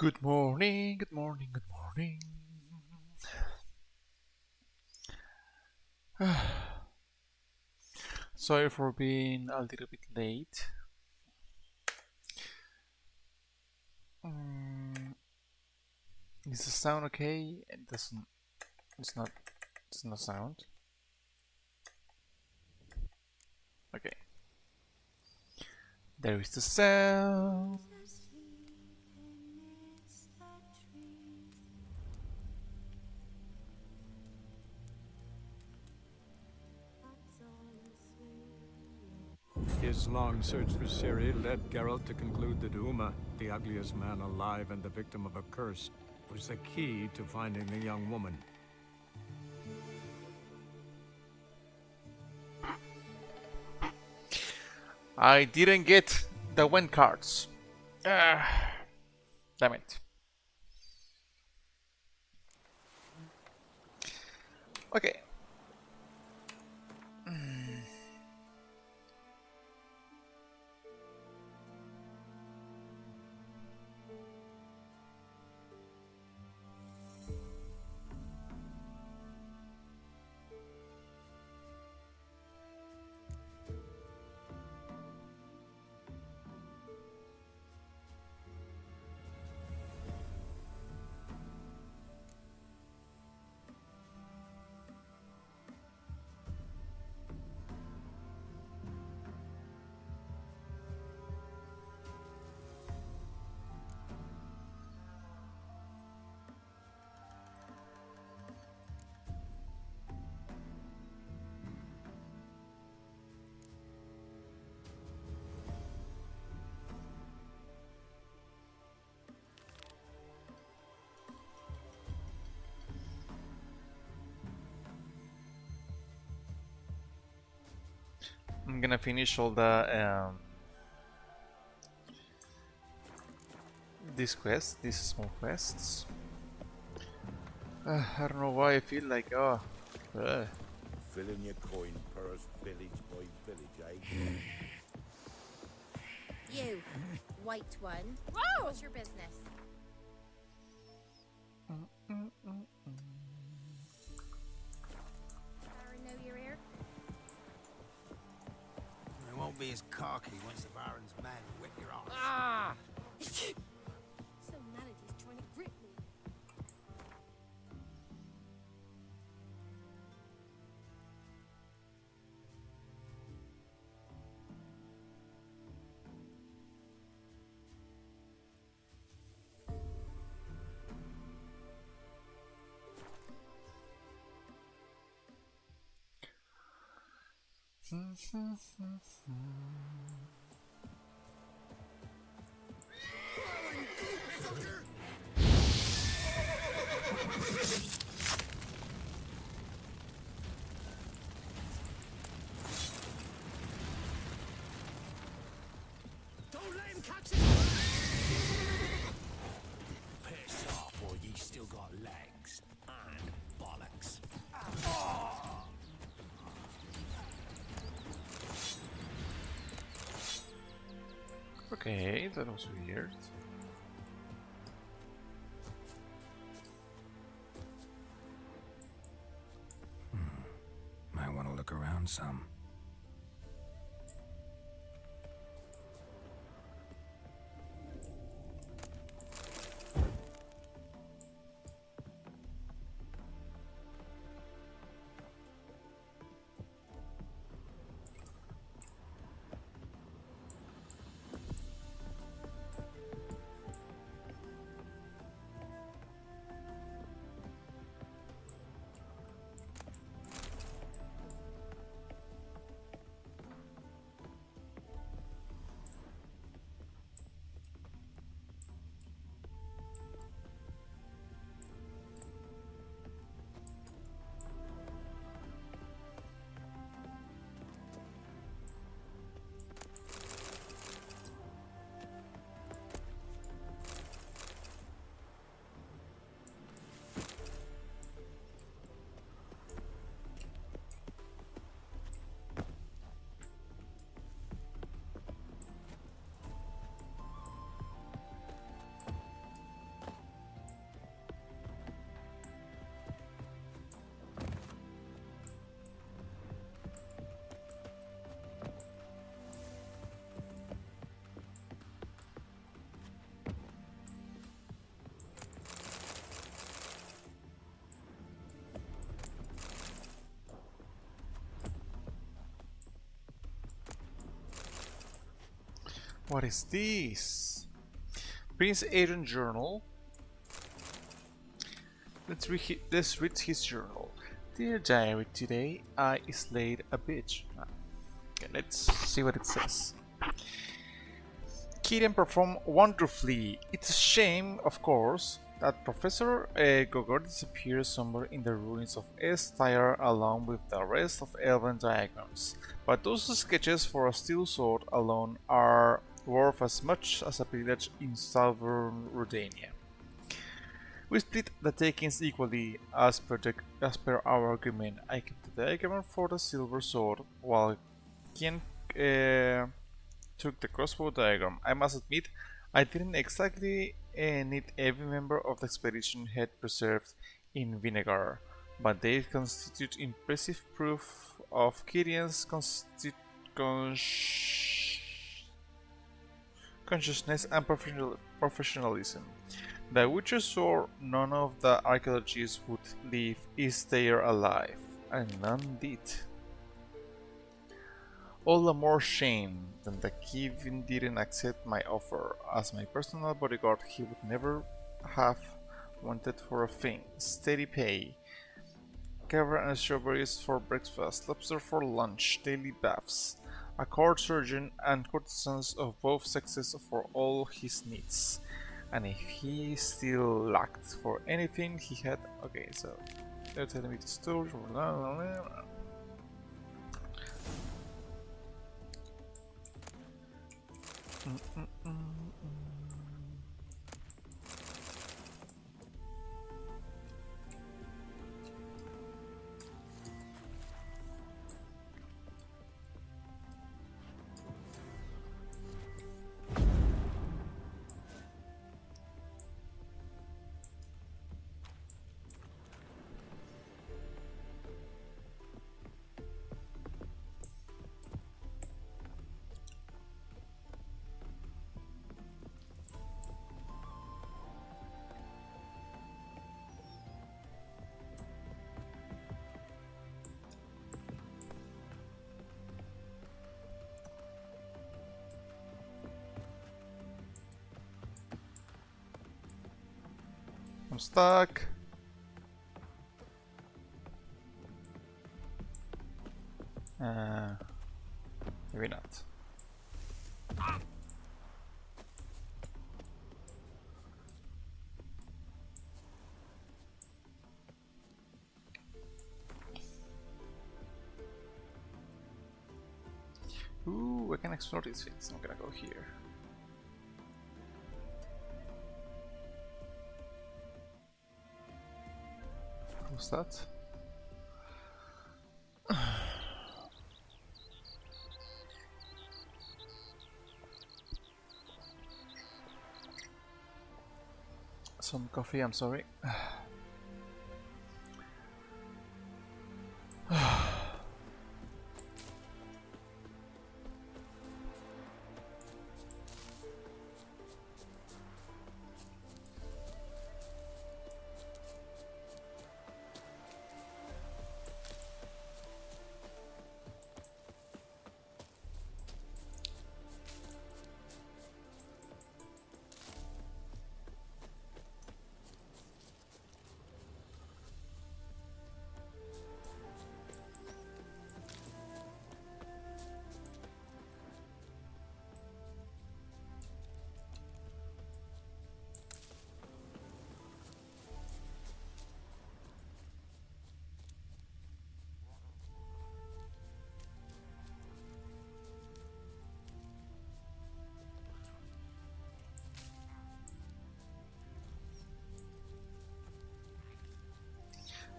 Good morning, good morning, good morning. Sorry for being a little bit late. Is the sound okay? It doesn't. It's not. Does not sound. Okay. There is the sound. His long search for Ciri led Geralt to conclude that Uma, the ugliest man alive and the victim of a curse, was the key to finding the young woman. I didn't get the win cards. Damn it. Okay. I'm gonna finish all the these quests, these small quests. I don't know why I feel like Filling your coin purse village by village, eh? You, white one. Whoa! What's your business? Baron know you're here? It won't be as cocky once the Baron's men whip your arse. Ah! Some melody's trying to grip me. Don't let him catch it! Piss off, or ye still got legs and bollocks. Okay, that was weird. Might want to look around some. What is this? Prince Adrian journal. Let's read his journal. Dear diary, today I slayed a bitch. Okay, let's see what it says. Kitten performed wonderfully. It's a shame, of course, that Professor Gogor disappears somewhere in the ruins of S-Tyre along with the rest of Elven diagrams. But those sketches for a steel sword alone are worth as much as a village in southern Rodania. We split the takings equally as per our agreement. I kept the diagram for the silver sword, while Kien took the crossbow diagram. I must admit, I didn't exactly need every member of the expedition head preserved in vinegar, but they constitute impressive proof of Kirian's consciousness and professionalism. The Witcher swore none of the archaeologists would leave Istayr alive, and none did. All the more shame than that Kevin didn't accept my offer. As my personal bodyguard, he would never have wanted for a thing. Steady pay, caviar and strawberries for breakfast, lobster for lunch, daily baths, a court surgeon and courtesans of both sexes for all his needs. And if he still lacked for anything, he had... Okay, so they're telling me the story. I'm stuck. Maybe not. Ooh, I can explore these things. I'm gonna go here. What's that? Some coffee, I'm sorry.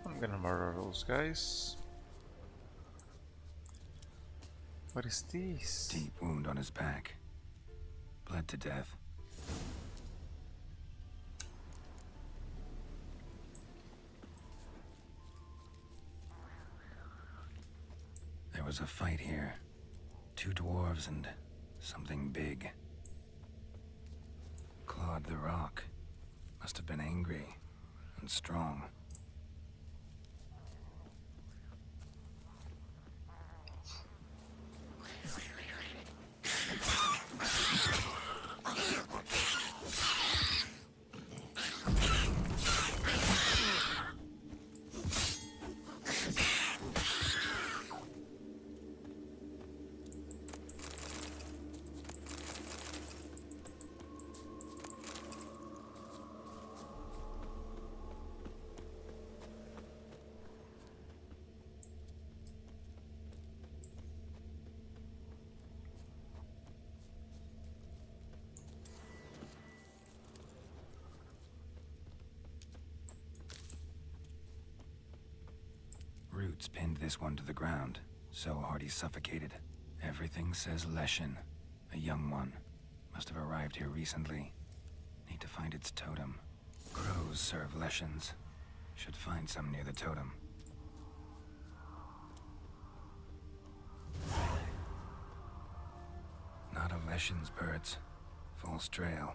I'm gonna murder those guys. What is this? Deep wound on his back. Bled to death. There was a fight here. 2 dwarves and something big. Clawed the rock. Must have been angry and strong. roots pinned this one to the ground, so hard he suffocated. Everything says Leshen, a young one. Must have arrived here recently. Need to find its totem. Crows serve Leshens. Should find some near the totem. Not a Leshen's birds. False trail.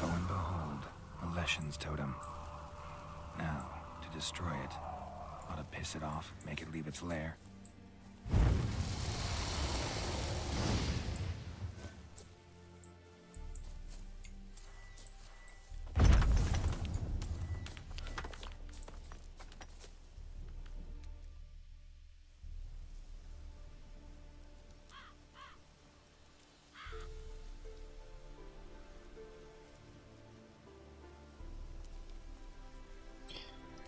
Lo and behold, a Leshen's totem. Now, to destroy it. Ought to piss it off, make it leave its lair.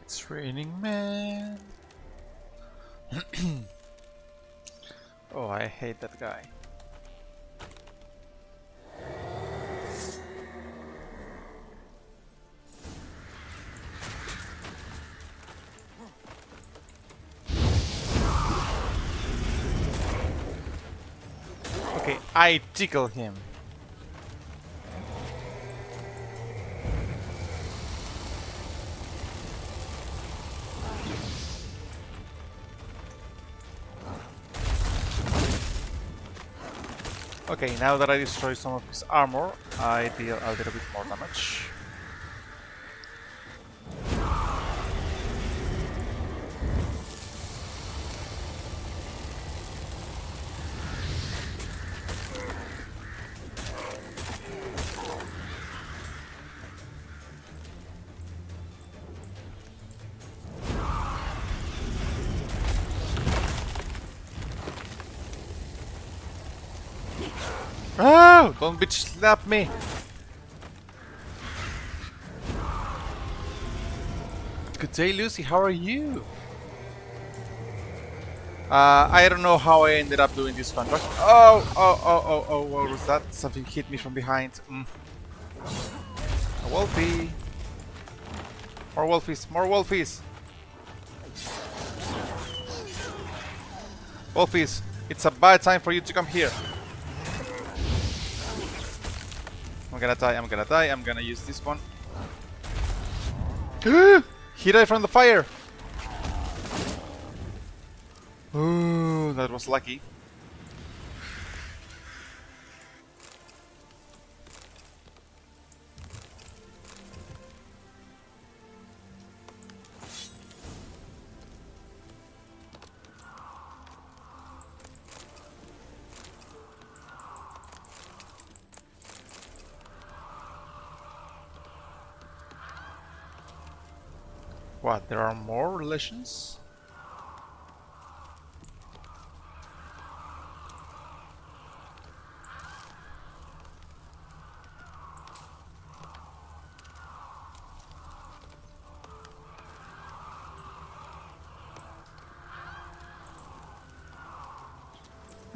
It's raining, man. Oh, I hate that guy. Okay, I tickle him. Okay, now that I destroy some of his armor, I deal a little bit more damage. Oh! Don't bitch slap me! Good day, Lucy. How are you? I don't know how I ended up doing this contract. Oh, what was that? Something hit me from behind. A wolfie. More wolfies, more wolfies. Wolfies, it's a bad time for you to come here. I'm gonna die, I'm gonna use this one. He died from the fire! Ooh, that was lucky. What, there are more relations?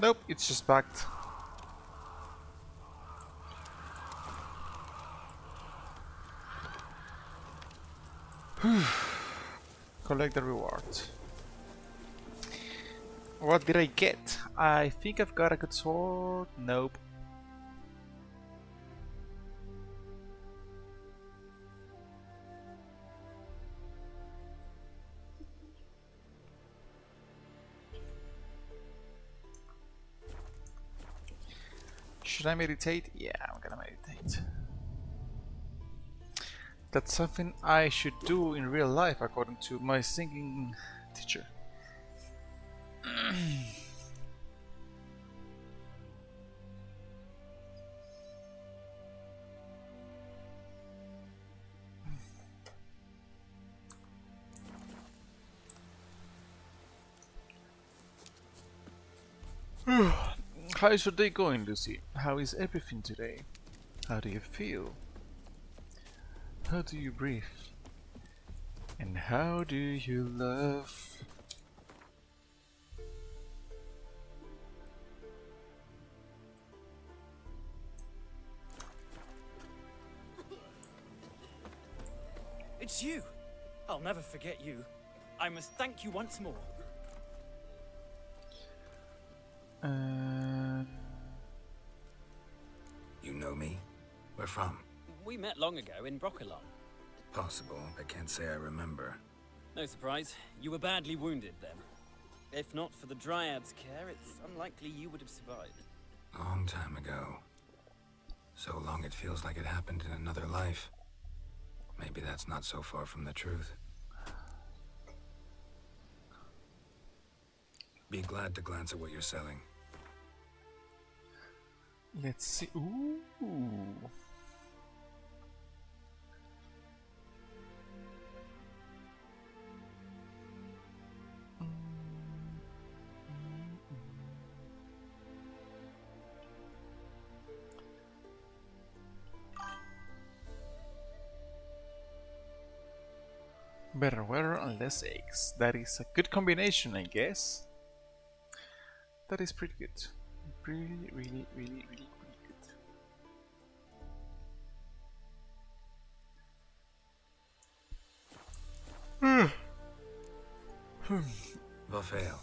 Nope, it's just backed. Collect the reward. What did I get? I think I've got a good sword. Nope. Should I meditate? Yeah, I'm gonna meditate. That's something I should do in real life, according to my singing teacher. How is your day going, Lucy? How is everything today? How do you feel? How do you breathe? And how do you love? It's you! I'll never forget you. I must thank you once more. You know me? Where from? We met long ago in Broccolon. Possible. I can't say I remember. No surprise, you were badly wounded then. If not for the Dryad's care, it's unlikely you would have survived. Long time ago. So long it feels like it happened in another life. Maybe that's not so far from the truth. Be glad to glance at what you're selling. Let's see. Ooh. Better weather and less aches. That is a good combination, I guess. That is pretty good. Really, really, really, really, really good. Vafail.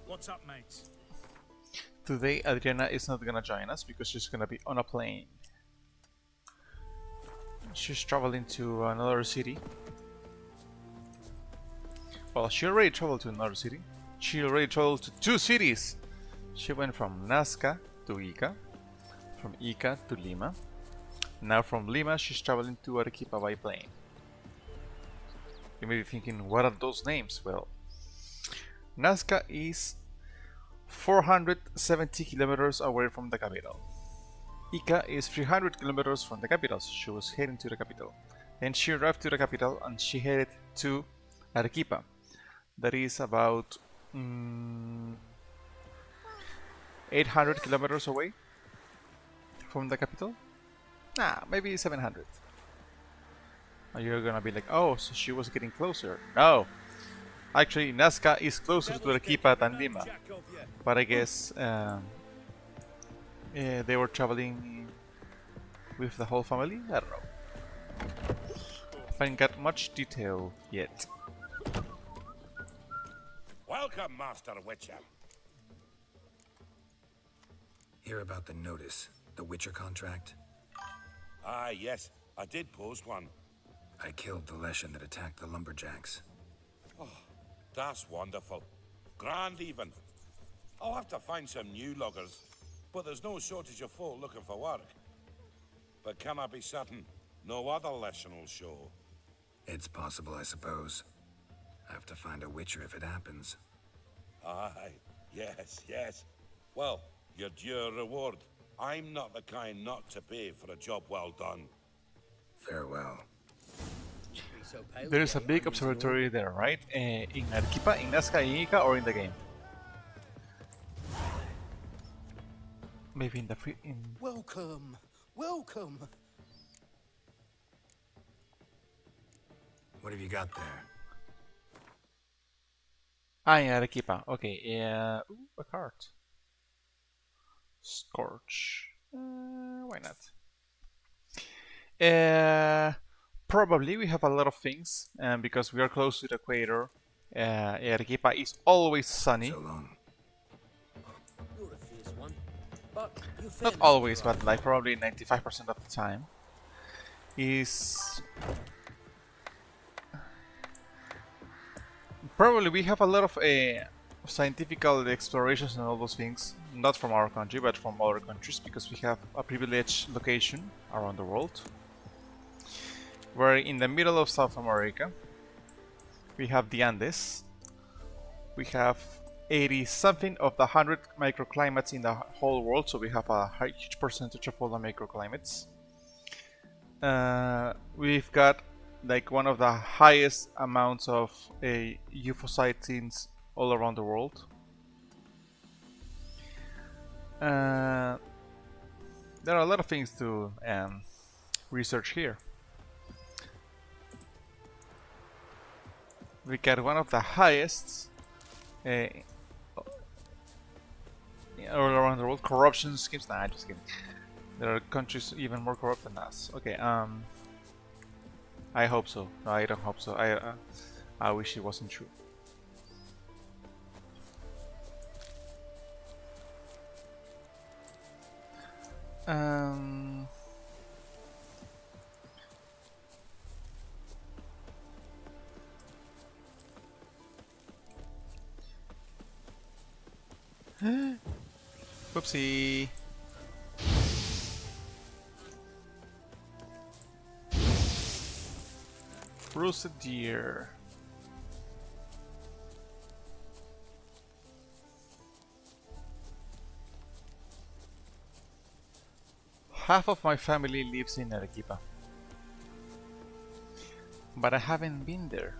What's up, mates? Today Adriana is not gonna join us because she's gonna be on a plane. She's traveling to another city. Well, she already traveled to another city. She already traveled to 2 cities. She went from Nazca to Ica, from Ica to Lima. Now from Lima she's traveling to Arequipa by plane. You may be thinking, what are those names? Well, Nazca is 470 kilometers away from the capital. Ica is 300 kilometers from the capital, so she was heading to the capital. Then she arrived to the capital and she headed to Arequipa. That is about 800 kilometers away from the capital. Nah, maybe 700. And you're gonna be like, oh, so she was getting closer. No! Actually, Nazca is closer to Arequipa than Lima. But I guess they were traveling with the whole family? I don't know. I haven't got much detail yet. Welcome, Master Witcher. Hear about the notice, the Witcher contract? Ah, yes, I did post one. I killed the Leshen that attacked the lumberjacks. That's wonderful. Grand even. I'll have to find some new loggers, but there's no shortage of folk looking for work. But can I be certain no other lesson will show? It's possible, I suppose. I have to find a Witcher if it happens. Aye, yes. Well, your due reward. I'm not the kind not to pay for a job well done. Farewell. There is a big observatory there, right? In Arequipa, in Nazca, in Ica, or in the game? Maybe in the free... Welcome, welcome. What have you got there? Ah, in Arequipa. Okay, ooh, a card. Scorch. Why not? Probably we have a lot of things, because we are close to the equator. Arequipa is always sunny. So long. You're a fierce one, but you're Not fairly always, civilized. but like probably 95% of the time. Is probably we have a lot of scientific explorations and all those things, not from our country but from other countries, because we have a privileged location around the world. We're in the middle of South America. We have the Andes. We have 80 something of the 100 microclimates in the whole world, so we have a huge percentage of all the microclimates. We've got like one of the highest amounts of UFO sightings all around the world. Uh, there are a lot of things to research here. We got one of the highest all around the world corruption schemes. Nah, just kidding. There are countries even more corrupt than us. Okay, I hope so. No, I don't hope so. I wish it wasn't true. Um. Whoopsie. Roasted deer. Half of my family lives in Arequipa, but I haven't been there.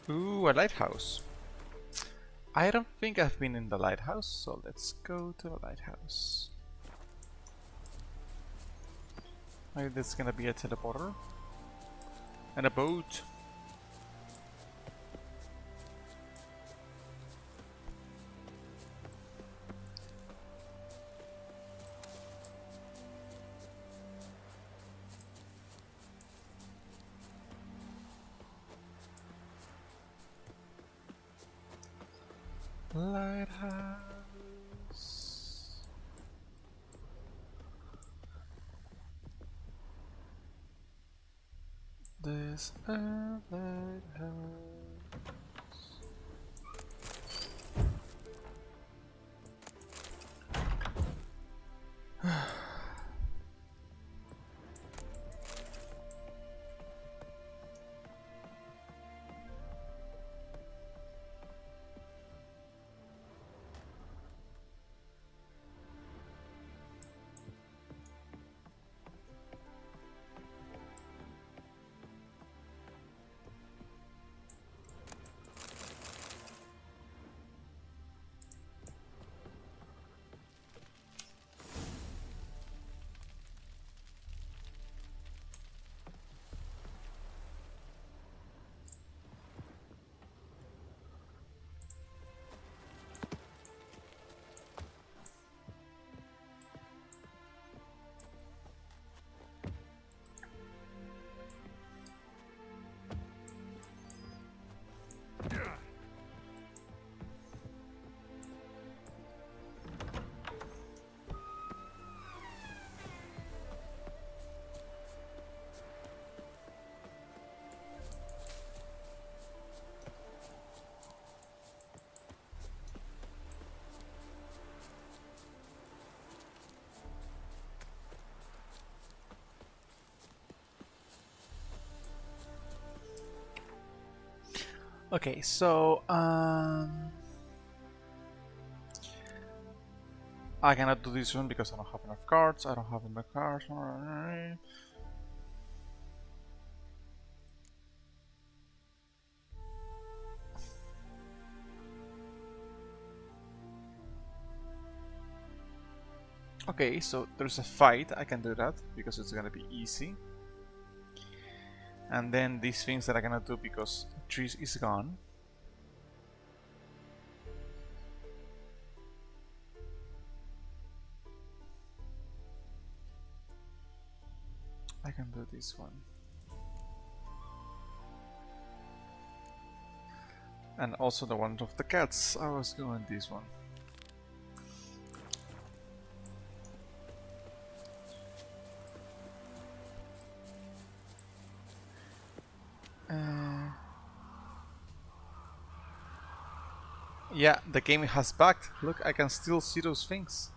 Ooh, a lighthouse. I don't think I've been in the lighthouse, so let's go to the lighthouse. Maybe there's gonna be a teleporter. And a boat. Lighthouse. There's a lighthouse. Okay, so I cannot do this one because I don't have enough cards. I don't have enough cards. Okay, so there's a fight. I can do that because it's gonna be easy. And then these things that I cannot do because trees is gone. I can do this one. And also the one of the cats. I was going this one. Yeah, the game has bugged. Look, I can still see those things.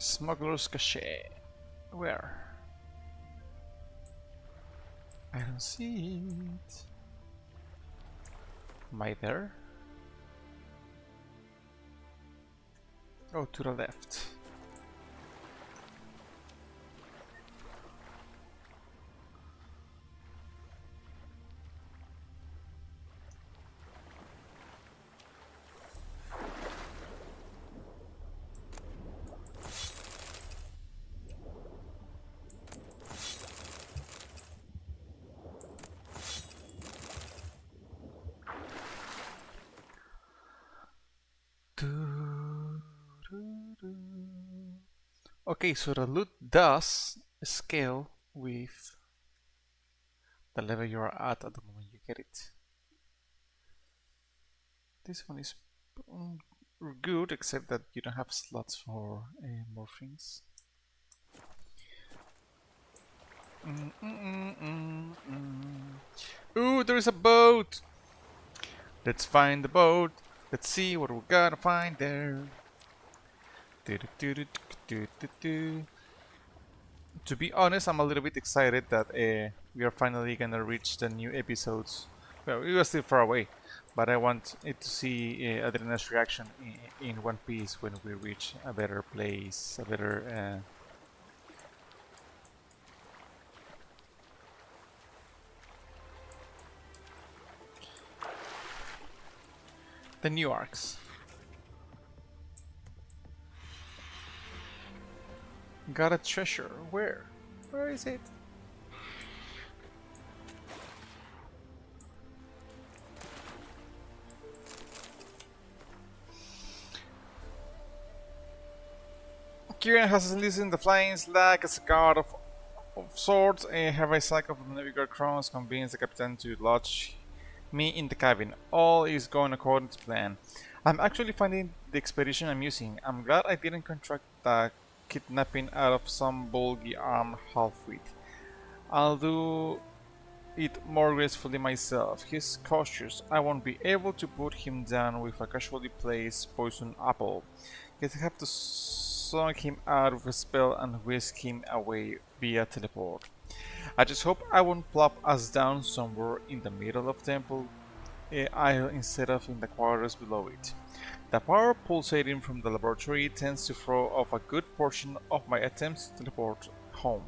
Smuggler's Cache. Where? I don't see it. Am I there? Oh, to the left. Okay, so the loot does scale with the level you are at the moment you get it. This one is good, except that you don't have slots for more things. Ooh, there is a boat! Let's find the boat. Let's see what we're gonna find there. To be honest, I'm a little bit excited that we are finally gonna reach the new episodes. Well, we are still far away, but I want it to see Adrena's reaction in One Piece when we reach a better place, a better. The new arcs. Got a treasure. Where? Where is it? Kieran has listened the flying slack as a god of sorts, and have a sack of the navigator crowns convinced the captain to lodge me in the cabin. All is going according to plan. I'm actually finding the expedition amusing. I'm glad I didn't contract the kidnapping out of some bulgy armed half-wit. I'll do it more gracefully myself. He's cautious. I won't be able to put him down with a casually placed poison apple. Guess I have to song him out with a spell and whisk him away via teleport. I just hope I won't plop us down somewhere in the middle of Temple Isle instead of in the quarters below it. The power pulsating from the laboratory tends to throw off a good portion of my attempts to teleport home.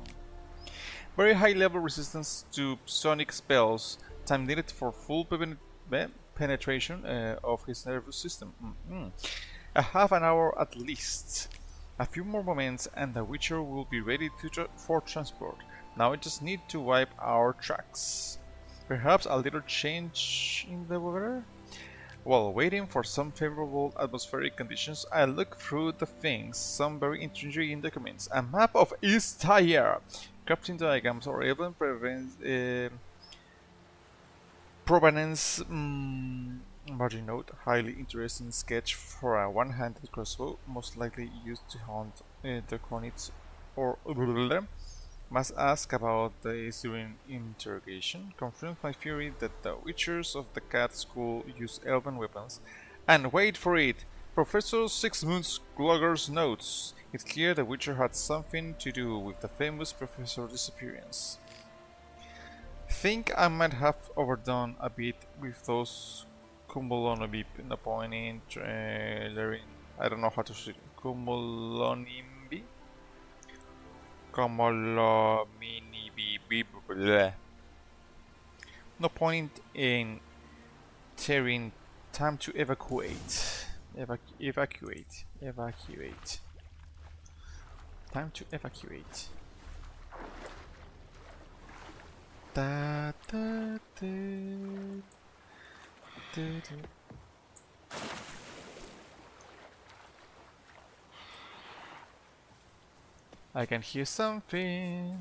Very high level resistance to sonic spells, time needed for full penetration of his nervous system. A half an hour at least. A few more moments and the Witcher will be ready for transport. Now I just need to wipe our tracks. Perhaps a little change in the weather? While waiting for some favorable atmospheric conditions, I look through the things, some very intriguing documents. A map of East Tyre, crafting diagrams or even provenance margin note, highly interesting sketch for a one-handed crossbow, most likely used to hunt the Kronits or must ask about this during interrogation, confirms my theory that the Witchers of the Cat School use elven weapons. And wait for it! Professor Sixmoon's Glogger's notes. It's clear the Witcher had something to do with the famous Professor's disappearance. Think I might have overdone a bit with those cumulonimbs appointing trailerin. I don't know how to say it. Cumulonimbi? No point in tearing. Time to evacuate. Evacuate. Time to evacuate. Da, da, da, da, da. I can hear something.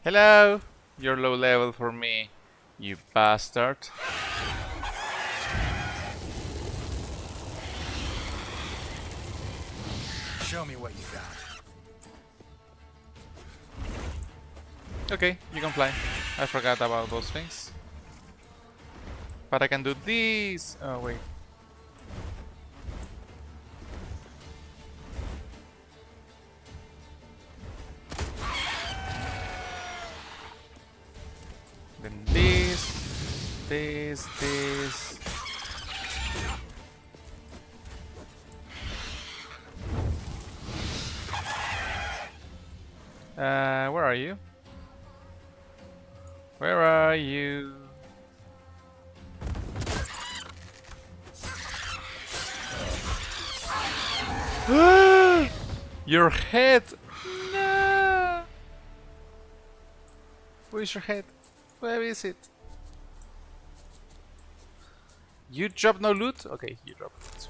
Hello! You're low level for me, you bastard. Show me what you got. Okay, you can fly. I forgot about those things. But I can do this. Oh, wait. This. Where are you? Where are you? Your head! No! Where's your head? Where is it? You drop no loot? Okay, you drop loot.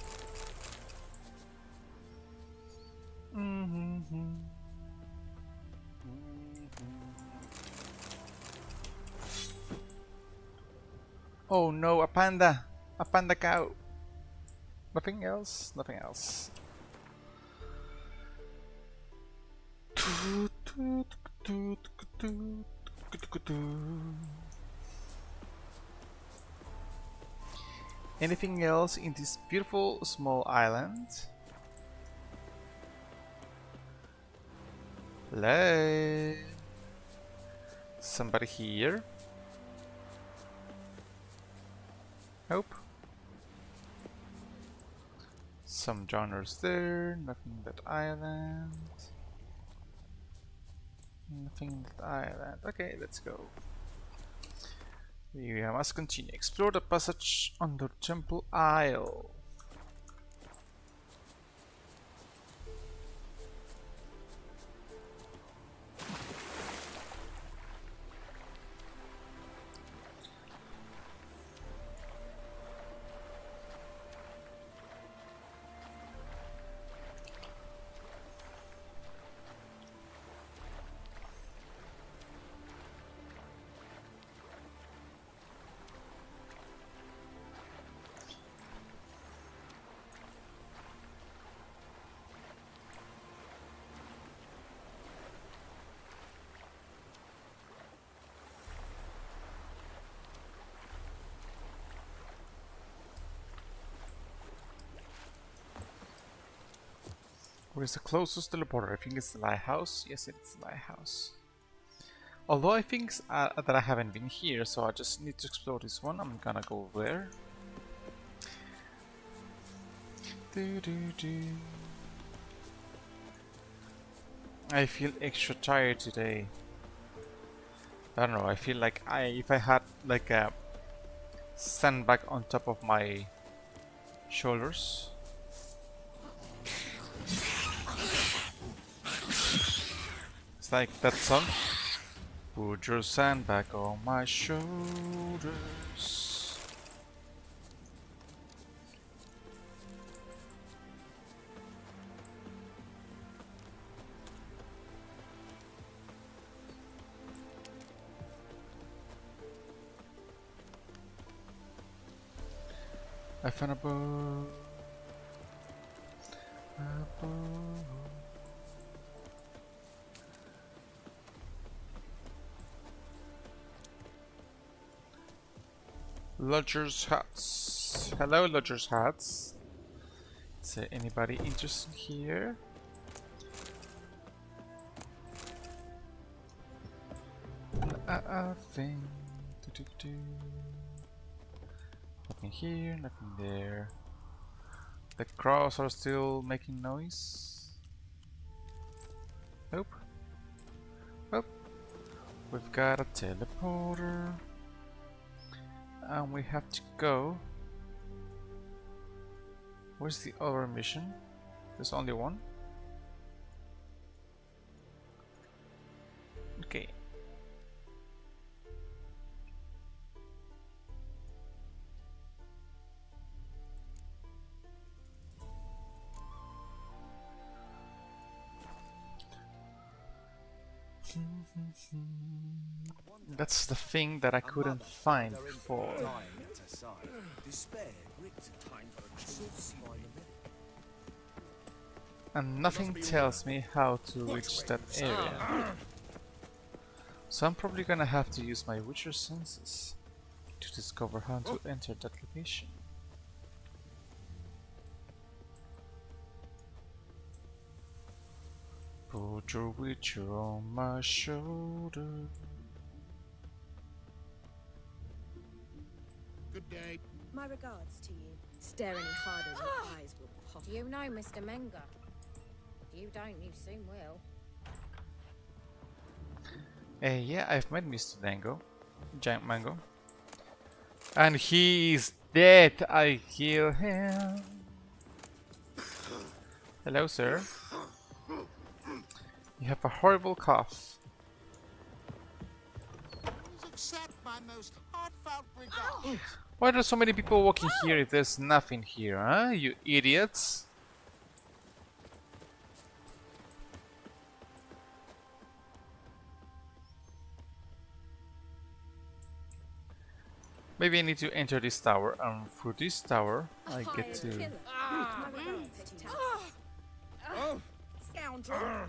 Oh no, a panda! A panda cow! Nothing else? Nothing else. Anything else in this beautiful small island? Hello? Somebody here? Nope. Some genres there, nothing in that island. Nothing in that island. Okay, let's go. We must continue. Explore the passage under Temple Isle. Where's the closest teleporter? I think it's the lighthouse. Yes, it's the lighthouse. Although I think that I haven't been here, so I just need to explore this one. I'm gonna go there. I feel extra tired today. I don't know, I feel like if I had like a sandbag on top of my shoulders. It's like that song. Put your sandbag on my shoulders. I found a bow. A bow. Lodger's Huts. Hello, Lodger's Huts. Is there anybody interested here? Thing. Nothing here, nothing there. The crows are still making noise. Nope. Oh, we've got a teleporter. And we have to go. Where's the other mission? There's only one. Okay. That's the thing that I couldn't find before. And nothing tells me how to reach that area. So I'm probably gonna have to use my Witcher senses to discover how to enter that location. Put your Witcher on my shoulder. My regards to you. Stare any harder, your eyes will pop. Do you know Mr. Menga? If you don't, you soon will. Yeah, I've met Mr. Giant Mango. And he is dead. I kill him. Hello, sir. You have a horrible cough. Accept my most heartfelt regards. Why are there so many people walking here if there's nothing here, huh? You idiots. Maybe I need to enter this tower, and through this tower I get to... My regards to you. Scoundrel!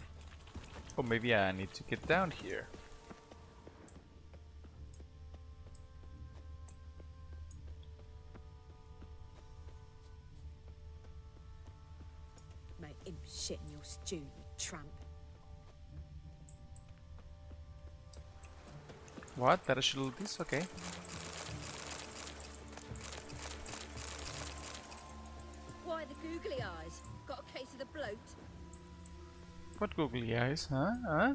Oh, maybe I need to get down here. Make him shit in your stew, you tramp. What? That I should do this? Okay. Why the googly eyes? Got a case of the bloat? What googly eyes, huh? Huh?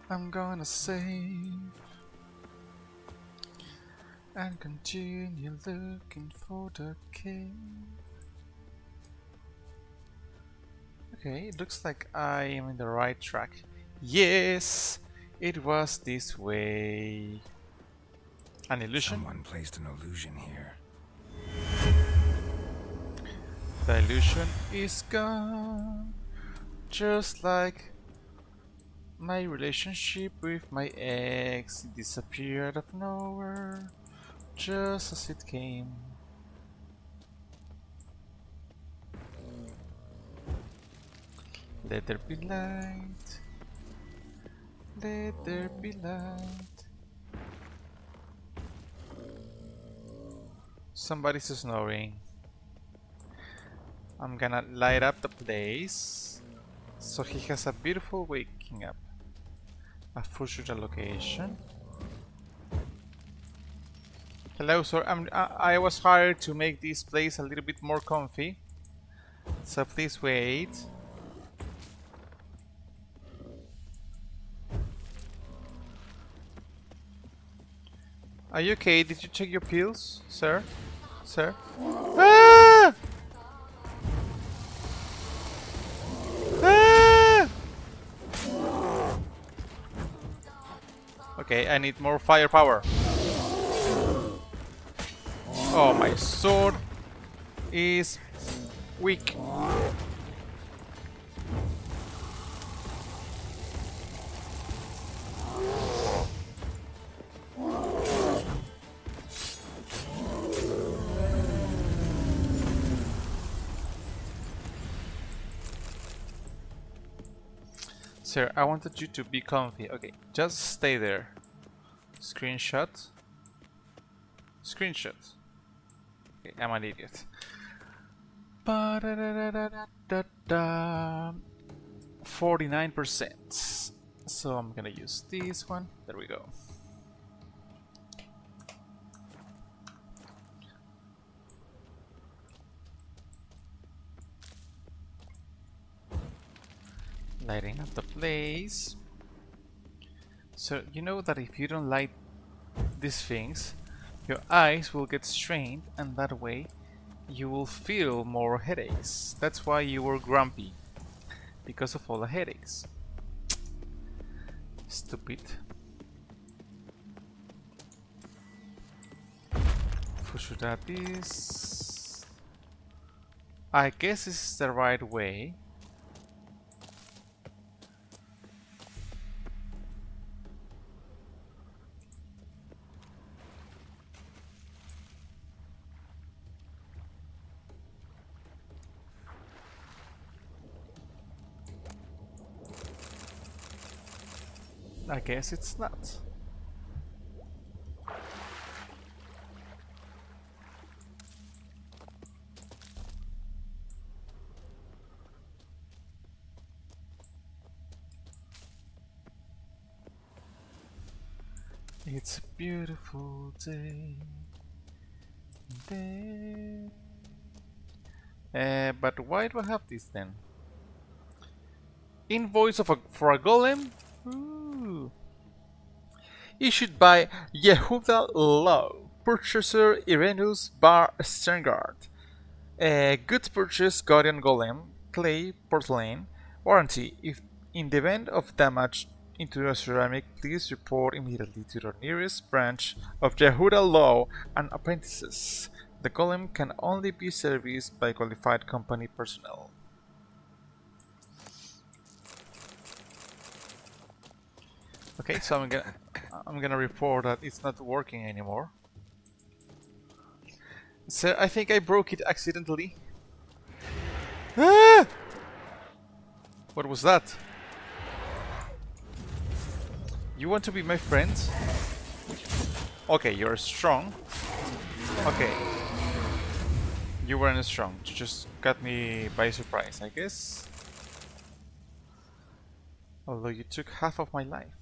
I'm gonna save and continue looking for the cave. Okay, it looks like I am in the right track. Yes, it was this way. An illusion? Someone placed an illusion here. The illusion is gone, just like my relationship with my ex. It disappeared out of nowhere, just as it came. Let there be light. Let there be light. Somebody's snoring. I'm gonna light up the place so he has a beautiful waking up. A future location. Hello, sir. I was hired to make this place a little bit more comfy. So please wait. Are you okay? Did you take your pills, sir? Sir? Ah! Ah! Okay, I need more firepower. Oh, my sword is weak. Sir, I wanted you to be comfy. Okay, just stay there. Screenshot. Screenshot. Okay, I'm an idiot. 49%. So I'm gonna use this one. There we go. Lighting up the place. So you know that if you don't light these things, your eyes will get strained, and that way you will feel more headaches. That's why you were grumpy, because of all the headaches. Stupid. Fushura this. I guess this is the right way. I guess it's not. It's a beautiful day. But why do I have this then? Invoice for a golem? Ooh. Issued by Yehuda Low, purchaser Irenus Bar Sterngard. Goods purchase Guardian Golem, clay, porcelain. Warranty: if in the event of damage into a ceramic, please report immediately to the nearest branch of Yehuda Law and Apprentices. The golem can only be serviced by qualified company personnel. Okay, so I'm gonna report that it's not working anymore. So I think I broke it accidentally. Ah! What was that? You want to be my friend? Okay, you're strong. Okay. You weren't strong. You just got me by surprise, I guess. Although you took half of my life.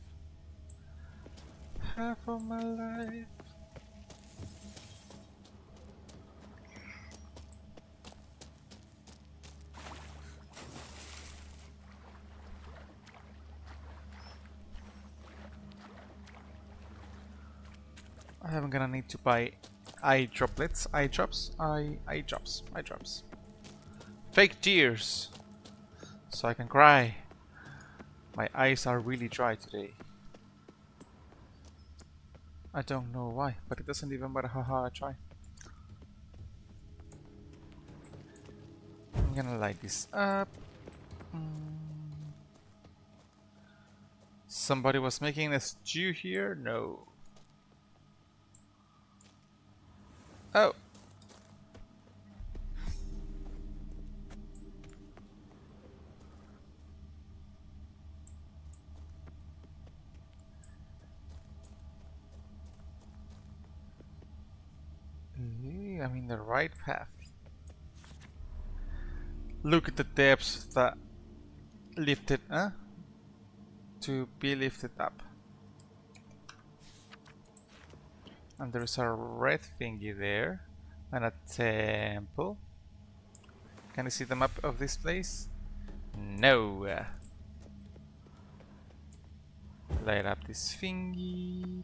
Half of my life. I'm gonna need to buy eye drops. Fake tears, so I can cry. My eyes are really dry today. I don't know why, but it doesn't even matter how hard I try. I'm gonna light this up. Somebody was making a stew here? No. Oh. I'm in the right path. Look at the depths that lifted, to be lifted up. And there's a red thingy there, and a temple. Can you see the map of this place? No. Light up this thingy.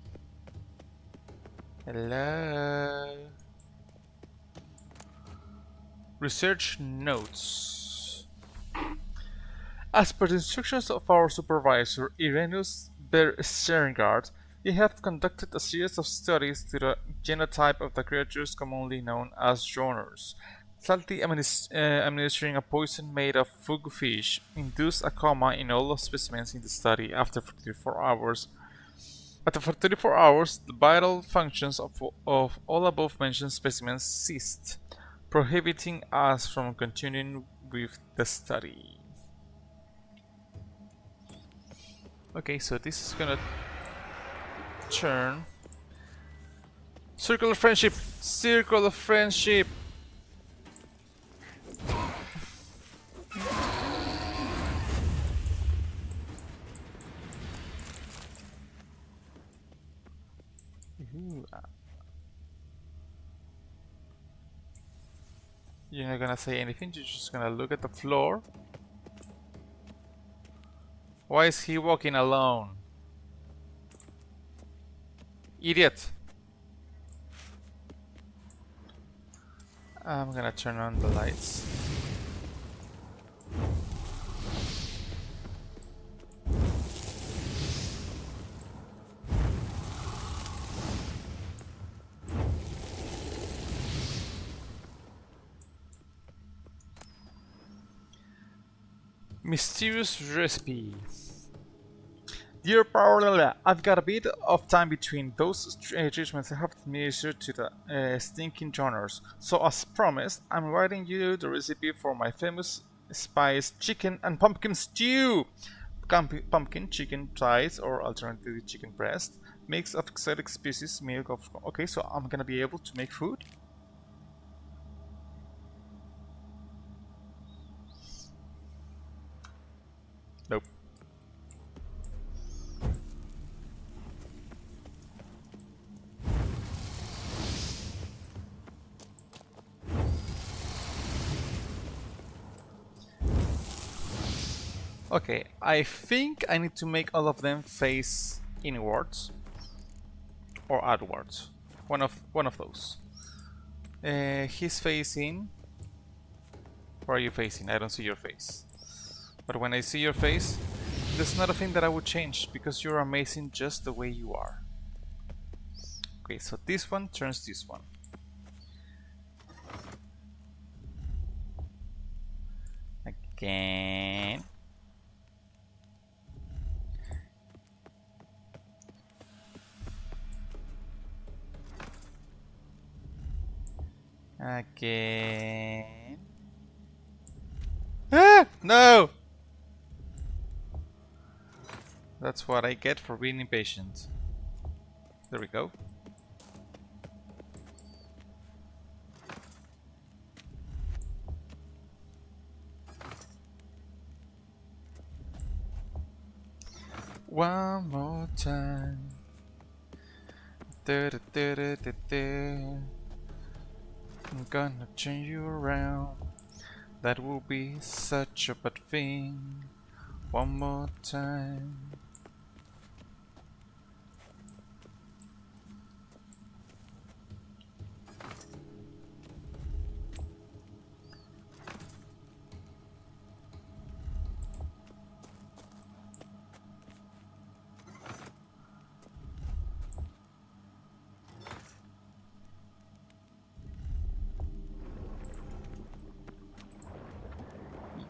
Hello. Research notes. As per the instructions of our supervisor, Irenus Sterngard, we have conducted a series of studies to the genotype of the creatures commonly known as droners. Slightly administering a poison made of fug fish induced a coma in all of specimens in the study after 34 hours. After 34 hours, the vital functions of all above-mentioned specimens ceased, prohibiting us from continuing with the study. Okay, so this is gonna turn. Circle of friendship! Circle of friendship! Ooh. You're not gonna say anything, you're just gonna look at the floor. Why is he walking alone? Idiot! I'm gonna turn on the lights. Mysterious recipe. Dear Paola, I've got a bit of time between those treatments I have administered to the stinking joners. So as promised, I'm writing you the recipe for my famous spiced chicken and pumpkin stew. Pumpkin, chicken thighs, or alternatively chicken breast, mix of exotic species, milk of... Okay, so I'm gonna be able to make food? Nope. Okay, I think I need to make all of them face inwards or outwards. One of those. He's facing. Where are you facing? I don't see your face. But when I see your face, there's not a thing that I would change because you're amazing just the way you are. Okay, so this one turns this one. Again. Again. Ah! No! That's what I get for being impatient. There we go. One more time. I'm gonna turn you around. That will be such a bad thing. One more time.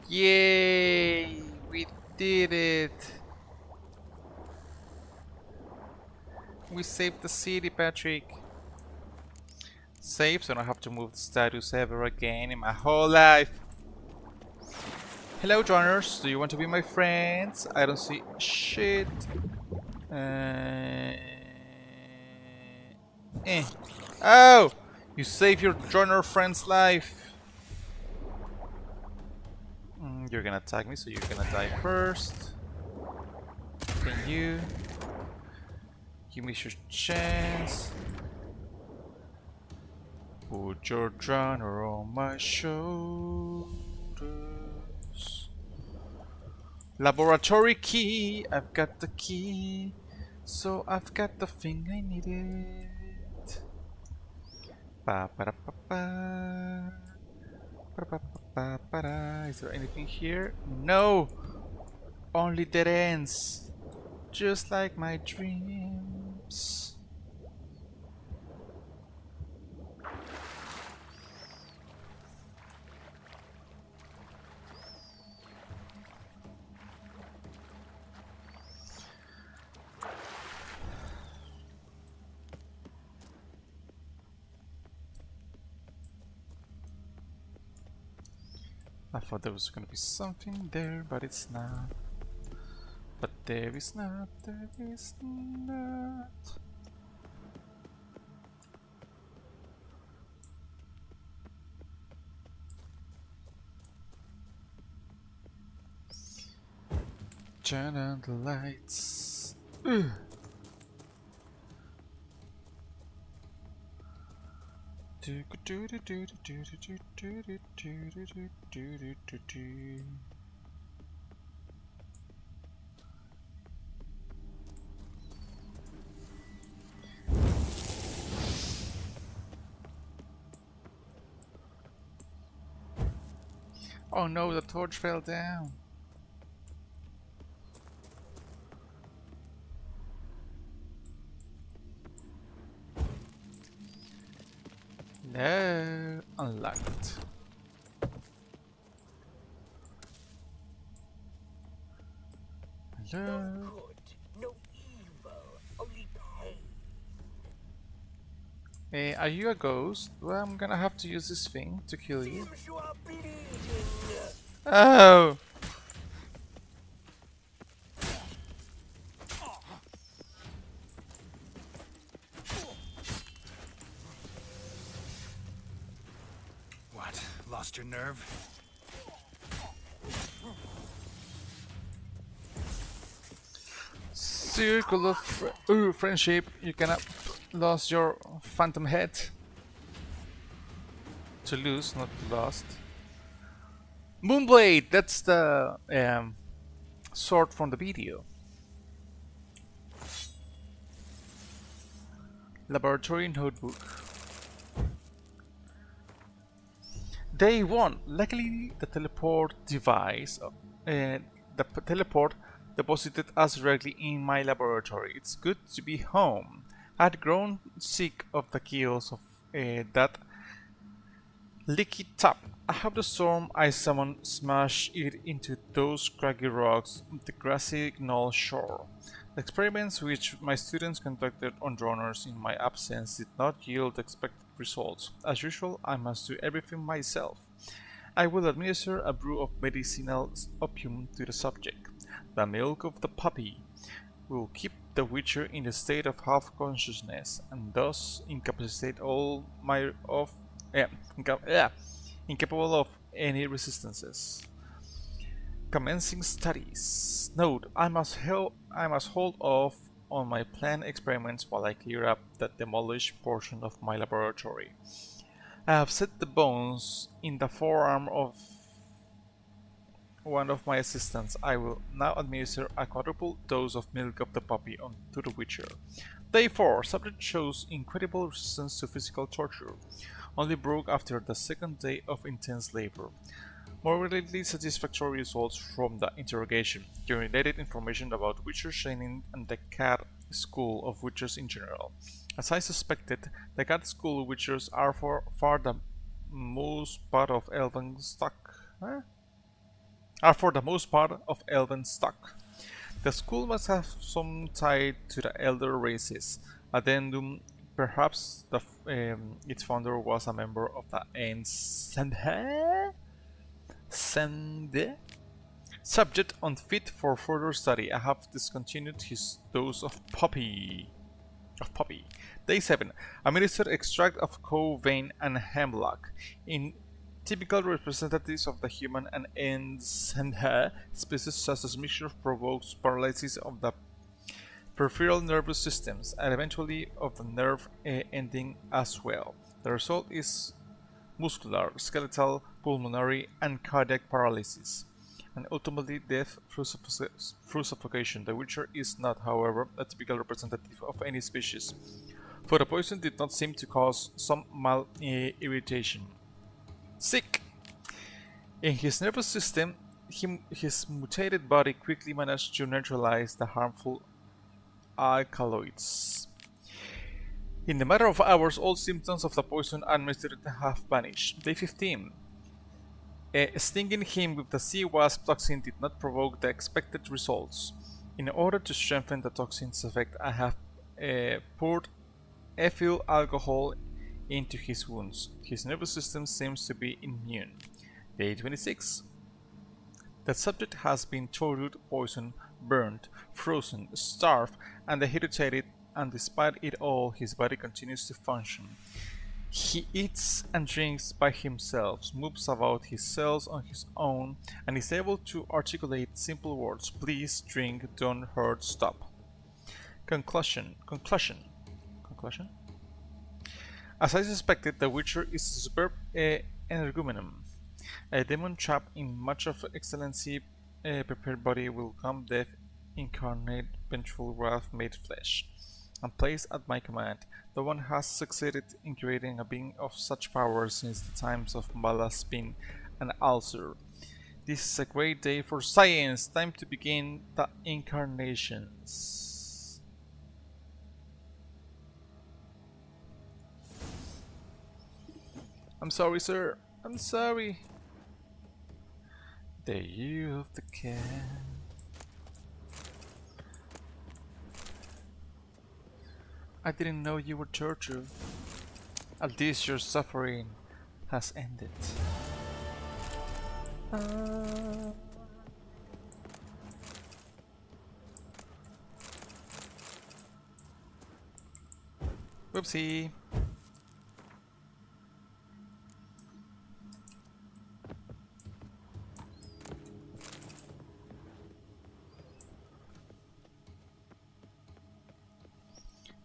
Yay! We did it! We saved the city, Patrick. Save so I don't have to move the status ever again in my whole life. Hello, joiners. Do you want to be my friends? I don't see shit. Oh! You saved your joiner friend's life. You're gonna attack me, so you're gonna die first. Can you give me your chance? Put your joiner on my shoulders. Laboratory key. I've got the key, so I've got the thing I needed. Ba ba pa pa. Is there anything here? No! Only dead ends. Just like my dreams. I thought there was gonna be something there, but it's not. But there is not, there is not. Turn on the lights. Ugh. Oh no, the torch fell down. No, unlocked. Hello. No good, no evil, only pain. Are you a ghost? Well, I'm gonna have to use this thing to kill you. Seems you are bleeding. Oh! What? Lost your nerve? Circle of friendship. You cannot lose your phantom head. To lose, not lost. Moonblade. That's the sort from the video. Laboratory notebook. Day 1. Luckily, the teleport device, teleport deposited us directly in my laboratory. It's good to be home. I'd grown sick of the chaos of that leaky tap. I hope the storm I summoned smashed it into those craggy rocks on the grassy knoll shore. The experiments which my students conducted on droners in my absence did not yield expected results. As usual, I must do everything myself. I will administer a brew of medicinal opium to the subject. The milk of the puppy will keep the Witcher in a state of half consciousness and thus incapacitate all my incapable of any resistances. Commencing studies. Note: I must hold off on my planned experiments while I clear up the demolished portion of my laboratory. I have set the bones in the forearm of one of my assistants. I will now administer a quadruple dose of milk of the puppy to the Witcher. Day 4. Subject shows incredible resistance to physical torture. Only broke after the second day of intense labor. Moderately satisfactory results from the interrogation. Related information about Witcher training and the cat school of Witchers in general. As I suspected, the cat school Witchers are for far the most part of elven stock. The school must have some tie to the elder races. Addendum: perhaps its founder was a member of the Sende? Subject unfit for further study. I have discontinued his dose of puppy. Day 7. Administered extract of cow vein and hemlock. In typical representatives of the human and Ensendha species, such as mixture provokes paralysis of the peripheral nervous systems and eventually of the nerve ending as well. The result is muscular, skeletal, pulmonary, and cardiac paralysis, and ultimately death through suffocation. The Witcher is not, however, a typical representative of any species, for the poison did not seem to cause some mild irritation. Sick! In his nervous system, his mutated body quickly managed to neutralize the harmful alkaloids. In a matter of hours, all symptoms of the poison administered have vanished. Day 15. Stinging him with the sea wasp toxin did not provoke the expected results. In order to strengthen the toxin's effect, I have poured ethyl alcohol into his wounds. His nervous system seems to be immune. Day 26. The subject has been tortured, poisoned, burned, frozen, starved, and dehydrated, and despite it all, his body continues to function. He eats and drinks by himself, moves about his cells on his own, and is able to articulate simple words: please, drink, don't hurt, stop. Conclusion. As I suspected, the Witcher is a superb energumenum. A demon trapped in much of excellency, prepared body will come death incarnate, vengeful wrath made flesh, and placed at my command. The one has succeeded in creating a being of such power since the times of Malaspin and Ulcer. This is a great day for science. Time to begin the incarnations. I'm sorry, sir. I'm sorry. The year of the cat. I didn't know you were tortured. At least your suffering has ended. Whoopsie.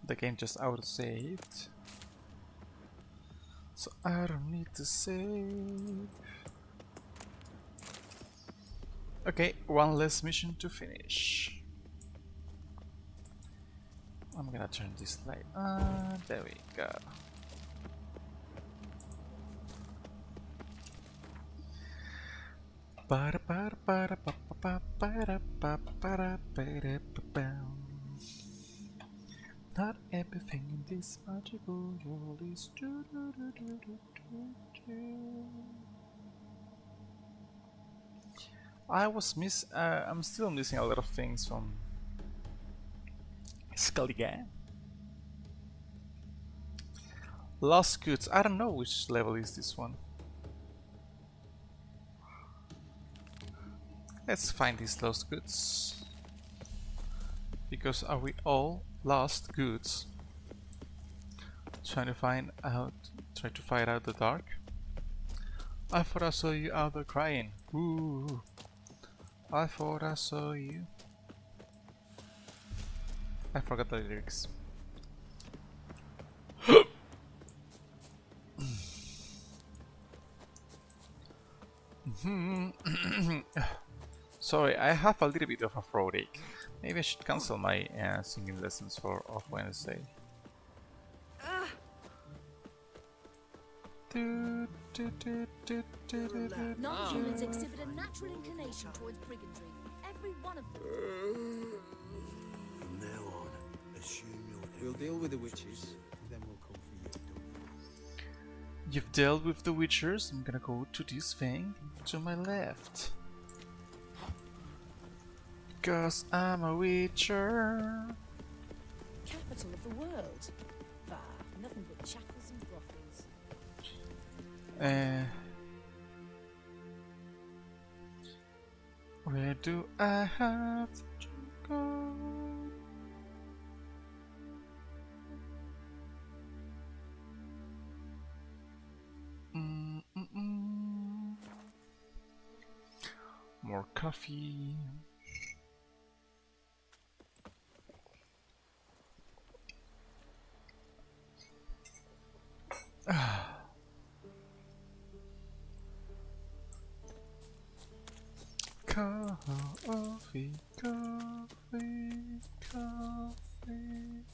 The game just auto-saved, so I don't need to save. Okay, one less mission to finish. I'm gonna turn this light on. There we go. Not everything in this magical world is true. I'm still missing a lot of things from Skellige. Lost goods. I don't know which level is this one. Let's find these lost goods. Because are we all lost goods? Try to find out the dark. I thought I saw you out there crying. Ooh. I thought I saw you. I forgot the lyrics. Sorry, I have a little bit of a throat ache. Maybe I should cancel my singing lessons for Wednesday. Non-humans exhibit a natural inclination towards brigandry. Every one of them. From now on, assume you're... We'll deal with the witches, then we'll come for you. You've dealt with the witchers. I'm gonna go to this thing to my left. Cause I'm a witcher. Capital of the world. Bah, nothing but chapels and brothels. Where do I have to go? More coffee. Coffee, coffee, coffee.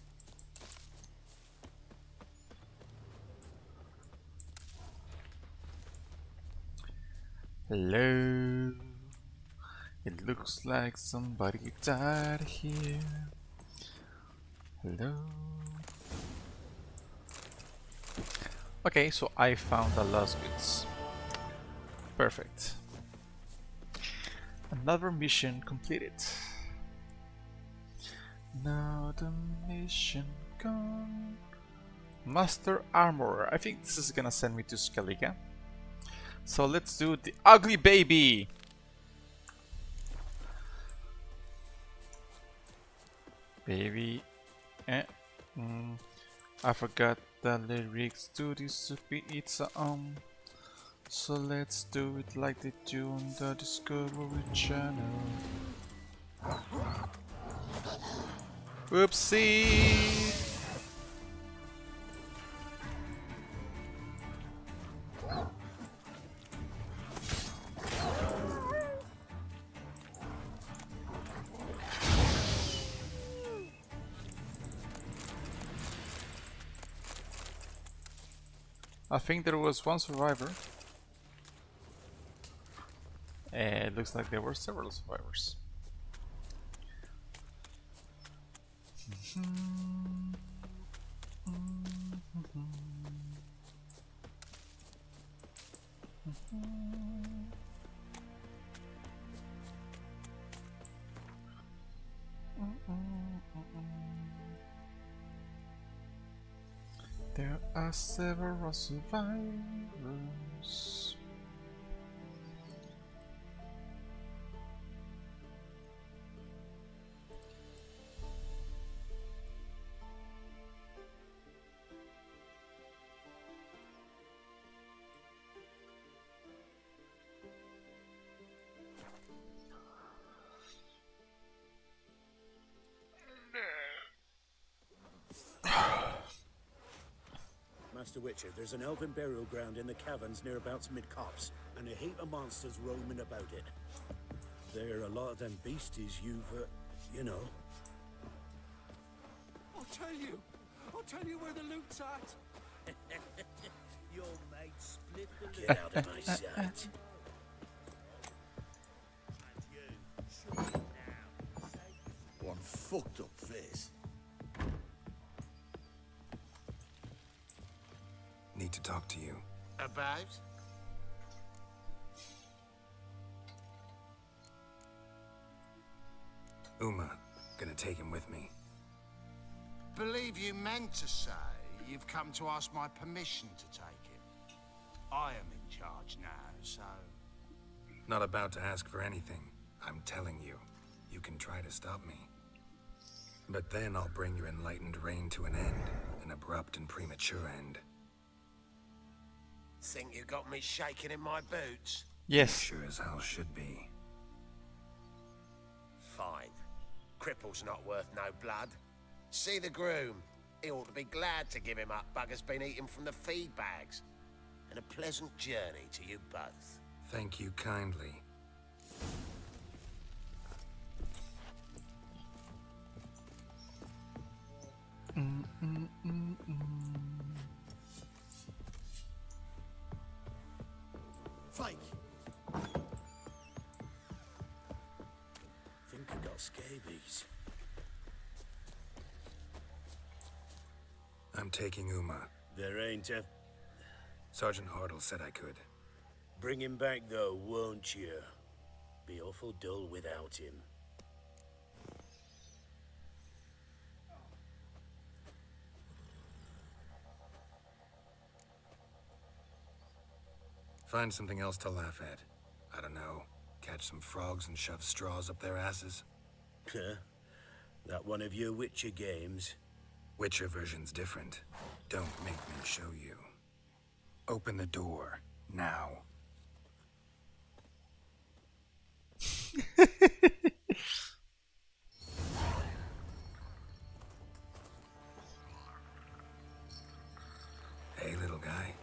Hello. It looks like somebody died here. Hello. Okay, so I found the lost goods. Perfect. Another mission completed. Now the mission gone. Master Armorer. I think this is gonna send me to Skellige. So let's do the ugly baby. Baby. I forgot the lyrics to this it's so let's do it like they do on the Discovery Channel. Whoopsie! I think there was one survivor. It looks like there were several survivors. There are several survivors. Master Witcher, there's an elven burial ground in the caverns nearabouts mid-copse, and a heap of monsters roaming about it. there a lot of them beasties you've, you know. I'll tell you where the loot's at. Your mate split the loot. Get out of my sight. One fucked up face. Need to talk to you. About? Uma, gonna take him with me. Believe you meant to say you've come to ask my permission to take him. I am in charge now, so... Not about to ask for anything. I'm telling you, you can try to stop me. But then I'll bring your enlightened reign to an end. An abrupt and premature end. Think you got me shaking in my boots? Yes. Sure as hell should be. Fine. Cripple's not worth no blood. See the groom. He ought to be glad to give him up. Bugger's been eating from the feed bags. And a pleasant journey to you both. Thank you kindly. Fake. Think I got scabies. I'm taking Uma. There ain't a... Sergeant Hartle said I could. Bring him back though, won't you? Be awful dull without him. Find something else to laugh at. I don't know. Catch some frogs and shove straws up their asses. Huh? That one of your Witcher games? Witcher version's different. Don't make me show you. Open the door. Now. Hey, little guy.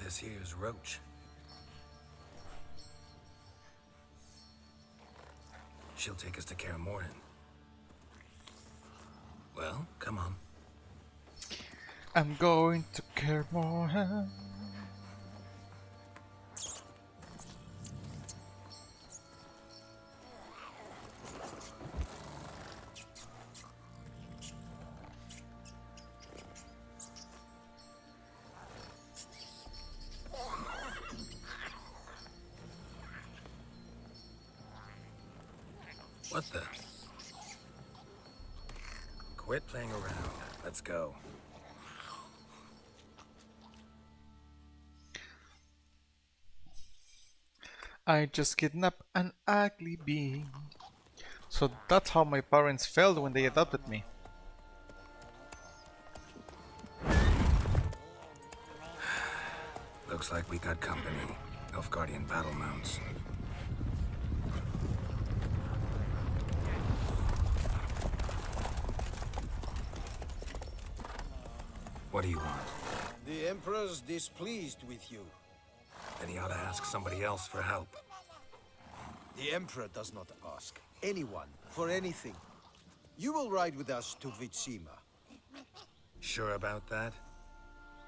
This here's Roach. She'll take us to Kaer Morhen. Well, come on. I'm going to Kaer Morhen. What the? Quit playing around. Let's go. I just kidnapped an ugly being. So that's how my parents felt when they adopted me. Looks like we got company. Nilfgaardian battle mounts. What do you want? The Emperor's displeased with you. Then he ought to ask somebody else for help. The Emperor does not ask anyone for anything. You will ride with us to Vitsima. Sure about that?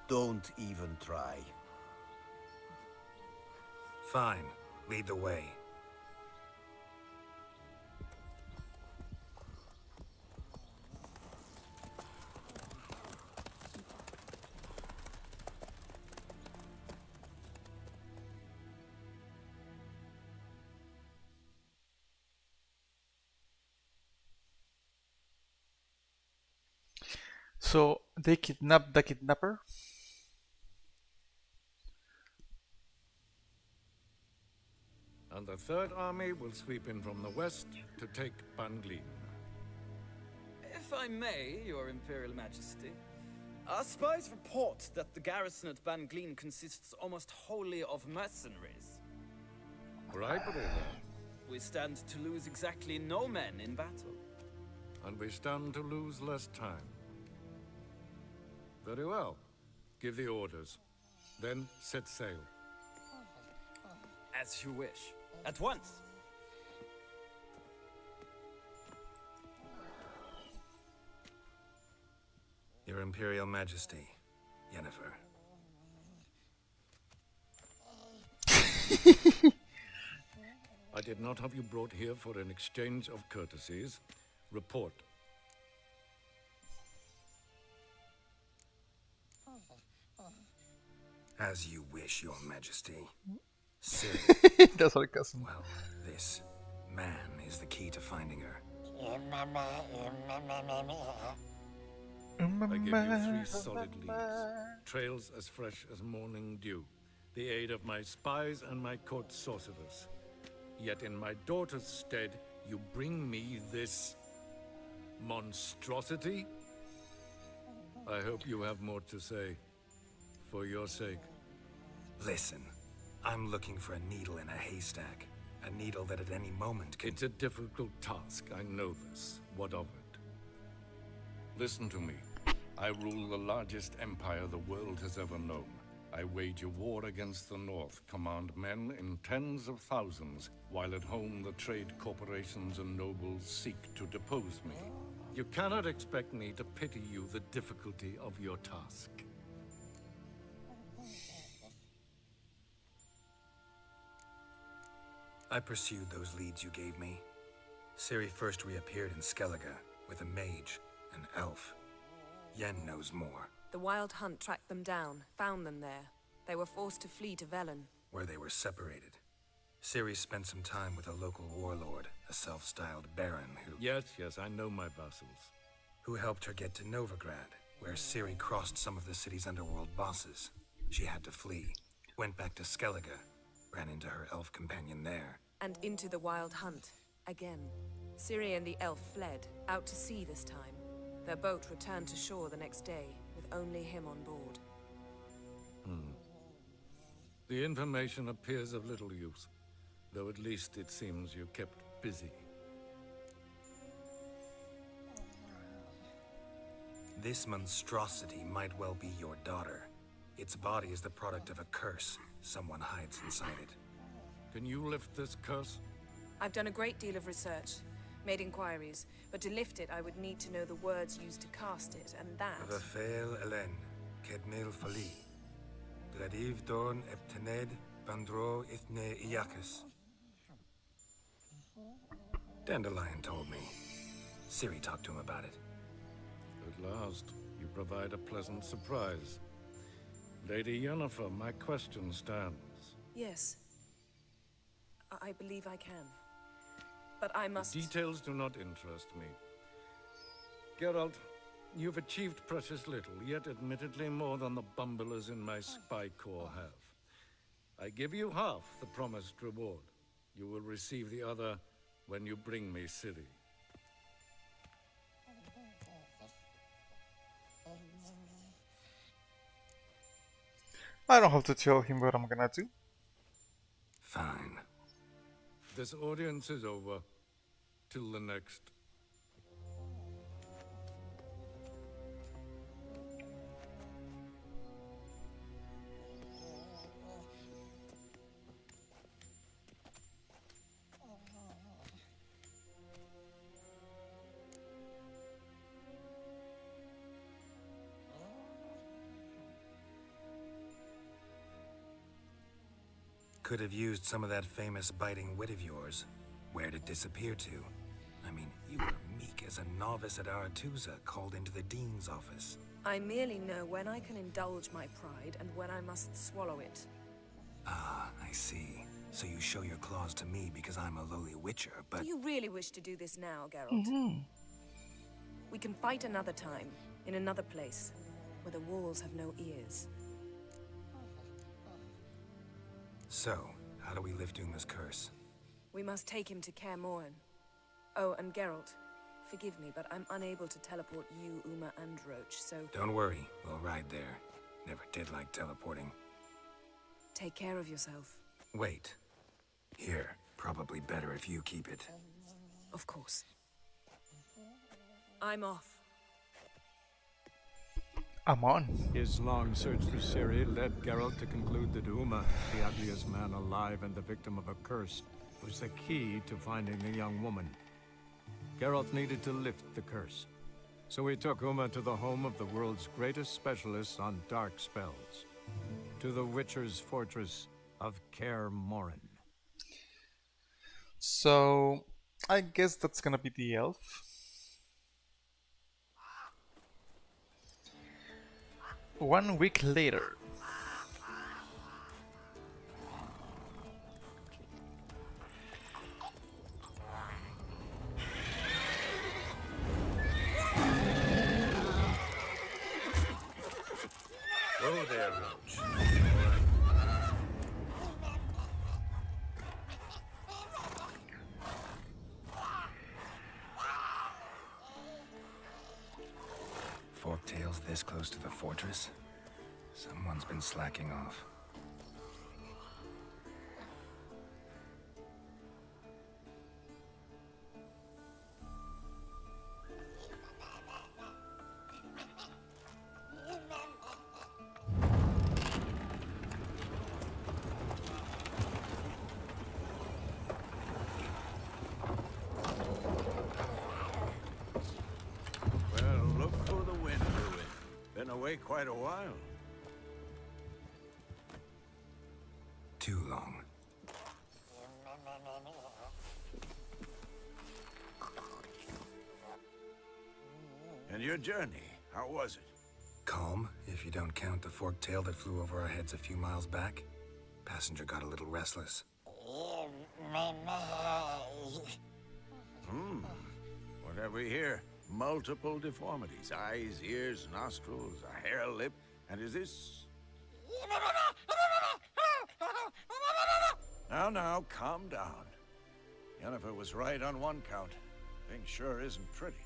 Don't even try. Fine. Lead the way. So they kidnapped the kidnapper? And the Third Army will sweep in from the west to take Banglin. If I may, Your Imperial Majesty, our spies report that the garrison at Banglin consists almost wholly of mercenaries. Bribery, then. We stand to lose exactly no men in battle. and we stand to lose less time. Very well. Give the orders. Then set sail. As you wish. At once. Your Imperial Majesty, Yennefer. I did not have you brought here for an exchange of courtesies. Report. As you wish, Your Majesty. Ciri. That's sarcasm. Well, this man is the key to finding her. I give you 3 solid leads. Trails as fresh as morning dew. The aid of my spies and my court sorcerers. Yet in my daughter's stead, you bring me this monstrosity? I hope you have more to say. For your sake. Listen, I'm looking for a needle in a haystack. A needle that at any moment could... It's a difficult task, I know this. What of it? Listen to me. I rule the largest empire the world has ever known. I wage a war against the North, command men in tens of thousands, while at home the trade corporations and nobles seek to depose me. You cannot expect me to pity you the difficulty of your task. I pursued those leads you gave me. Ciri first reappeared in Skellige with a mage, an elf. Yen knows more. The Wild Hunt tracked them down, found them there. They were forced to flee to Velen. Where they were separated. Ciri spent some time with a local warlord, a self-styled baron who... Yes, I know my vassals. Who helped her get to Novigrad, where Ciri crossed some of the city's underworld bosses. She had to flee, went back to Skellige, ran into her elf companion there. And into the Wild Hunt, again. Ciri and the elf fled, out to sea this time. Their boat returned to shore the next day, with only him on board. The information appears of little use, though at least it seems you kept busy. This monstrosity might well be your daughter. Its body is the product of a curse someone hides inside it. Can you lift this curse? I've done a great deal of research, made inquiries, but to lift it I would need to know the words used to cast it, and that... Vafael Elen, Kedmil Fali. Gladiv Dorn Eptened Bandro Ithne Iacus. Dandelion told me. Ciri talked to him about it. At last, you provide a pleasant surprise. Lady Yennefer, my question stands. Yes. I believe I can. But I must... Details do not interest me. Geralt, you've achieved precious little, yet admittedly more than the bumblers in my spy corps have. I give you half the promised reward. You will receive the other when you bring me Ciri. I don't have to tell him what I'm gonna do. Fine. This audience is over. Till the next. Could have used some of that famous biting wit of yours. Where'd it disappear to? I mean, you were meek as a novice at Aretusa, called into the Dean's office. I merely know when I can indulge my pride and when I must swallow it. Ah, I see. So you show your claws to me because I'm a lowly witcher, but... Do you really wish to do this now, Geralt? We can fight another time, in another place, where the walls have no ears. So, how do we lift Uma's curse? We must take him to Kaer Morhen. Oh, and Geralt, forgive me, but I'm unable to teleport you, Uma, and Roach, so... Don't worry, we'll ride there. Never did like teleporting. Take care of yourself. Wait. Here, probably better if you keep it. Of course. I'm off. I'm on. His long search for Ciri led Geralt to conclude that Uma, the ugliest man alive and the victim of a curse, was the key to finding the young woman. Geralt needed to lift the curse, so he took Uma to the home of the world's greatest specialists on dark spells, to the Witcher's fortress of Kaer Morhen. So, I guess that's gonna be the elf. One week later. Oh, there, Roach. Forktails this close to the fortress? Someone's been slacking off. Well, look who the wind blew in. Been away quite a while. Too long. And your journey, how was it? Calm, if you don't count the forktail that flew over our heads a few miles back. Passenger got a little restless. What have we here? Multiple deformities. Eyes, ears, nostrils, a hair lip. And is this... Now, calm down. Yennefer was right on one count. Thing sure isn't pretty.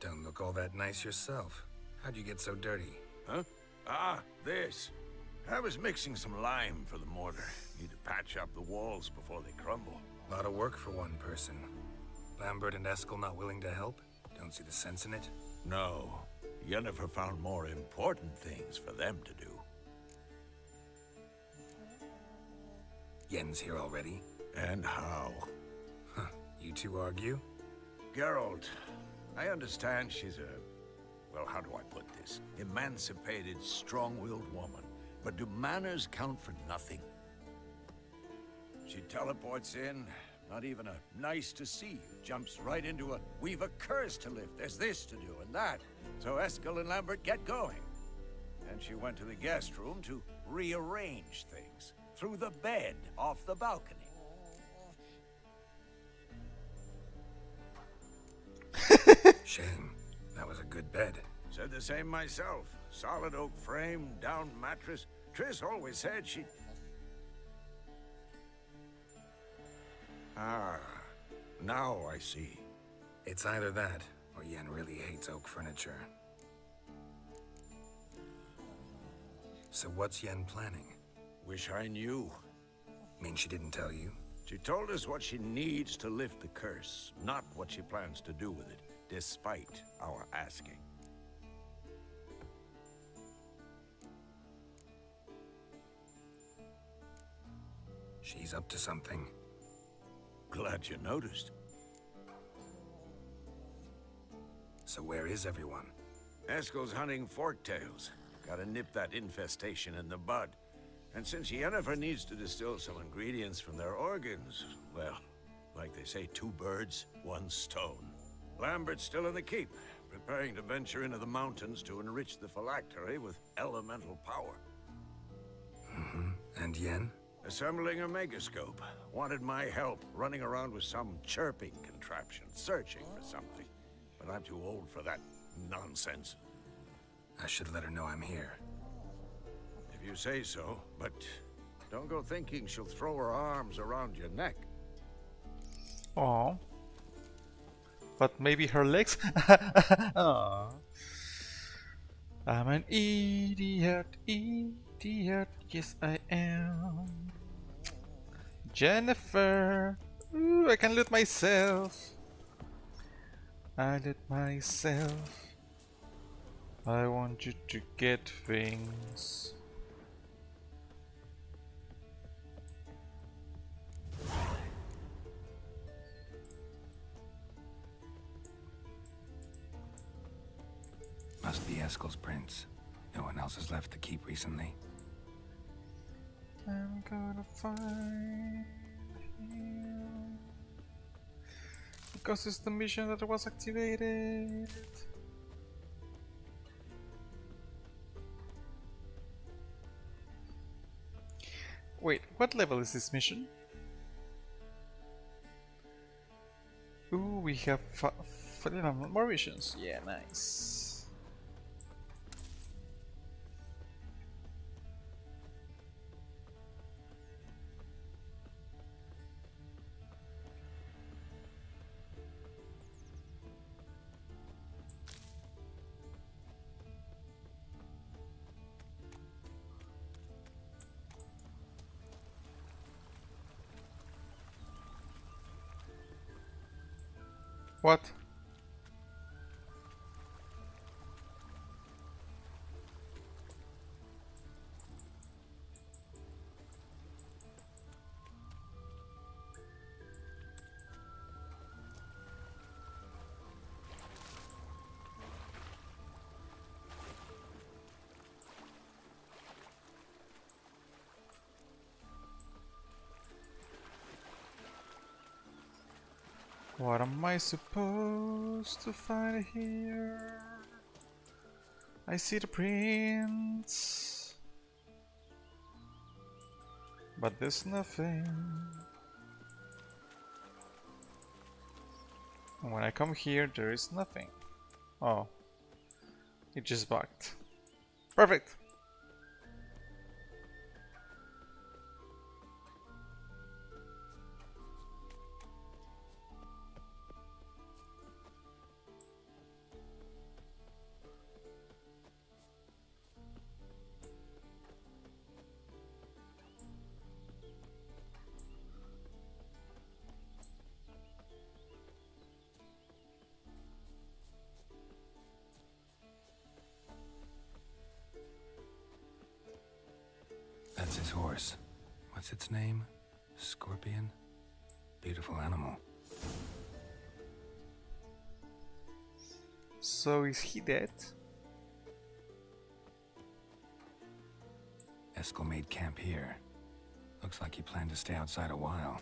Don't look all that nice yourself. How'd you get so dirty? Huh? Ah, this. I was mixing some lime for the mortar. Need to patch up the walls before they crumble. Lot of work for one person. Lambert and Eskel not willing to help? Don't see the sense in it? No. Yennefer found more important things for them to do. Yen's here already? And how? Huh. You two argue? Geralt, I understand she's a... well, how do I put this? Emancipated, strong-willed woman. But do manners count for nothing? She teleports in, not even a nice to see you. Jumps right into a, we've a curse to lift, there's this to do and that. So Eskel and Lambert get going. Then she went to the guest room to rearrange things. Through the bed, off the balcony. Shame. That was a good bed. Said the same myself. Solid oak frame, down mattress. Triss always said she... Ah, now I see. It's either that, or Yen really hates oak furniture. So what's Yen planning? Wish I knew. Mean she didn't tell you? She told us what she needs to lift the curse, not what she plans to do with it, despite our asking. She's up to something. Glad you noticed. So where is everyone? Eskel's hunting forktails. Gotta nip that infestation in the bud. And since Yennefer needs to distill some ingredients from their organs, well, like they say, 2 birds, 1 stone. Lambert's still in the keep, preparing to venture into the mountains to enrich the phylactery with elemental power. And Yen? Assembling a megascope. Wanted my help running around with some chirping contraption, searching for something. But I'm too old for that nonsense. I should let her know I'm here. If you say so, but don't go thinking she'll throw her arms around your neck. Oh. But maybe her legs? Aw. I'm an idiot, yes I am. Jennifer! Ooh, I can loot myself. I loot myself. I want you to get things. Must be Eskel's prints. No one else has left the keep recently. I'm gonna find him. Because it's the mission that was activated. Wait, what level is this mission? Ooh, we have more missions. Yeah, nice. What? What am I supposed to find here? I see the prints, but there's nothing. And when I come here, there is nothing. Oh, it just bugged. Perfect. That's his horse. What's its name? Scorpion? Beautiful animal. So is he dead? Eskel made camp here. Looks like he planned to stay outside a while.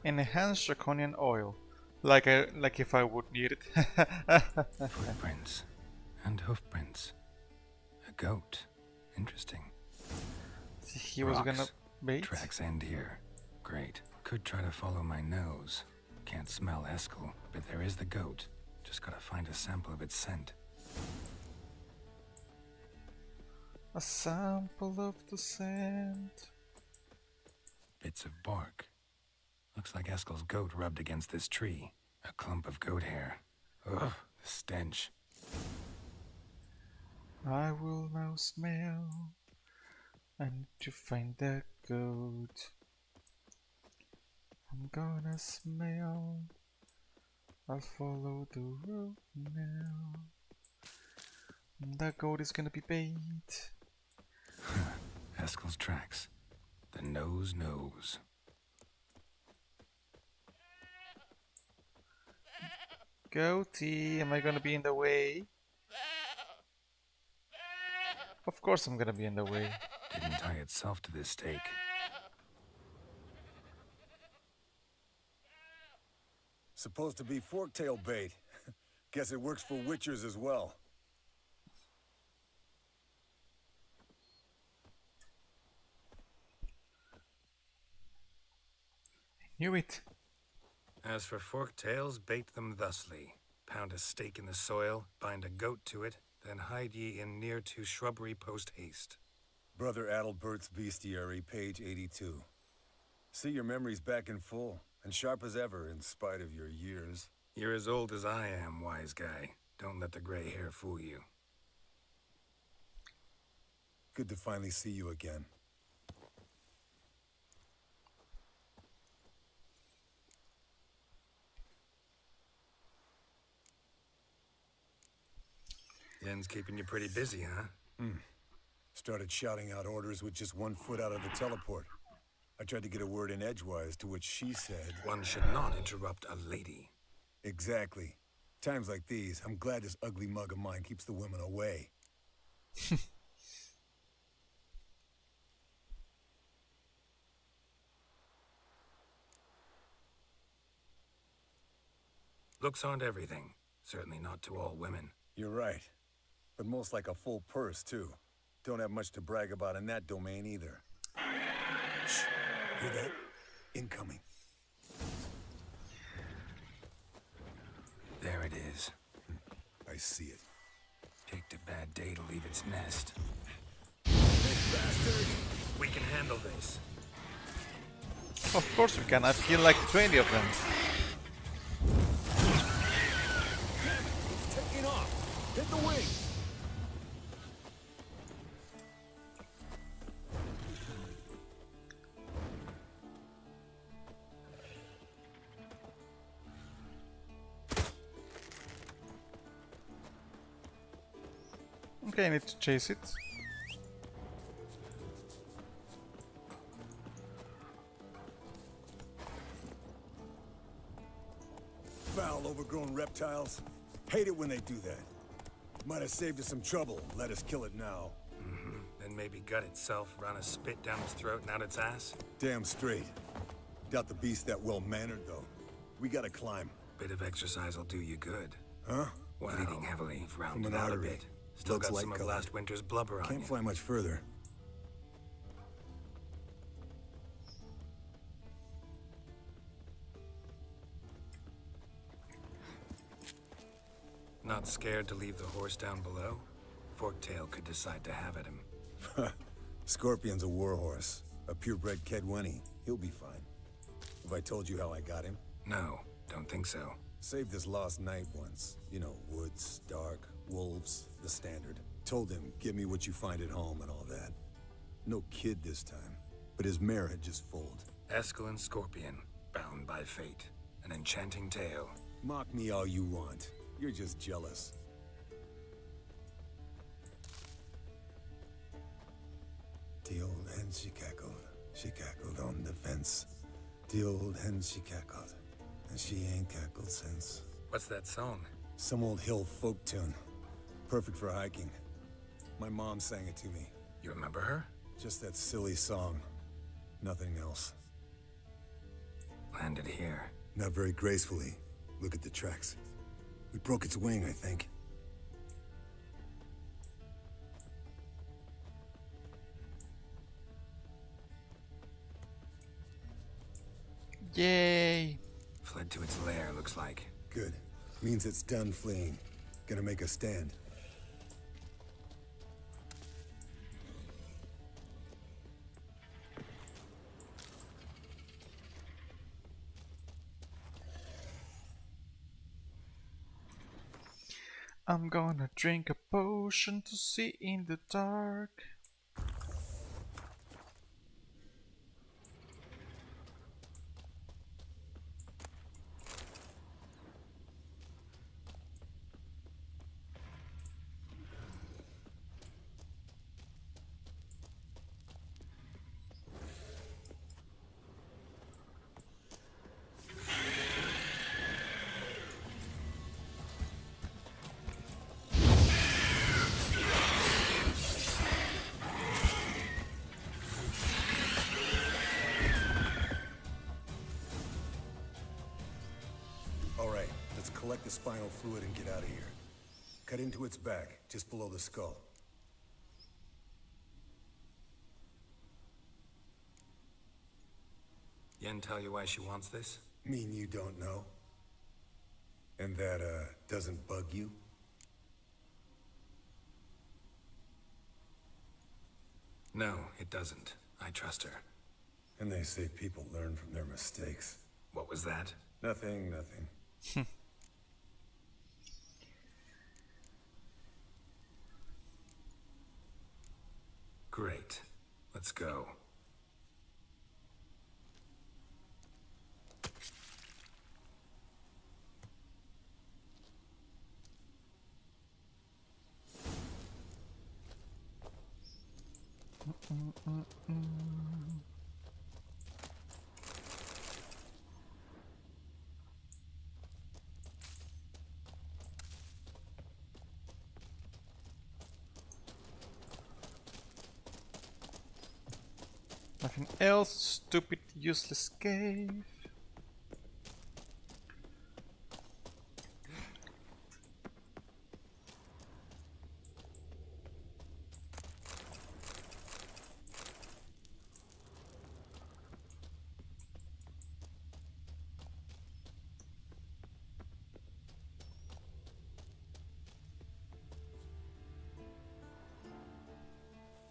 Enhanced draconian oil. Like if I would need it. Footprints. And hoofprints. A goat. Interesting. He was gonna bait? Tracks end here. Great. Could try to follow my nose. Can't smell Eskel, but there is the goat. Just gotta find a sample of its scent. A sample of the scent. Bits of bark. Looks like Eskel's goat rubbed against this tree. A clump of goat hair. Ugh, the stench. I will now smell. I need to find that goat. I'm gonna smell. I'll follow the road now. That goat is gonna be bait. Eskel's tracks. The nose knows. Goaty, am I gonna be in the way? Of course I'm gonna be in the way. Didn't tie itself to this stake. Supposed to be forktail bait. Guess it works for witchers as well. Knew it. As for forktails, bait them thusly. Pound a stake in the soil, bind a goat to it, then hide ye in near to shrubbery post haste. Brother Adalbert's Bestiary, page 82. See your memories back in full, and sharp as ever in spite of your years. You're as old as I am, wise guy. Don't let the gray hair fool you. Good to finally see you again. Yen's keeping you pretty busy, huh? Started shouting out orders with just 1 foot out of the teleport. I tried to get a word in edgewise, to which she said... One should not interrupt a lady. Exactly. Times like these, I'm glad this ugly mug of mine keeps the women away. Looks aren't everything. Certainly not to all women. You're right. But most like a full purse, too. Don't have much to brag about in that domain, either. Shh. Hear that? Incoming. There it is. I see it. Picked a bad day to leave its nest. Big bastard! We can handle this. Of course we can. I've killed like 20 of them. It's taking off! Hit the wings! Okay, I need to chase it. Foul, overgrown reptiles. Hate it when they do that. Might have saved us some trouble. Let us kill it now. Then maybe gut itself, run a spit down its throat and out its ass. Damn straight. Doubt the beast that well-mannered, though. We gotta climb. Bit of exercise will do you good. Huh? Wow. Bleeding heavily, From rounded an out a artery. bit. Still Looks got like some of a- last winter's blubber on Can't you. fly much further. Not scared to leave the horse down below? Forktail could decide to have at him. Scorpion's a warhorse. A purebred Kedwenny. He'll be fine. Have I told you how I got him? No, don't think so. Saved this lost knight once. You know, woods, dark, wolves, the standard. Told him, give me what you find at home and all that. No kid this time, but his mare had just foaled. Escalin Scorpion, bound by fate. An enchanting tale. Mock me all you want. You're just jealous. The old hen she cackled on the fence. The old hen she cackled, and she ain't cackled since. What's that song? Some old hill folk tune. Perfect for hiking. My mom sang it to me. You remember her? Just that silly song. Nothing else. Landed here. Not very gracefully. Look at the tracks. We broke its wing, I think. Yay! Fled to its lair, looks like. Good. Means it's done fleeing. Gonna make a stand. I'm gonna drink a potion to see in the dark. Alright, let's collect the spinal fluid and get out of here. Cut into its back, just below the skull. Yen tell you why she wants this? Mean you don't know? And that, doesn't bug you? No, it doesn't. I trust her. And they say people learn from their mistakes. What was that? Nothing, nothing. Great. Let's go. Nothing else, stupid, useless cave.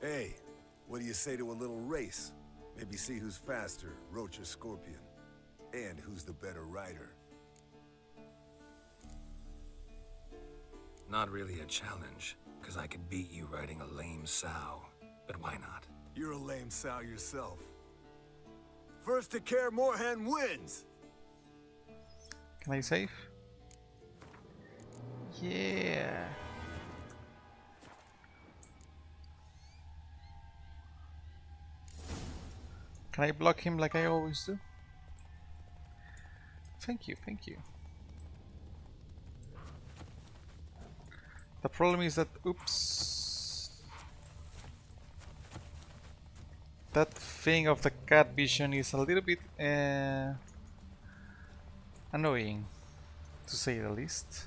Hey, what do you say to a little race? Maybe see who's faster, Roach or Scorpion. And who's the better rider. Not really a challenge, because I could beat you riding a lame sow. But why not? You're a lame sow yourself. First to Kaer Morhen wins! Can I save? Yeah. Can I block him like I always do? Thank you, thank you. The problem is that, oops. That thing of the cat vision is a little bit annoying, to say the least.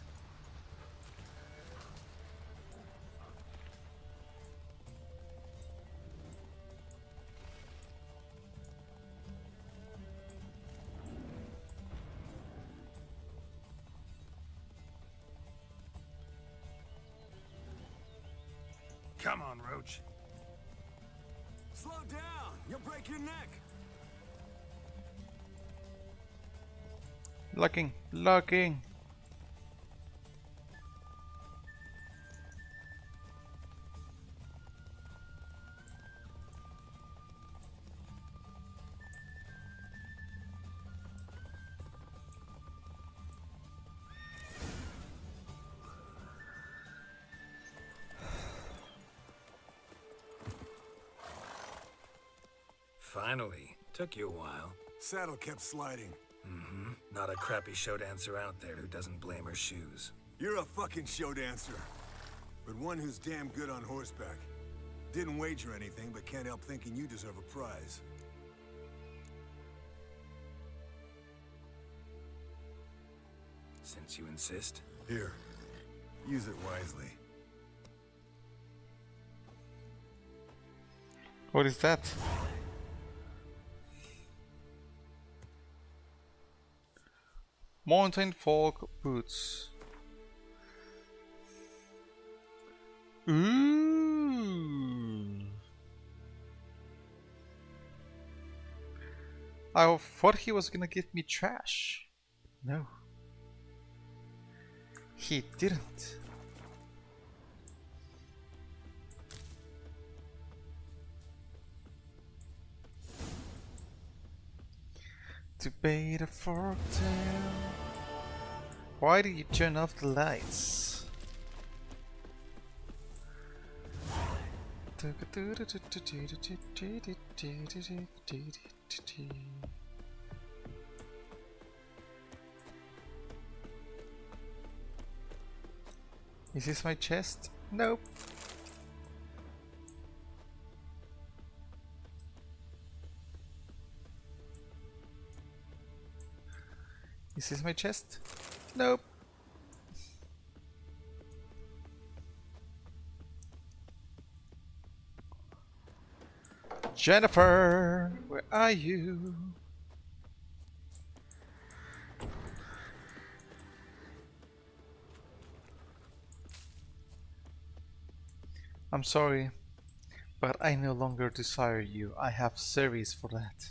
Come on, Roach. Slow down! You'll break your neck! Blocking, blocking. Finally. Took you a while. Saddle kept sliding. Mm-hmm. Not a crappy show dancer out there who doesn't blame her shoes. You're a fucking show dancer. But one who's damn good on horseback. Didn't wager anything, but can't help thinking you deserve a prize. Since you insist. Here. Use it wisely. What is that? Mountain folk boots. Ooh. I thought he was gonna give me trash. No. He didn't. Debate a forktail. Why did you turn off the lights? Is this my chest? Nope. Is this my chest? Nope. Jennifer, where are you? I'm sorry, but I no longer desire you. I have service for that.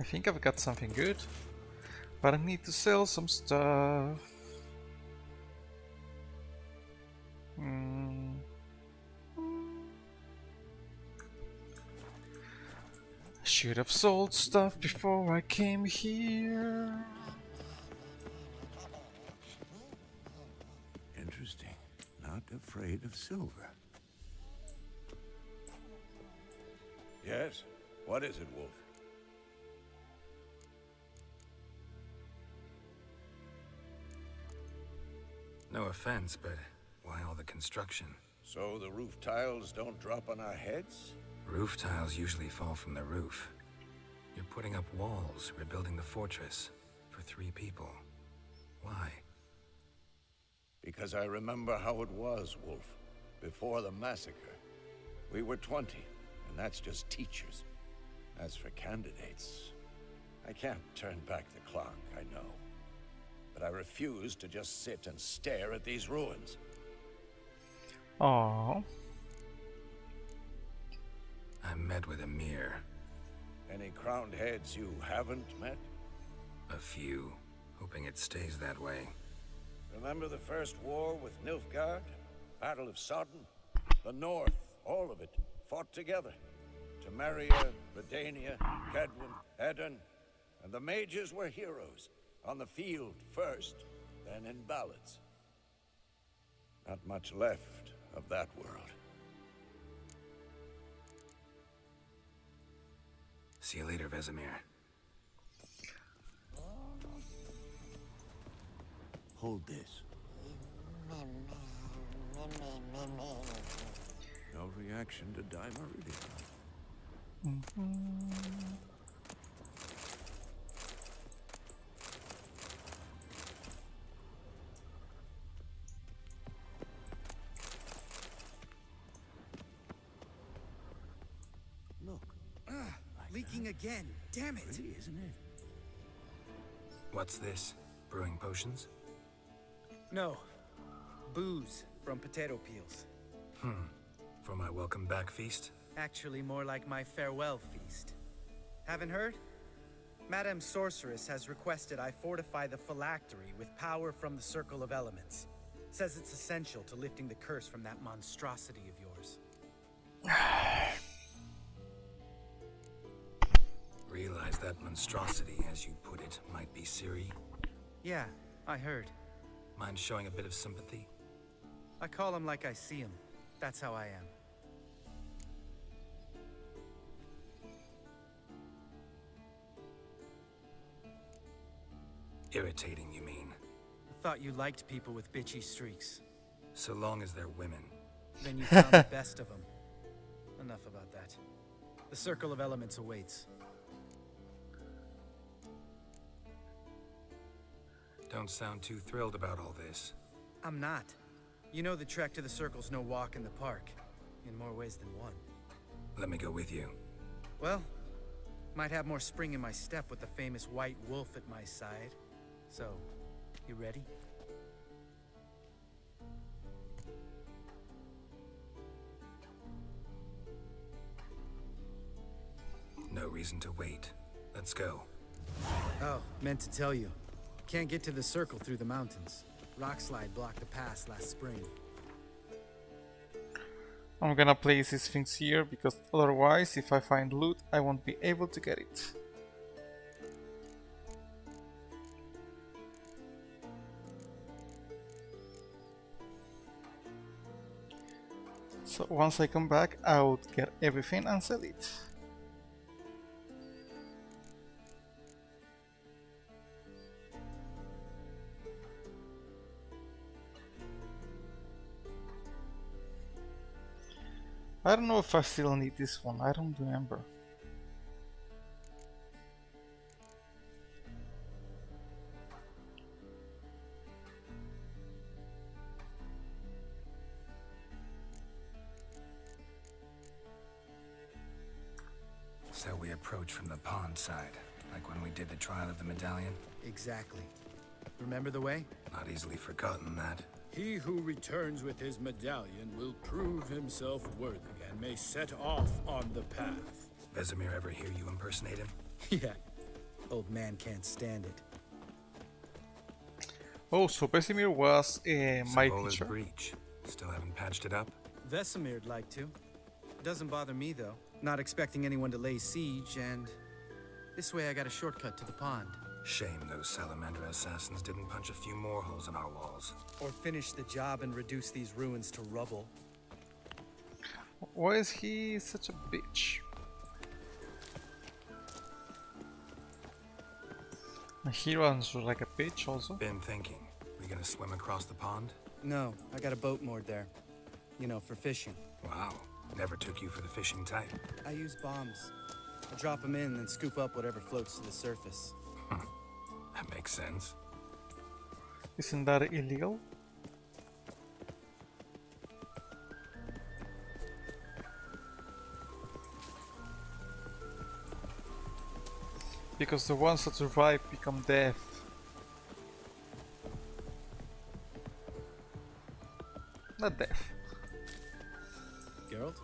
I think I've got something good, but I need to sell some stuff. Should have sold stuff before I came here. Interesting. Not afraid of silver. Yes? What is it, Wolf? No offense, but why all the construction? So the roof tiles don't drop on our heads? Roof tiles usually fall from the roof. You're putting up walls, rebuilding the fortress. For 3 people. Why? Because I remember how it was, Wolf. Before the massacre. We were 20, and that's just teachers. As for candidates, I can't turn back the clock, I know. But I refuse to just sit and stare at these ruins. Aww. I met with Emir. Any crowned heads you haven't met? A few. Hoping it stays that way. Remember the first war with Nilfgaard? Battle of Sodden? The North, all of it, fought together. Temeria, Redania, Kedwin, Edirn, and the mages were heroes. On the field first, then in ballads. Not much left of that world. See you later, Vesemir. Hold this. No reaction to Dimeridium. Leaking again. Damn it. Pretty, isn't it? What's this? Brewing potions? No. Booze from potato peels. For my welcome back feast? Actually, more like my farewell feast. Haven't heard? Madame Sorceress has requested I fortify the phylactery with power from the Circle of Elements. Says it's essential to lifting the curse from that monstrosity of yours. Realize that monstrosity, as you put it, might be Ciri? Yeah, I heard. Mind showing a bit of sympathy? I call him like I see him. That's how I am. Irritating, you mean? I thought you liked people with bitchy streaks. So long as they're women. Then you found the best of them. Enough about that. The Circle of Elements awaits. Don't sound too thrilled about all this. I'm not. You know the trek to the Circle's no walk in the park. In more ways than one. Let me go with you. Well, might have more spring in my step with the famous White Wolf at my side. So, you ready? No reason to wait. Let's go. Oh, meant to tell you. Can't get to the Circle through the mountains. Rockslide blocked the pass last spring. I'm gonna place these things here because otherwise, if I find loot, I won't be able to get it. So once I come back, I would get everything and sell it. I don't know if I still need this one, I don't remember. So we approach from the pond side, like when we did the trial of the medallion? Exactly. Remember the way? Not easily forgotten, that. He who returns with his medallion will prove himself worthy and may set off on the path. Vesemir ever hear you impersonate him? Yeah, Old man can't stand it. Oh, so Vesemir was my Savola's teacher? breach. Still haven't patched it up? Vesemir'd like to. Doesn't bother me, though. Not expecting anyone to lay siege, and this way I got a shortcut to the pond. Shame those Salamandra assassins didn't punch a few more holes in our walls. Or finish the job and reduce these ruins to rubble. Why is he such a bitch? He runs like a bitch also. Been thinking. We gonna swim across the pond? No, I got a boat moored there. You know, for fishing. Wow. Never took you for the fishing type. I use bombs. I drop them in and scoop up whatever floats to the surface. That makes sense. Isn't that illegal? Because the ones that survive become death. Not death. Geralt?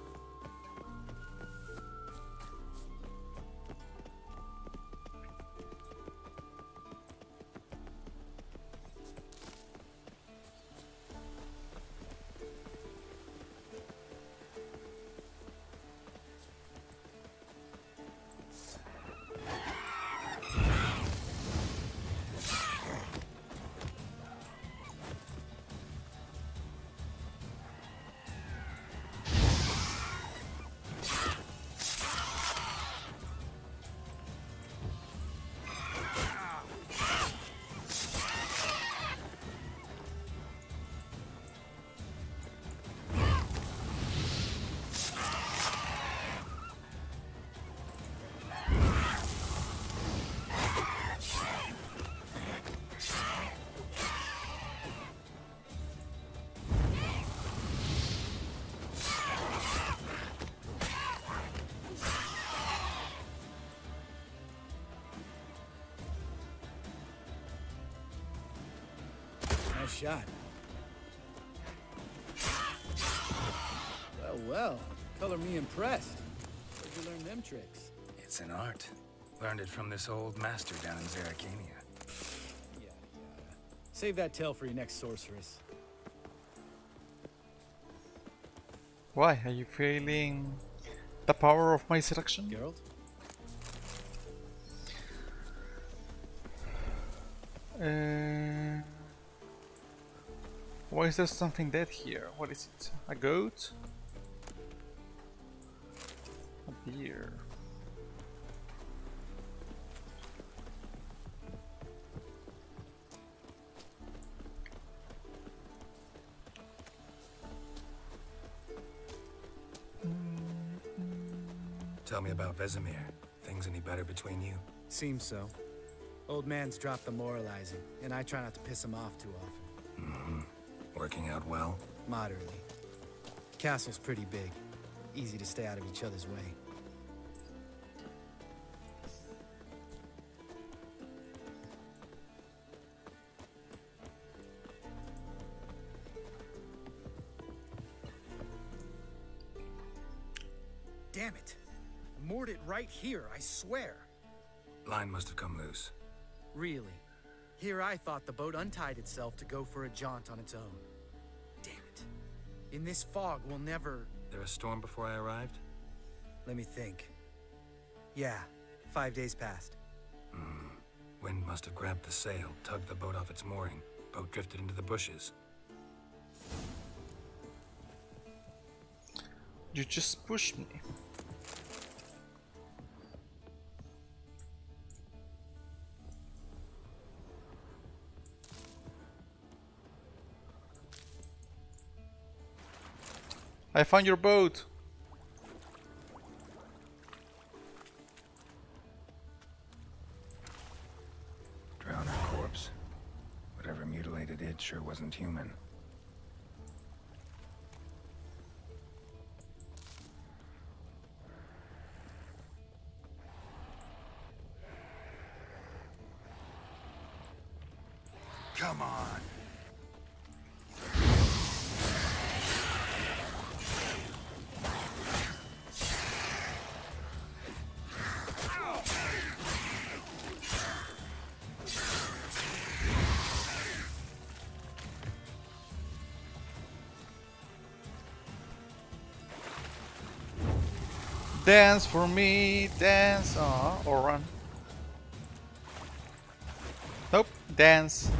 Nice shot. Well, color me impressed. Where'd you learn them tricks? It's an art. Learned it from this old master down in Zerrikania. Yeah. Save that tale for your next sorceress. Why? Are you feeling the power of my seduction? Geralt? Why is there something dead here? What is it? A goat? A deer? Tell me about Vesemir. Things any better between you? Seems so. Old man's dropped the moralizing, and I try not to piss him off too often. Mm-hmm. Working out well? Moderately. Castle's pretty big. Easy to stay out of each other's way. Damn it! I moored it right here, I swear. Line must have come loose. Really? Here I thought the boat untied itself to go for a jaunt on its own. Damn it. In this fog, we'll never... There a storm before I arrived? Let me think. Yeah, 5 days passed. Wind must have grabbed the sail, tugged the boat off its mooring. Boat drifted into the bushes. You just pushed me. I found your boat. Drowned corpse. Whatever mutilated it sure wasn't human. Come on. Dance for me, dance. Or run. Nope, dance.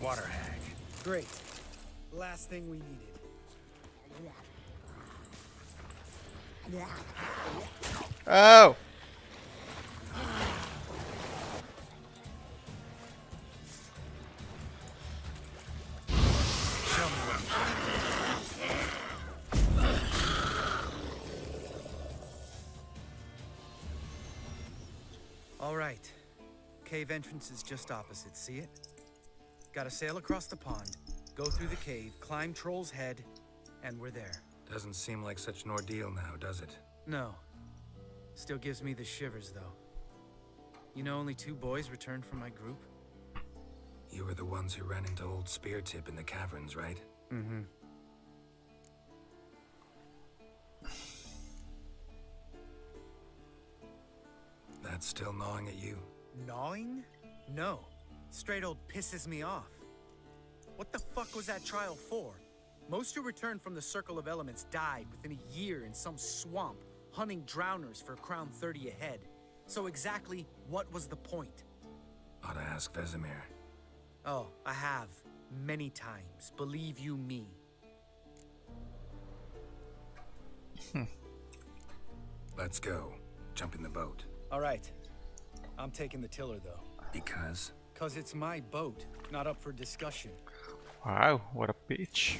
Water hag. Great. Last thing we needed. Oh! All right. Cave entrance is just opposite, see it? Gotta sail across the pond, go through the cave, climb Troll's Head, and we're there. Doesn't seem like such an ordeal now, does it? No. Still gives me the shivers, though. You know only 2 boys returned from my group? You were the ones who ran into old Speartip in the caverns, right? Mm-hmm. That's still gnawing at you? Gnawing? No. Straight old pisses me off. What the fuck was that trial for? Most who returned from the Circle of Elements died within a year in some swamp, hunting drowners for a crown 30 a head. So exactly what was the point? Ought to ask Vesemir. Oh, I have. Many times. Believe you me. Let's go. Jump in the boat. All right. I'm taking the tiller, though. Because? 'Cause it's my boat, not up for discussion. Wow, what a bitch.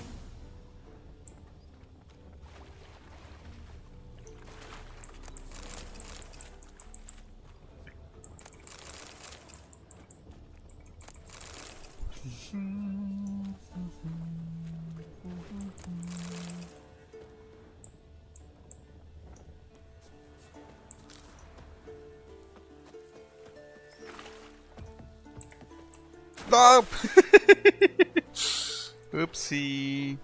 Nope. Oopsie.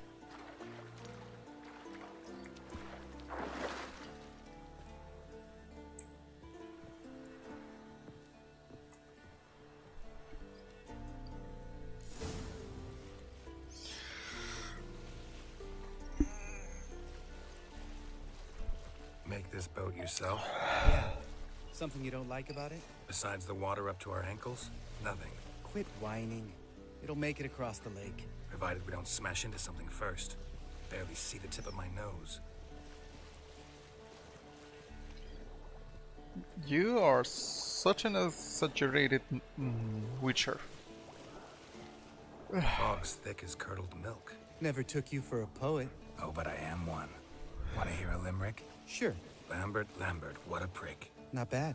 Make this boat yourself? Yeah. Something you don't like about it? Besides the water up to our ankles? Nothing. Quit whining. It'll make it across the lake. Provided we don't smash into something first. Barely see the tip of my nose. You are such an exaggerated witcher. Fog's thick as curdled milk. Never took you for a poet. Oh, but I am one. Want to hear a limerick? Sure. Lambert, Lambert, what a prick. Not bad.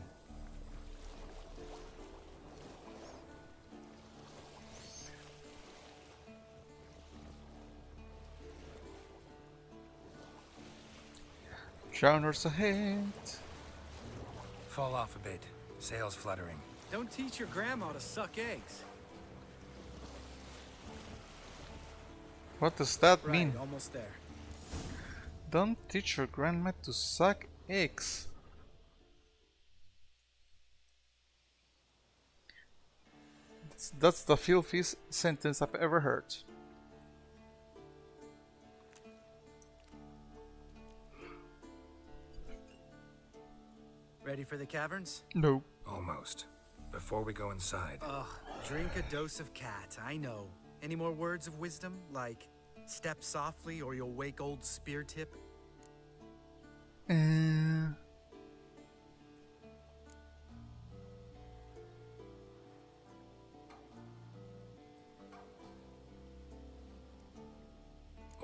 Drowners ahead. Fall off a bit. Sails fluttering. Don't teach your grandma to suck eggs. What does that Right, mean? almost there. Don't teach your grandma to suck eggs. That's the filthiest sentence I've ever heard. Ready for the caverns? No. Almost. Before we go inside. Ugh, drink a dose of cat, I know. Any more words of wisdom, like step softly or you'll wake old Speartip?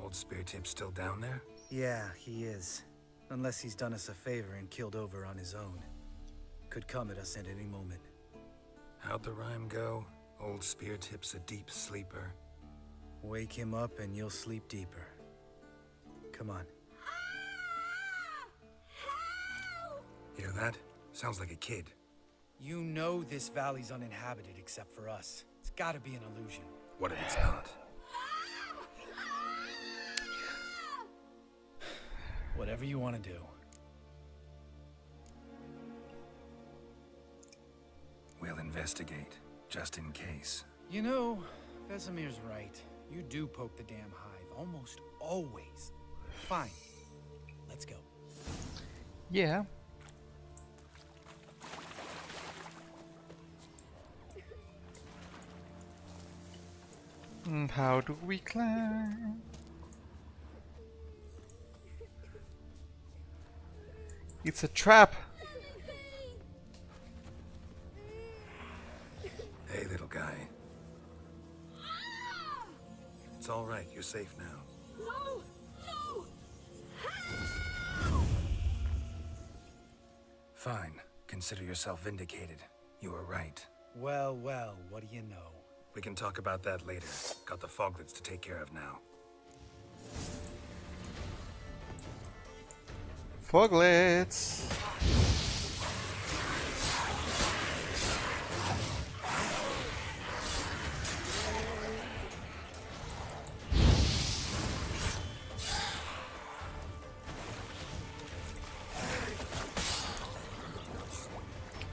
Old Speartip's still down there? Yeah, he is. Unless he's done us a favor and killed over on his own. Could come at us at any moment. How'd the rhyme go? Old Speartip's a deep sleeper. Wake him up and you'll sleep deeper. Come on. Hear that? Sounds like a kid. You know this valley's uninhabited except for us. It's gotta be an illusion. What if it's not? Whatever you want to do. We'll investigate, just in case. You know, Vesemir's right. You do poke the damn hive, almost always. Fine. Let's go. Yeah. And how do we climb? It's a trap. Hey, little guy. It's all right. You're safe now. No! No! Fine. Consider yourself vindicated. You were right. Well, well, what do you know? We can talk about that later. Got the foglets to take care of now. Foglets.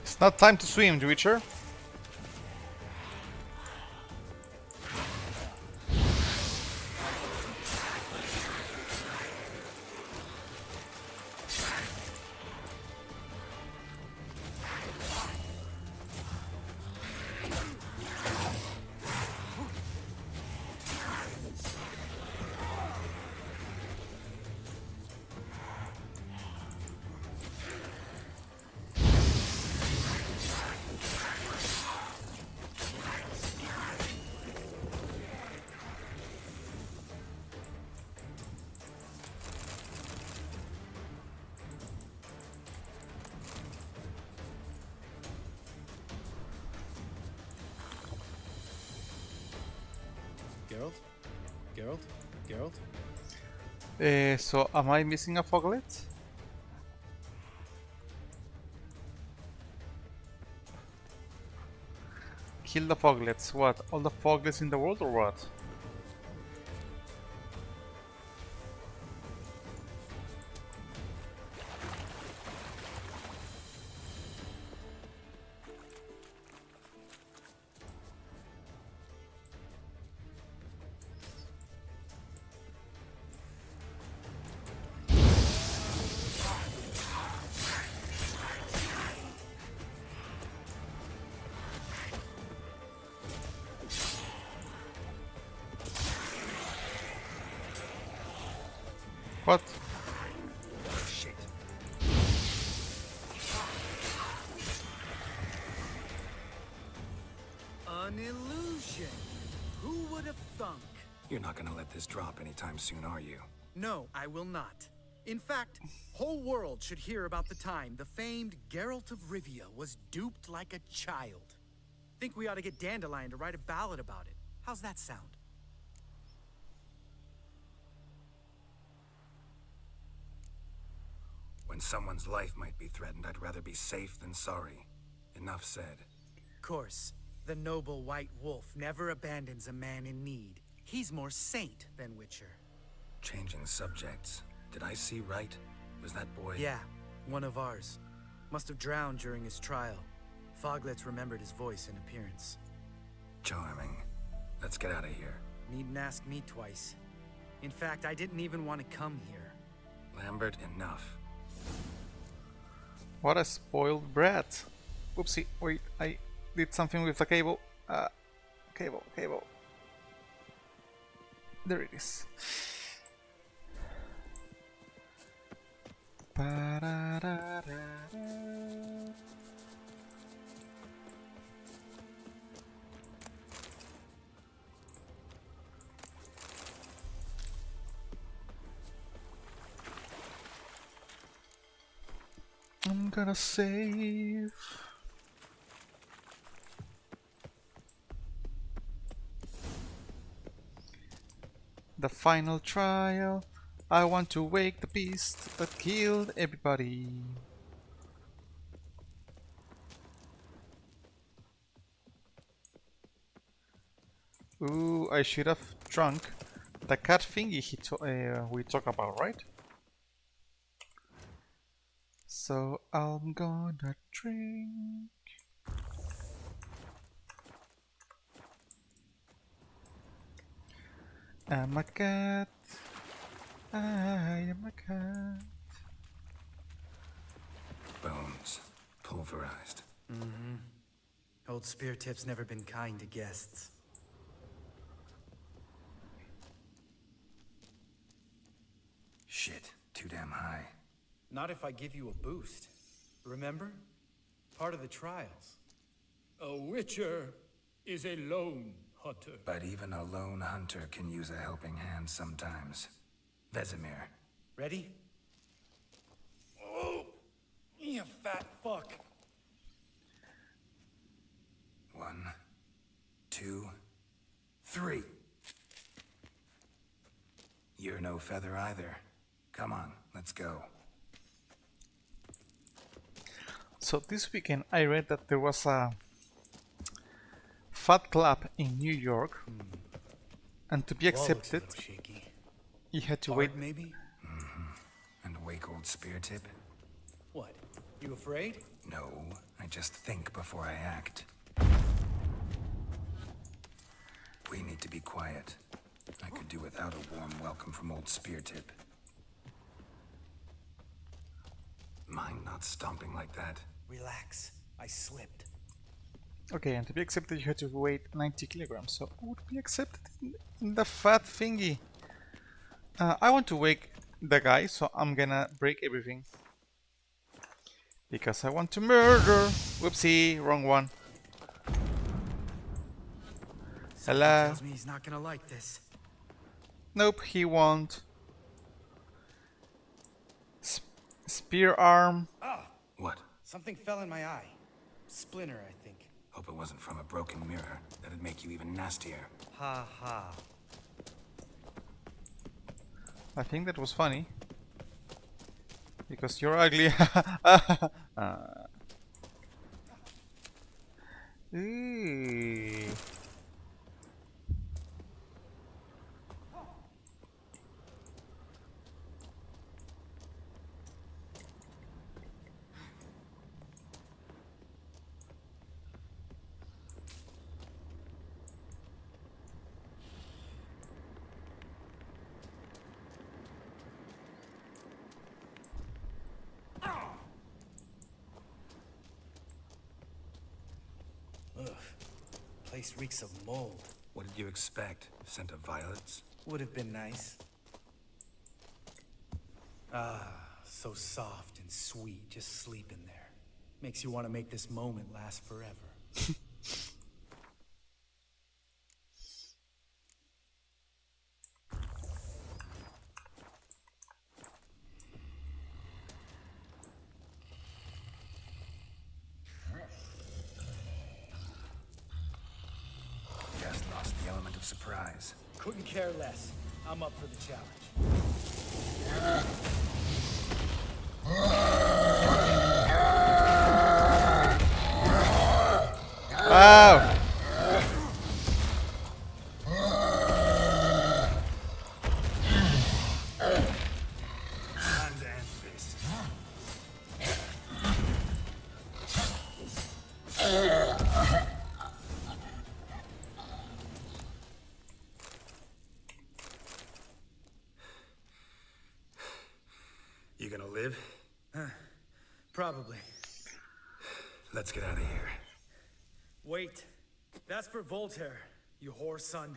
It's not time to swim, Witcher. Geralt? Geralt? Geralt? So am I missing a foglet? Kill the foglets. What? All the foglets in the world or what? What? Shit. An illusion. Who would have thunk? You're not gonna let this drop anytime soon, are you? No, I will not. In fact, whole world should hear about the time the famed Geralt of Rivia was duped like a child. Think we ought to get Dandelion to write a ballad about it. How's that sound? When someone's life might be threatened, I'd rather be safe than sorry. Enough said. Of course, the noble white wolf never abandons a man in need. He's more saint than Witcher. Changing subjects. Did I see right? Was that boy? Yeah, one of ours. Must have drowned during his trial. Foglets remembered his voice and appearance. Charming. Let's get out of here. Needn't ask me twice. In fact, I didn't even want to come here. Lambert, enough. What a spoiled brat. Oopsie, wait, I did something with the cable. Cable. There it is. Ba-da-da-da-da. I'm gonna save. The final trial. I want to wake the beast that killed everybody. Ooh, I should have drunk the cat thingy we talked about, right? So I'm gonna drink. I'm a cat. I am a cat. Bones. Pulverized. Mm-hmm. Old Spear Tip's never been kind to guests. Shit. Too damn high. Not if I give you a boost. Remember? Part of the trials. A witcher is a lone hunter. But even a lone hunter can use a helping hand sometimes. Vesemir. Ready? Oh! You fat fuck! 1, 2, 3. You're no feather either. Come on, let's go. So this weekend I read that there was a fat club in New York, and to be accepted, you had to wait. Maybe? And wake old Spear Tip? What? You afraid? No, I just think before I act. We need to be quiet. I could do without a warm welcome from old Spear Tip. Mind not stomping like that? Relax. I slipped. Okay, and to be accepted you had to weigh 90 kilograms, so I would be accepted in the fat thingy. I want to wake the guy, so I'm gonna break everything. Because I want to murder! Whoopsie, wrong one. Hello? Tells me he's not gonna like this. Nope, he won't. Spear arm. Ah! What? Something fell in my eye. Splinter, I think. Hope it wasn't from a broken mirror. That'd make you even nastier. Ha ha. I think that was funny. Because you're ugly. Ooh. Ugh. Place reeks of mold. What did you expect? Scent of violets? Would have been nice. Ah, so soft and sweet, just sleeping there. Makes you want to make this moment last forever. Just lost the element of surprise. Couldn't care less. I'm up for the challenge. Oh! You gonna live? Probably. Let's get out of here. Wait. That's for Voltaire, you whore son.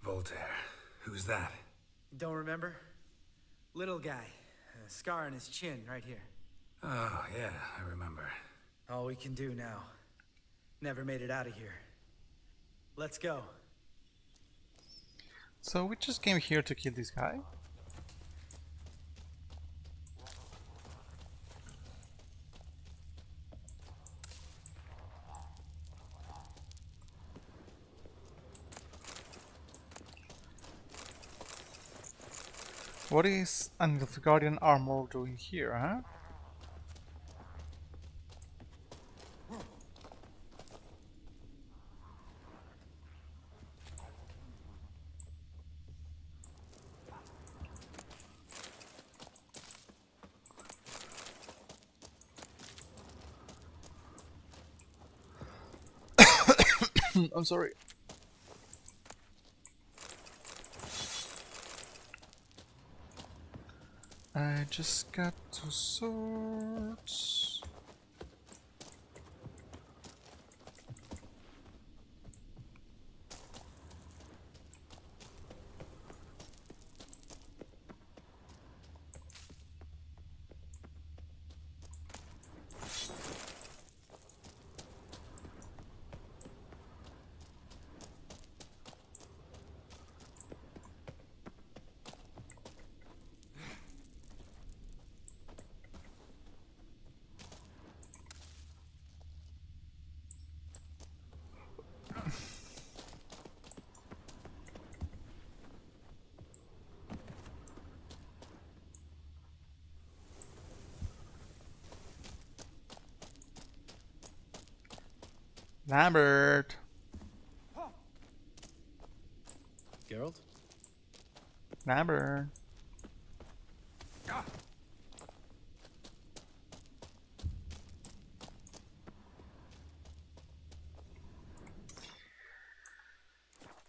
Voltaire. Who's that? Don't remember? Little guy. A scar on his chin, right here. Oh, yeah, I remember. All we can do now. Never made it out of here. Let's go. So we just came here to kill this guy? What is an Nilfgaardian armor doing here, huh? I'm sorry. I just got two swords. Lambert. Geralt? Lambert.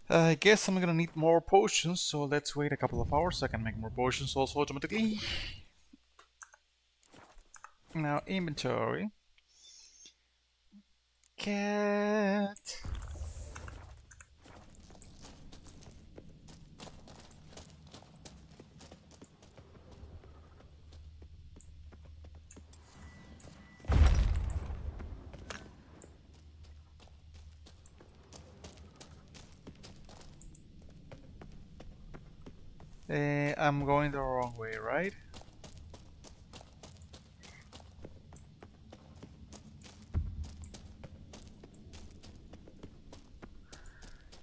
I guess I'm gonna need more potions, so let's wait a couple of hours so I can make more potions also automatically. Now inventory. Cat. I'm going the wrong way, right?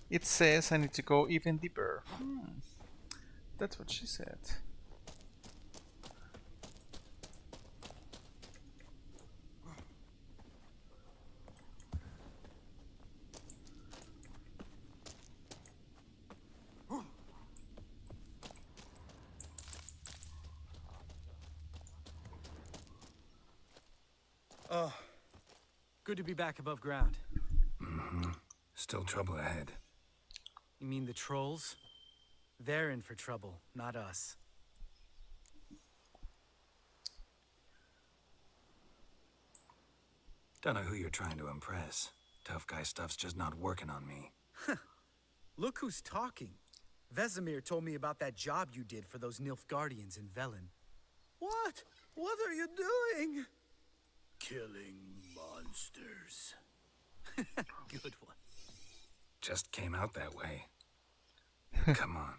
It says I need to go even deeper. That's what she said. Oh, good to be back above ground. Still trouble ahead. You mean the trolls? They're in for trouble, not us. Don't know who you're trying to impress. Tough guy stuff's just not working on me. Look who's talking. Vesemir told me about that job you did for those Nilfgaardians in Velen. What? What are you doing? Killing monsters. Good one. Just came out that way. Come on.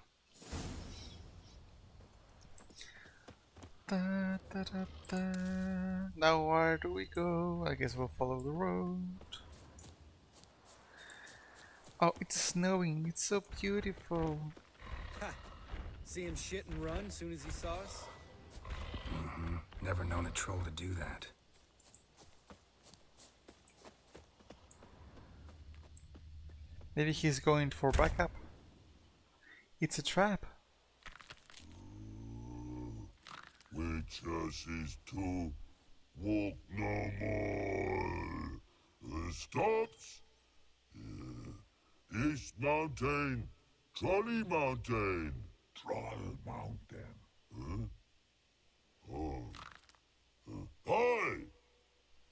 Da, da, da, da. Now where do we go? I guess we'll follow the road. Oh, it's snowing. It's so beautiful. Ha! See him shit and run soon as he saw us? Never known a troll to do that. Maybe he's going for backup. It's a trap. Witches is to walk no more. Stops. East Mountain, Trolley Mountain. Troll Mountain. Oh. Hi!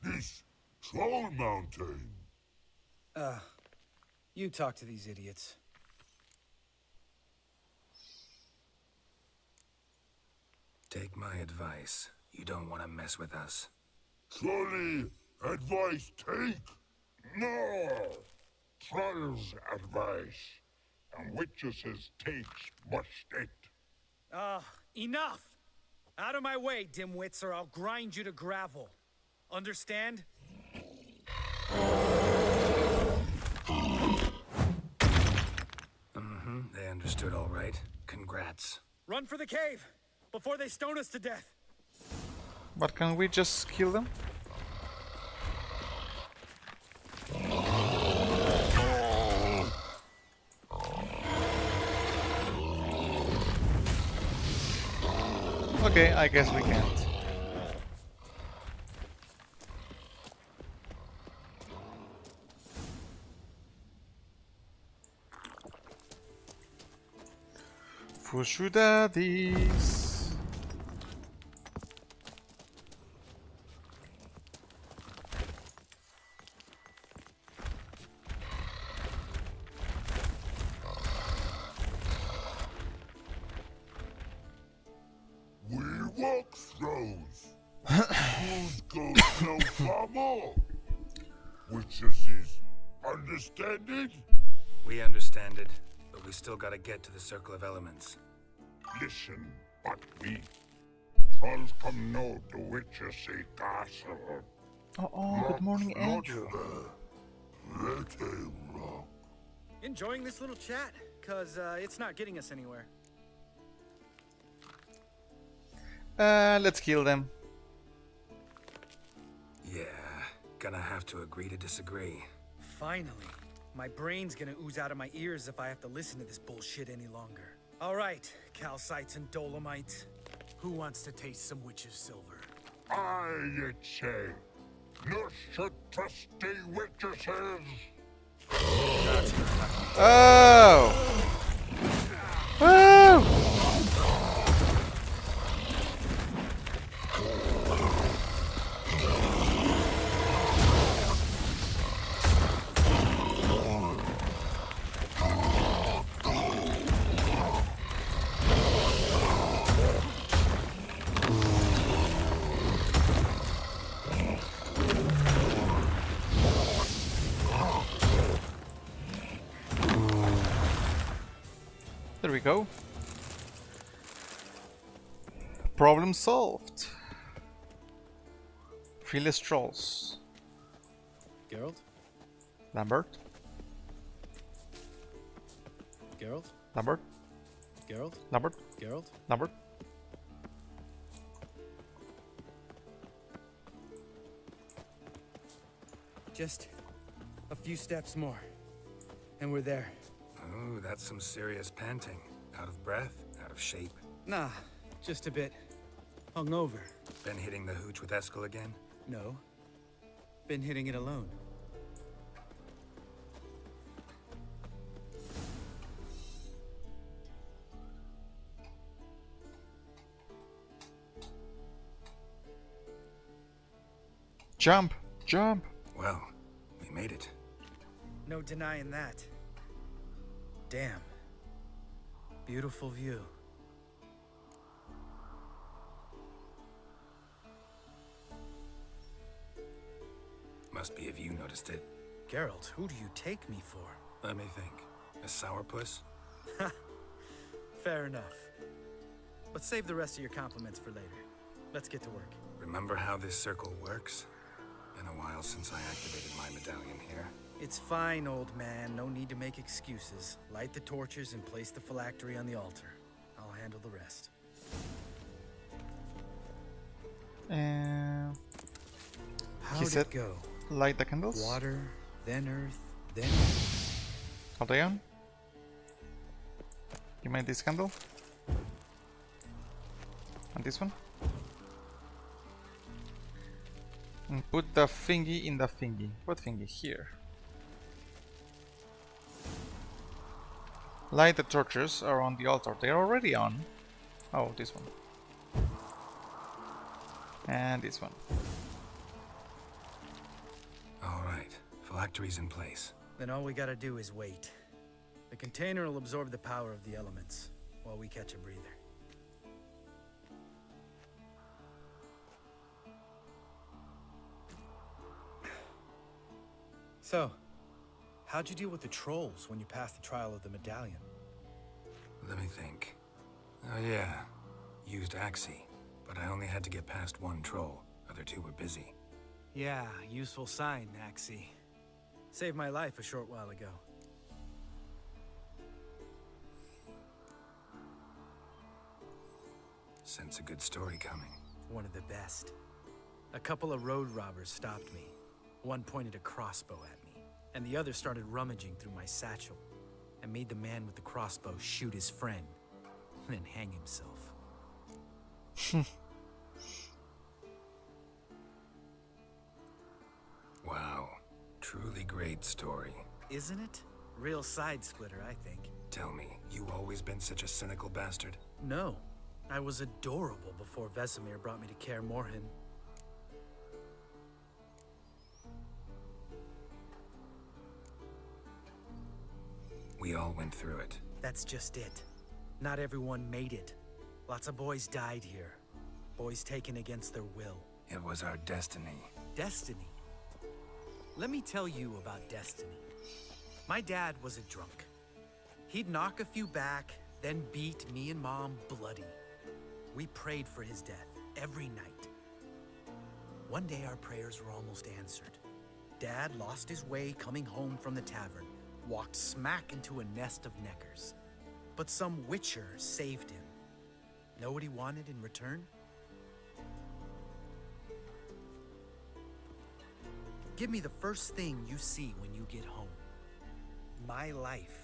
This Troll Mountain. You talk to these idiots. Take my advice. You don't want to mess with us. Trolley advice take? No! Troll's advice. And witches takes must it. Enough! Out of my way, dimwits, or I'll grind you to gravel. Understand? They understood all right. Congrats. Run for the cave! Before they stone us to death! But can we just kill them? Okay, I guess we can't. Fushu daddies. We walk throws. Who's goes no far more? Witches is understand it? We understand it, but we still gotta get to the Circle of Elements. Listen, but we trolls come know the witches say castle. Good morning, Andrew. Let him rock. Enjoying this little chat? Cause it's not getting us anywhere. Let's kill them. Yeah, gonna have to agree to disagree. Finally. My brain's gonna ooze out of my ears if I have to listen to this bullshit any longer. Alright, calcites and dolomites. Who wants to taste some witch's silver? I it say. No should trusty witches Oh! Woo! There we go. Problem solved. Fearless trolls. Geralt? Lambert? Geralt? Lambert? Geralt? Lambert? Geralt? Lambert? Just a few steps more, and we're there. Oh, that's some serious panting. Out of breath, out of shape. Nah, just a bit hungover. Been hitting the hooch with Eskel again? No. Been hitting it alone. Jump! Jump! Well, we made it. No denying that. Damn. Beautiful view. Must be if you noticed it. Geralt, who do you take me for? Let me think. A sourpuss? Fair enough. But save the rest of your compliments for later. Let's get to work. Remember how this circle works? Been a while since I activated my medallion here. It's fine, old man. No need to make excuses. Light the torches and place the phylactery on the altar. I'll handle the rest. How'd it go? Light the candles. Water, then earth, then... Are they on? You made this candle? And this one? And put the thingy in the thingy. What thingy? Here. Light the torches around the altar. They're already on. Oh, this one. And this one. Alright, phylactery's in place. Then all we gotta do is wait. The container will absorb the power of the elements, while we catch a breather. So, how'd you deal with the trolls when you passed the trial of the medallion? Let me think. Oh yeah, used Axie, but I only had to get past one troll. Other two were busy. Yeah, useful sign, Axie. Saved my life a short while ago. Sense a good story coming. One of the best. A couple of road robbers stopped me. One pointed a crossbow at me, and the other started rummaging through my satchel, and made the man with the crossbow shoot his friend, and then hang himself. Wow, truly great story. Isn't it? Real side splitter, I think. Tell me, you always been such a cynical bastard? No. I was adorable before Vesemir brought me to Kaer Morhen. We all went through it. That's just it. Not everyone made it. Lots of boys died here. Boys taken against their will. It was our destiny. Destiny? Let me tell you about destiny. My dad was a drunk. He'd knock a few back, then beat me and Mom bloody. We prayed for his death every night. One day our prayers were almost answered. Dad lost his way coming home from the tavern, walked smack into a nest of neckers. But some witcher saved him. Know what he wanted in return? Give me the first thing you see when you get home. My life.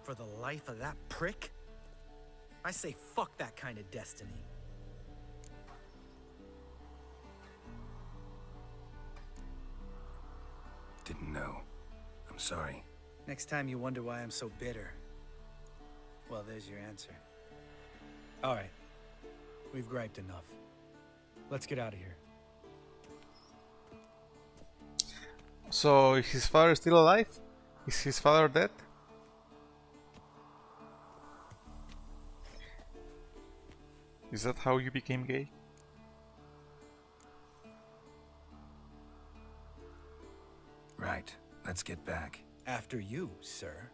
For the life of that prick? I say fuck that kind of destiny. Didn't know. I'm sorry. Next time you wonder why I'm so bitter, well, there's your answer. All right. We've griped enough. Let's get out of here. So, is his father still alive? Is his father dead? Is that how you became gay? Right. Let's get back. After you, sir.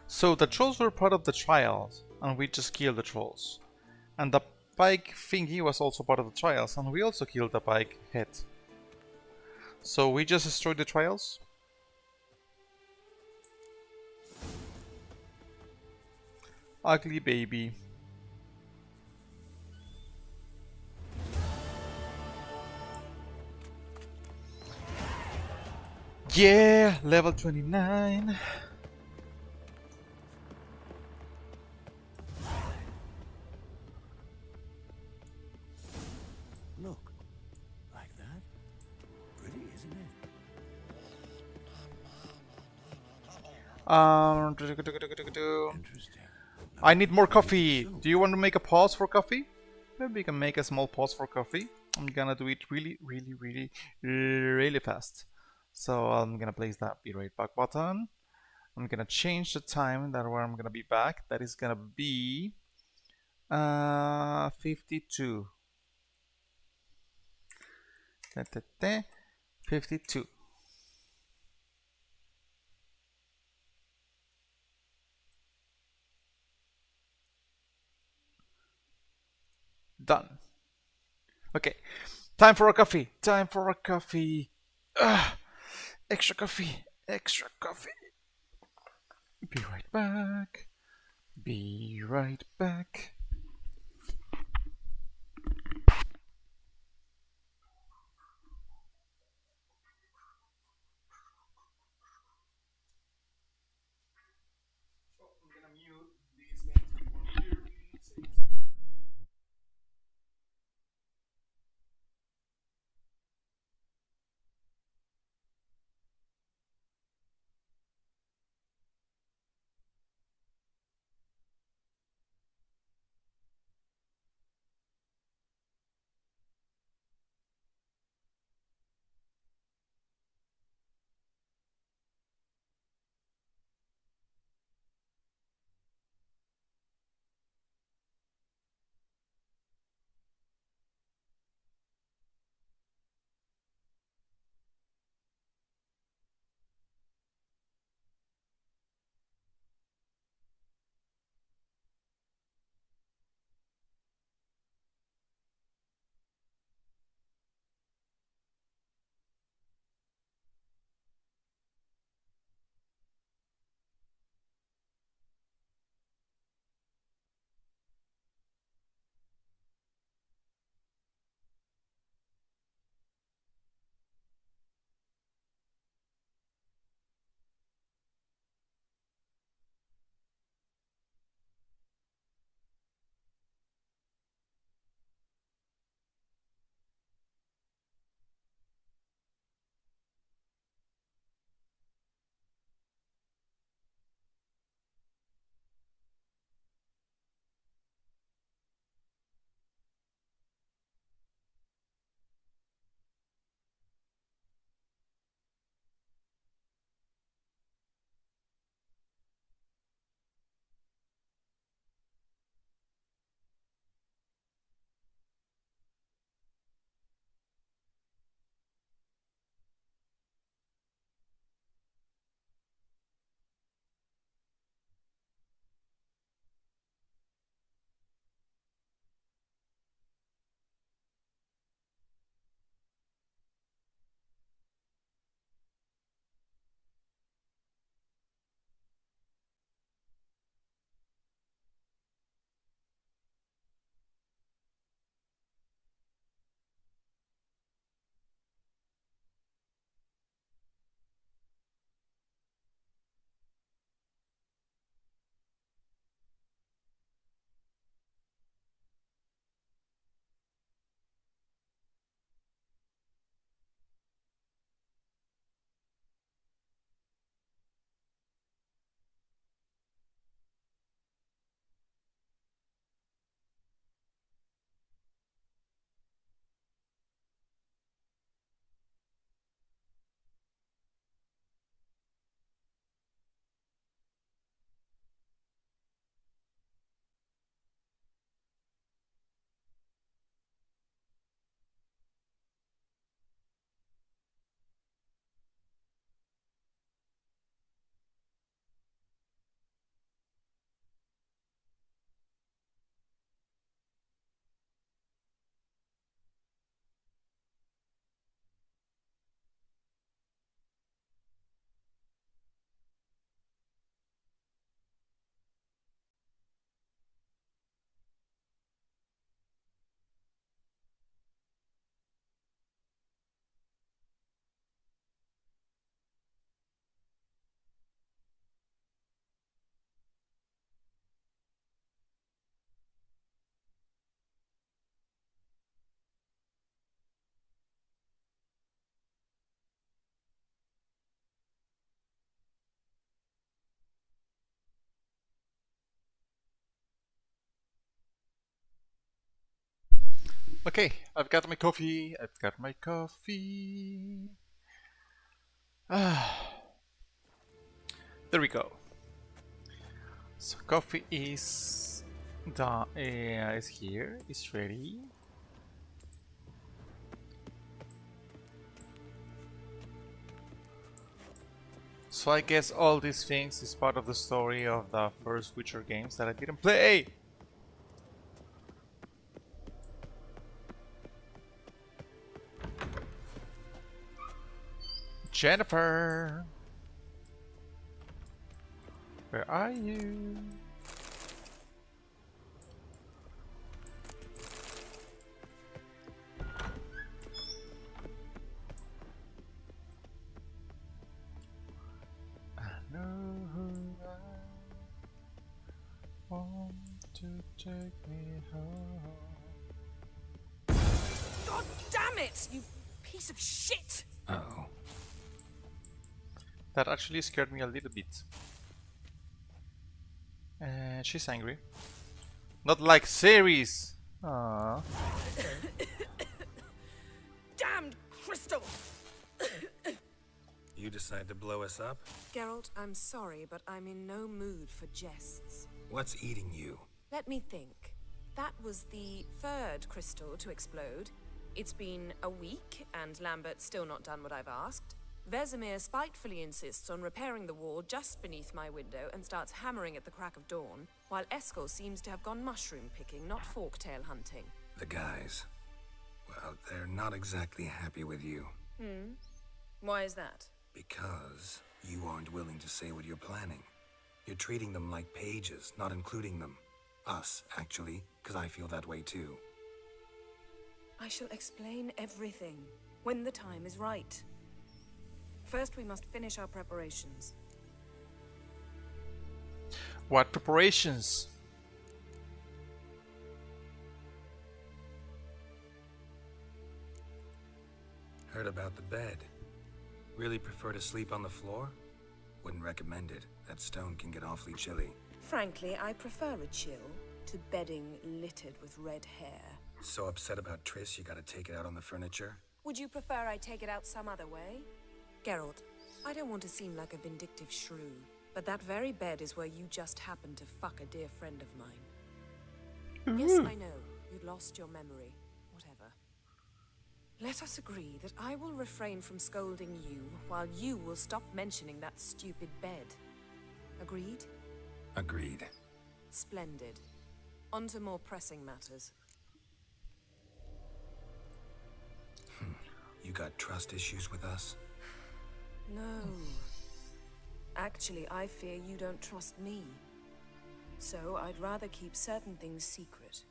So the trolls were part of the trials, and we just killed the trolls. And the pike thingy was also part of the trials, and we also killed the pike head. So we just destroyed the trials? Ugly baby. Yeah, level 29. Look, like that? Pretty, isn't it? I need more coffee. Do you want to make a pause for coffee? Maybe we can make a small pause for coffee. I'm gonna do it really fast. So I'm gonna place that be right back button. I'm gonna change the time that where I'm gonna be back. That is gonna be 52. 52. Done. Okay, time for a coffee. Time for a coffee. Extra coffee. Extra coffee. Be right back. Be right back. Okay, I've got my coffee. I've got my coffee. There we go. So coffee is done. Is here. It's ready. So I guess all these things is part of the story of the first Witcher games that I didn't play. Jennifer, where are you? I know who I want to take me home. God damn it, you piece of shit! Uh-oh. That actually scared me a little bit. And she's angry. Not like Ceres! Aww. Damned crystal! You decide to blow us up? Geralt, I'm sorry, but I'm in no mood for jests. What's eating you? Let me think. That was the third crystal to explode. It's been a week, and Lambert's still not done what I've asked. Vesemir spitefully insists on repairing the wall just beneath my window and starts hammering at the crack of dawn, while Eskel seems to have gone mushroom picking, not forktail hunting. The guys. Well, they're not exactly happy with you. Why is that? Because you aren't willing to say what you're planning. You're treating them like pages, not including them. Us, actually, because I feel that way too. I shall explain everything when the time is right. First, we must finish our preparations. What preparations? Heard about the bed. Really prefer to sleep on the floor? Wouldn't recommend it. That stone can get awfully chilly. Frankly, I prefer a chill to bedding littered with red hair. So upset about Triss, you gotta take it out on the furniture? Would you prefer I take it out some other way? Geralt, I don't want to seem like a vindictive shrew, but that very bed is where you just happened to fuck a dear friend of mine. Yes, I know. You'd lost your memory. Whatever. Let us agree that I will refrain from scolding you, while you will stop mentioning that stupid bed. Agreed? Agreed. Splendid. On to more pressing matters. You got trust issues with us? No. Actually, I fear you don't trust me. So I'd rather keep certain things secret,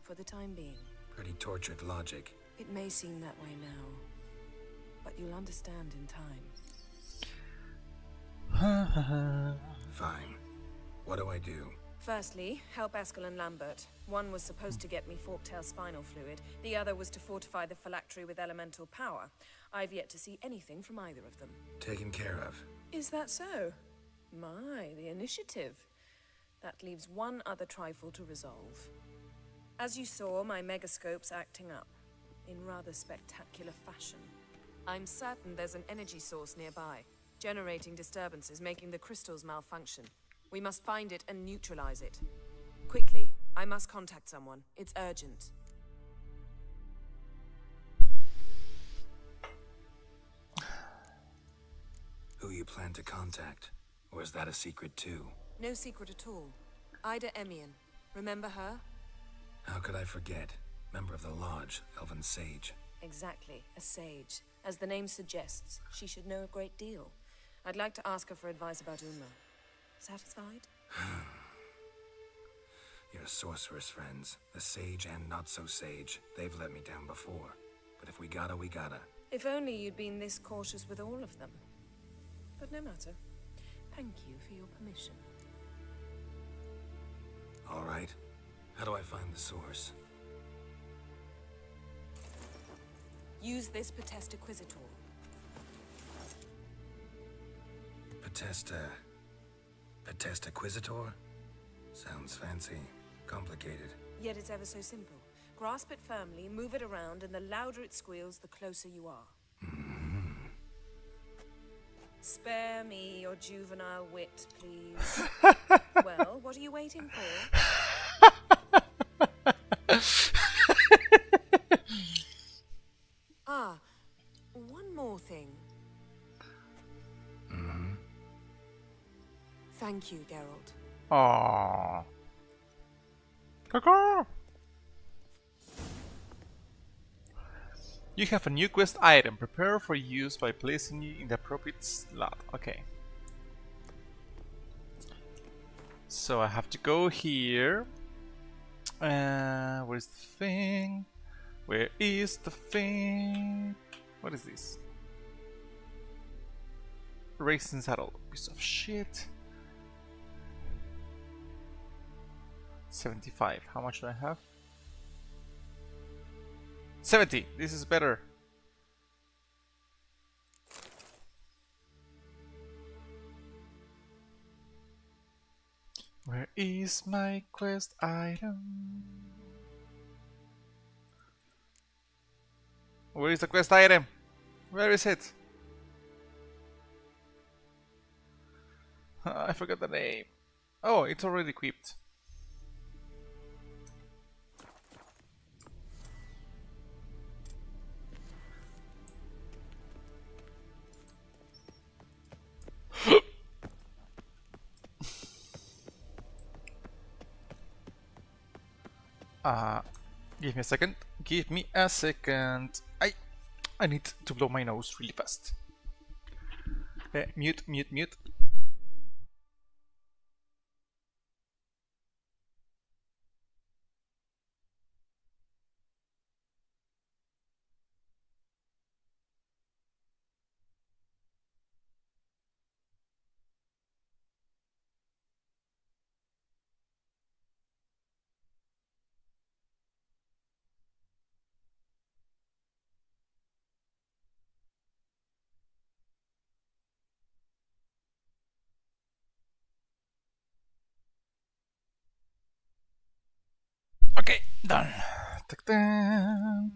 for the time being. Pretty tortured logic. It may seem that way now, but you'll understand in time. Fine. What do I do? Firstly, help Eskel and Lambert. One was supposed to get me forktail spinal fluid, the other was to fortify the phylactery with elemental power. I've yet to see anything from either of them. Taken care of. Is that so? My, the initiative. That leaves one other trifle to resolve. As you saw, my megascope's acting up, in rather spectacular fashion. I'm certain there's an energy source nearby, generating disturbances, making the crystals malfunction. We must find it and neutralize it. Quickly, I must contact someone. It's urgent. Who you plan to contact? Or is that a secret too? No secret at all. Ida Emian. Remember her? How could I forget? Member of the Lodge, Elven Sage. Exactly, a sage. As the name suggests, she should know a great deal. I'd like to ask her for advice about Uma. Satisfied? Your sorceress friends, the sage and not so sage, they've let me down before. But if we gotta, we gotta. If only you'd been this cautious with all of them. But no matter. Thank you for your permission. All right. How do I find the source? Use this Potesta Quisitor. Potesta Quisitor? Sounds fancy. Complicated. Yet it's ever so simple. Grasp it firmly, move it around, and the louder it squeals, the closer you are. Spare me your juvenile wit, please. Well, what are you waiting for? Ah, one more thing. Thank you, Geralt. Aww. Caw. You have a new quest item. Prepare for use by placing it in the appropriate slot. Okay. So I have to go here. Where's the thing? Where is the thing? What is this? Racing saddle. Piece of shit. 75. How much do I have? 70. This is better. Where is my quest item? Where is the quest item? Where is it? I forgot the name. Oh, it's already equipped. Give me a second. Give me a second. I need to blow my nose really fast. Mute. Okay, done. Ta-da.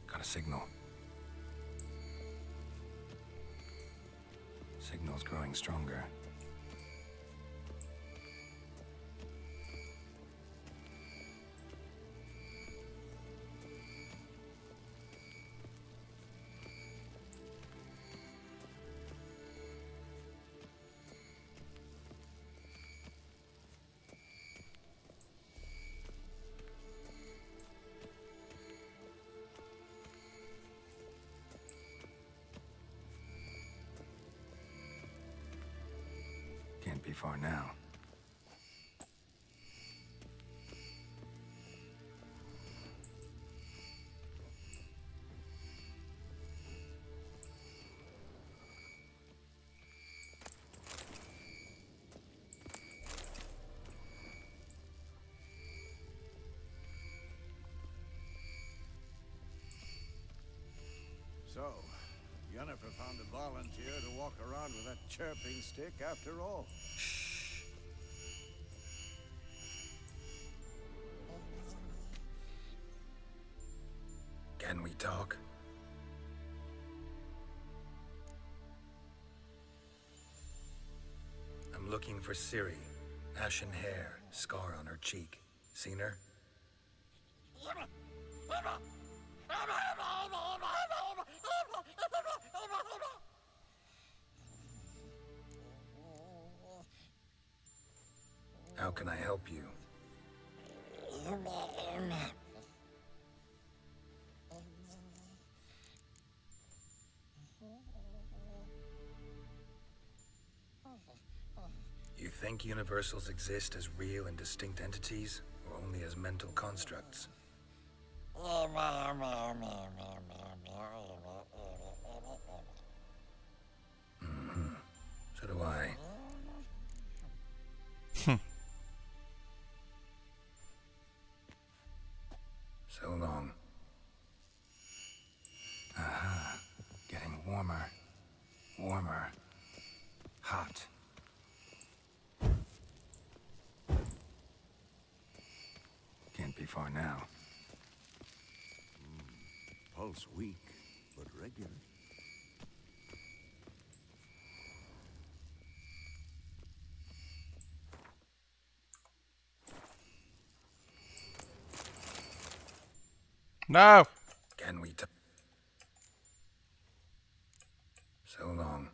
Got a signal. Signal's growing stronger. Can't be far now. So, Yennefer found a volunteer to walk around with that chirping stick after all. Can we talk? I'm looking for Ciri. Ashen hair, scar on her cheek. Seen her? How can I help you? You think universals exist as real and distinct entities, or only as mental constructs? Mm-hmm. So do I. So long. Aha. Getting warmer. Warmer. Hot. Can't be far now. Pulse weak, but regular. No! Can we so long.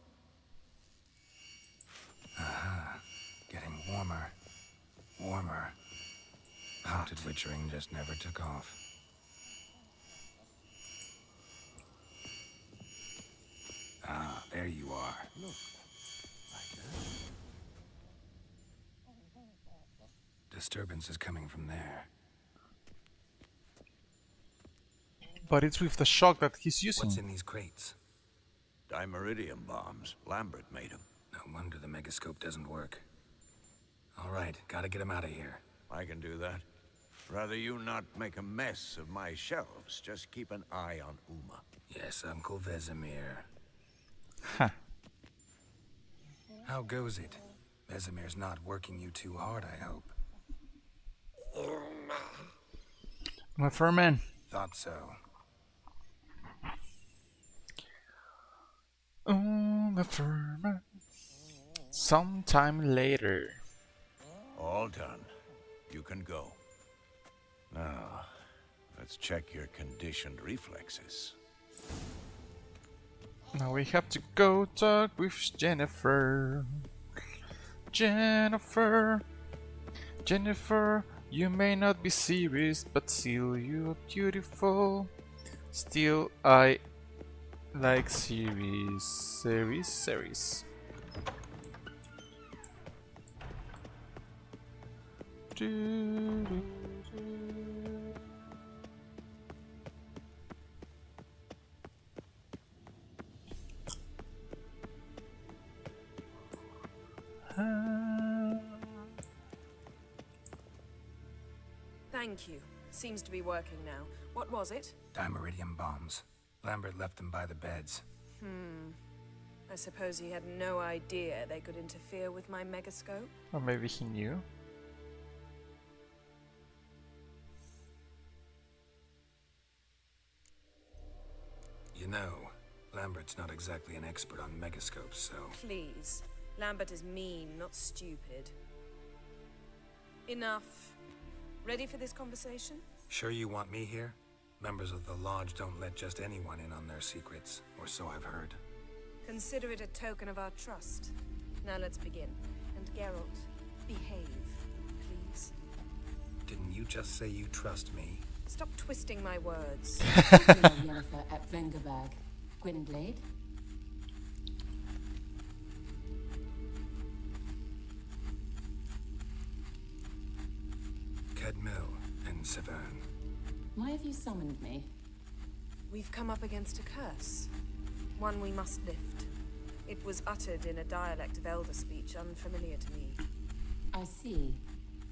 Aha. Getting warmer. Warmer. Haunted witchering just never took off. Ah, there you are. Look. Like that. Disturbance is coming from there. But it's with the shock that he's using. What's in these crates? Dimeridium bombs. Lambert made them. No wonder the megascope doesn't work. All right, gotta get him out of here. I can do that. Rather you not make a mess of my shelves. Just keep an eye on Uma. Yes, Uncle Vesemir. Huh. How goes it? Vesemir's not working you too hard, I hope. My fur man. Thought so. Oh, the fur man. Sometime later. All done. You can go. Now, let's check your conditioned reflexes. Now we have to go talk with Jennifer. Jennifer, you may not be serious, but still you're beautiful. Still, I like series. Thank you. Seems to be working now. What was it? Dimeridium bombs. Lambert left them by the beds. I suppose he had no idea they could interfere with my megascope? Or maybe he knew. You know, Lambert's not exactly an expert on megascopes, so... Please. Lambert is mean, not stupid. Enough. Ready for this conversation? Sure you want me here? Members of the Lodge don't let just anyone in on their secrets, or so I've heard. Consider it a token of our trust. Now let's begin. And Geralt, behave, please. Didn't you just say you trust me? Stop twisting my words. Yennefer at Vengerberg. Gwynblade? Cadmel and Severn. Why have you summoned me? We've come up against a curse. One we must lift. It was uttered in a dialect of Elder speech unfamiliar to me. I see.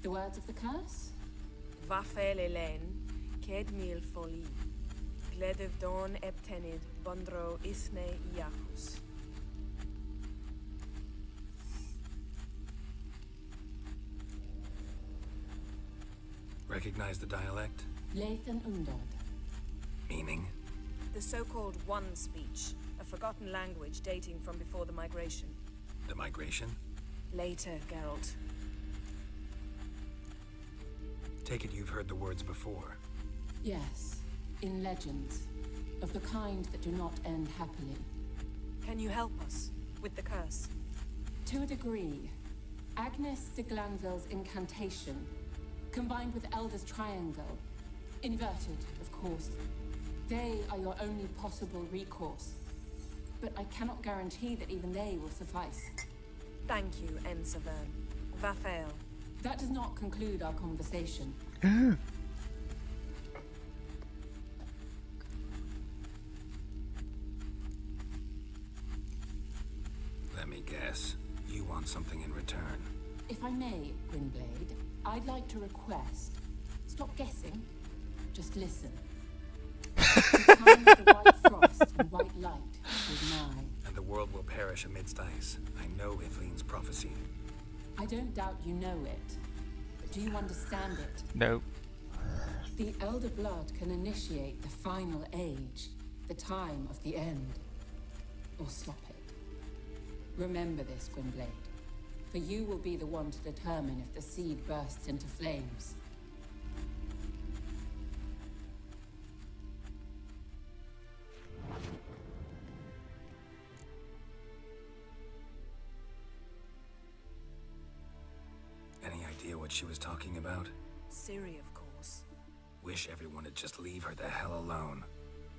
The words of the curse? Vafel Elen, Kedmil Foli, Gledev Don Eptenid, Bondro Isne Iacus. Recognize the dialect? Lathan Undod. Meaning? The so-called One speech, a forgotten language dating from before the migration. The migration? Later, Geralt. Take it you've heard the words before. Yes, in legends. Of the kind that do not end happily. Can you help us with the curse? To a degree. Agnes de Glanville's incantation, combined with Elder's triangle, inverted, of course. They are your only possible recourse. But I cannot guarantee that even they will suffice. Thank you, N. Severn. Vafael. That does not conclude our conversation. Let me guess. You want something in return. If I may, Gwynblade, I'd like to request. Stop guessing. Just listen. The time of the white frost and white light is nigh. And the world will perish amidst ice. I know Ithleen's prophecy. I don't doubt you know it. But do you understand it? No. The Elder Blood can initiate the final age, the time of the end, or stop it. Remember this, Gwynblade, for you will be the one to determine if the seed bursts into flames. Any idea what she was talking about? Ciri, of course. Wish everyone would just leave her the hell alone.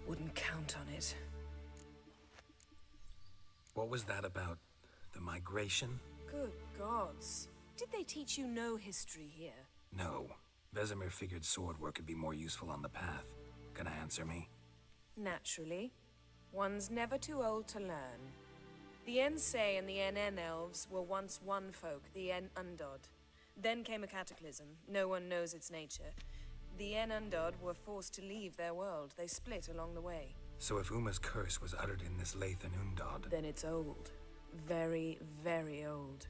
Wouldn't count on it. What was that about? The migration? Good gods. Did they teach you no history here? No. Vesemir figured sword work would be more useful on the path. Gonna answer me? Naturally. One's never too old to learn. The Ensei and the NN elves were once one folk, the En Undod. Then came a cataclysm. No one knows its nature. The En Undod were forced to leave their world. They split along the way. So if Uma's curse was uttered in this Lathan Undod... Then it's old. Very, very old.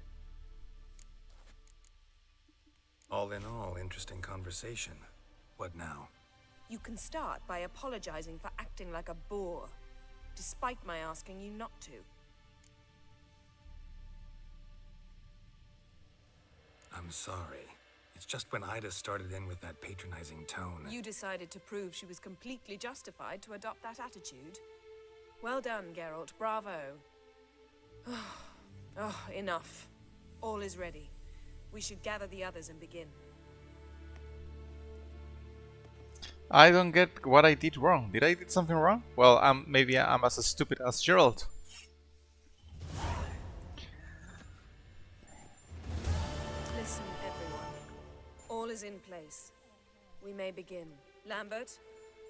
All in all, interesting conversation. What now? You can start by apologizing for acting like a boor, despite my asking you not to. I'm sorry. It's just when Ida started in with that patronizing tone... You decided to prove she was completely justified to adopt that attitude. Well done, Geralt. Bravo. Oh, enough. All is ready. We should gather the others and begin. I don't get what I did wrong. Did I did something wrong? Well, maybe I'm as stupid as Geralt. Listen, everyone. All is in place. We may begin. Lambert,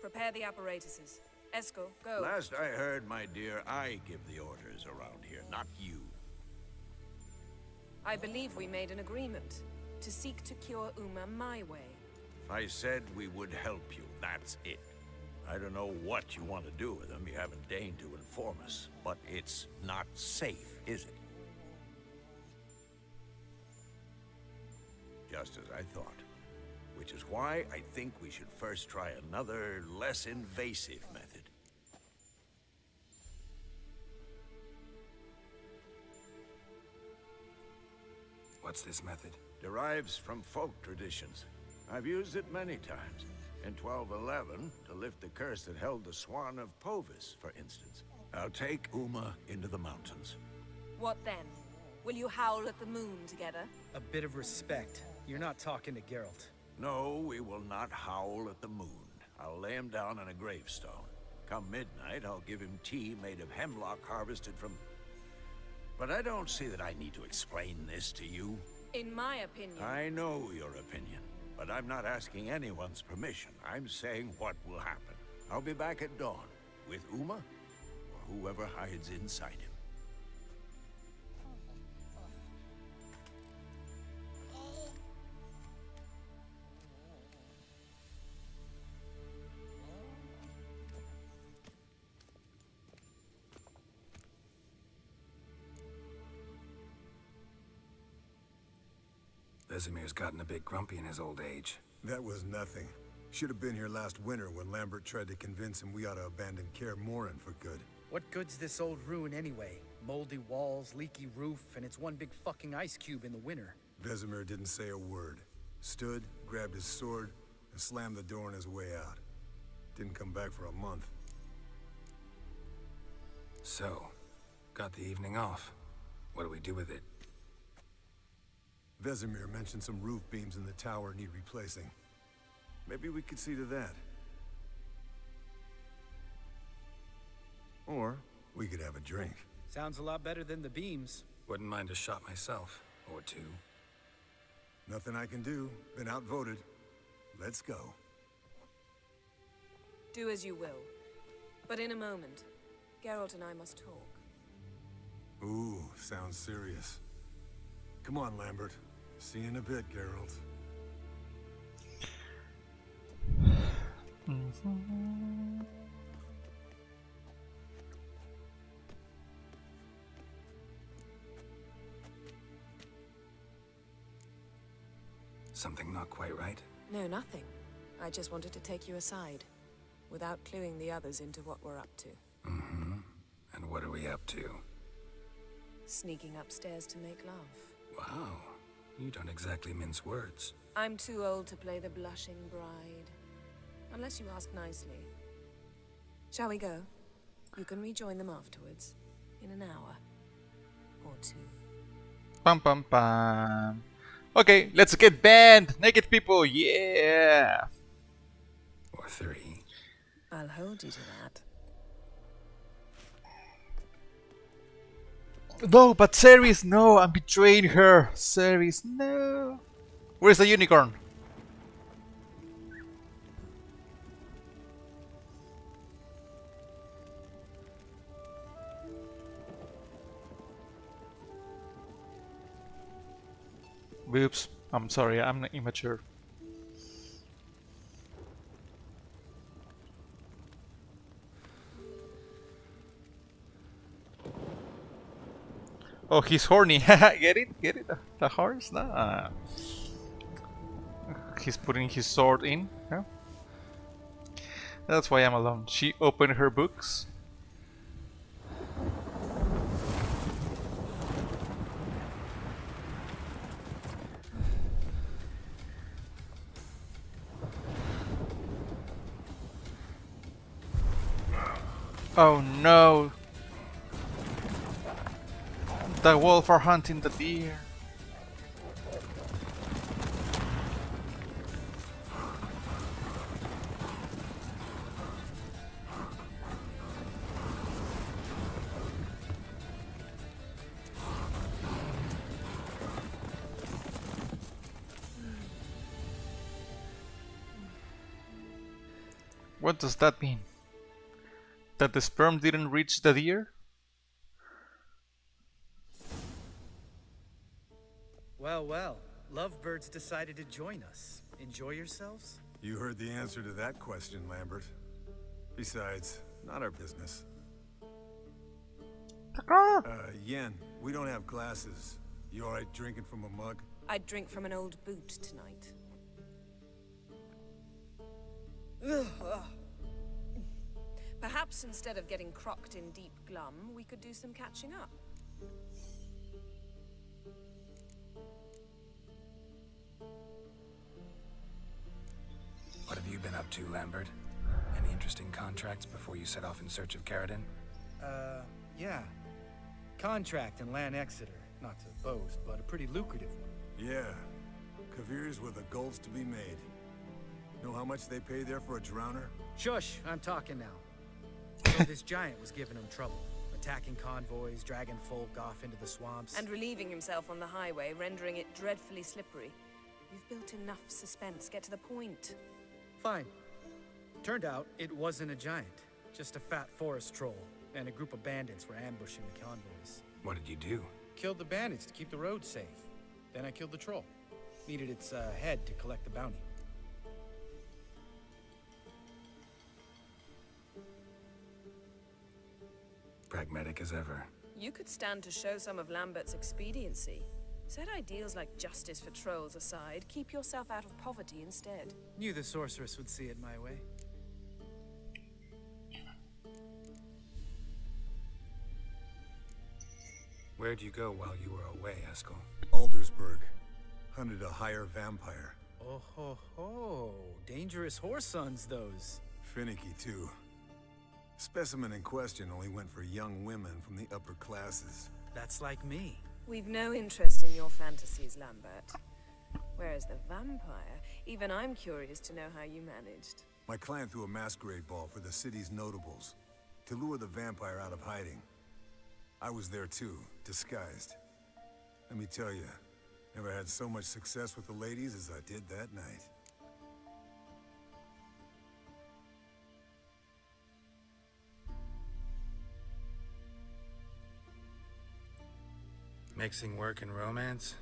prepare the apparatuses. Eskel, go. Last I heard, my dear, I give the orders around here, not you. I believe we made an agreement to seek to cure Uma my way. I said we would help you, that's it. I don't know what you want to do with them, you haven't deigned to inform us, but it's not safe, is it? Just as I thought. Which is why I think we should first try another, less invasive method. What's this method? Derives from folk traditions. I've used it many times. In 1211, to lift the curse that held the Swan of Povis, for instance. I'll take Uma into the mountains. What then? Will you howl at the moon together? A bit of respect. You're not talking to Geralt. No, we will not howl at the moon. I'll lay him down on a gravestone. Come midnight, I'll give him tea made of hemlock harvested from... But I don't see that I need to explain this to you. In my opinion... I know your opinion, but I'm not asking anyone's permission. I'm saying what will happen. I'll be back at dawn, with Uma, or whoever hides inside him. Vesemir's gotten a bit grumpy in his old age. That was nothing. Should have been here last winter when Lambert tried to convince him we ought to abandon Kaer Morhen for good. What good's this old ruin anyway? Moldy walls, leaky roof, and it's one big fucking ice cube in the winter. Vesemir didn't say a word. Stood, grabbed his sword, and slammed the door on his way out. Didn't come back for a month. So, got the evening off. What do we do with it? Vesemir mentioned some roof beams in the tower need replacing. Maybe we could see to that. Or we could have a drink. Sounds a lot better than the beams. Wouldn't mind a shot myself, or two. Nothing I can do. Been outvoted. Let's go. Do as you will. But in a moment, Geralt and I must talk. Ooh, sounds serious. Come on, Lambert. See you in a bit, Geralt. Something not quite right? No, nothing. I just wanted to take you aside, without cluing the others into what we're up to. Mm-hmm. And what are we up to? Sneaking upstairs to make love. Wow. You don't exactly mince words. I'm too old to play the blushing bride. Unless you ask nicely. Shall we go? You can rejoin them afterwards. In an hour. Or two. Pam pam pam. Okay, let's get banned! Naked people, yeah! Or three. I'll hold you to that. No, but Ceres, no! I'm betraying her! Ceres, no! Where's the unicorn? Whoops, I'm sorry, I'm immature. Oh, he's horny. Get it? Get it? The horse? Nah. He's putting his sword in. Yeah. That's why I'm alone. She opened her books. Oh no! The wolf are hunting the deer. What does that mean? That the sperm didn't reach the deer? Well, well. Lovebirds decided to join us. Enjoy yourselves? You heard the answer to that question, Lambert. Besides, not our business. Yen, we don't have glasses. You alright drinking from a mug? I'd drink from an old boot tonight. Perhaps instead of getting crocked in deep glum, we could do some catching up. What have you been up to, Lambert? Any interesting contracts before you set off in search of Caradon? Yeah. Contract in Lan Exeter. Not to boast, but a pretty lucrative one. Yeah. Cavir's were the goals to be made. Know how much they pay there for a drowner? Shush, I'm talking now. So this giant was giving him trouble. Attacking convoys, dragging folk off into the swamps. And relieving himself on the highway, rendering it dreadfully slippery. You've built enough suspense. Get to the point. Fine. Turned out it wasn't a giant. Just a fat forest troll. And a group of bandits were ambushing the convoys. What did you do? Killed the bandits to keep the road safe. Then I killed the troll. Needed its head to collect the bounty. Pragmatic as ever. You could stand to show some of Lambert's expediency. Set ideals like justice for trolls aside, keep yourself out of poverty instead. Knew the sorceress would see it my way. Where'd you go while you were away, Eskel? Aldersburg. Hunted a higher vampire. Oh ho ho. Dangerous horse sons, those. Finicky, too. Specimen in question only went for young women from the upper classes. That's like me. We've no interest in your fantasies, Lambert. Whereas the vampire, even I'm curious to know how you managed. My clan threw a masquerade ball for the city's notables to lure the vampire out of hiding. I was there too, disguised. Let me tell you, Never had so much success with the ladies as I did that night. Mixing work and romance?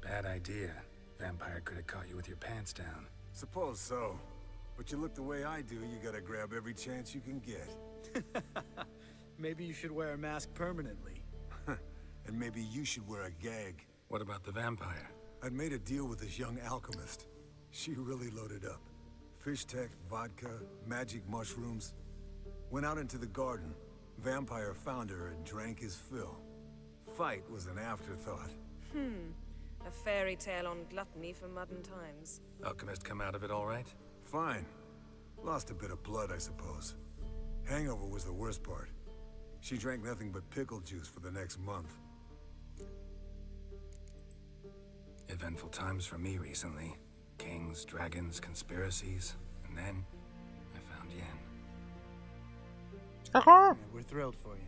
Bad idea. Vampire could have caught you with your pants down. Suppose so. But you look the way I do, you gotta grab every chance you can get. Maybe you should wear a mask permanently. And maybe you should wear a gag. What about the vampire? I'd made a deal with this young alchemist. She really loaded up. Fish tech, vodka, magic mushrooms. Went out into the garden. Vampire found her and drank his fill. Fight was an afterthought. A fairy tale on gluttony for modern times. Alchemist come out of it all right? Fine. Lost a bit of blood, I suppose. Hangover was the worst part. She drank nothing but pickle juice for the next month. Eventful times for me recently. Kings, dragons, conspiracies, and then I found Yen. Yeah, we're thrilled for you.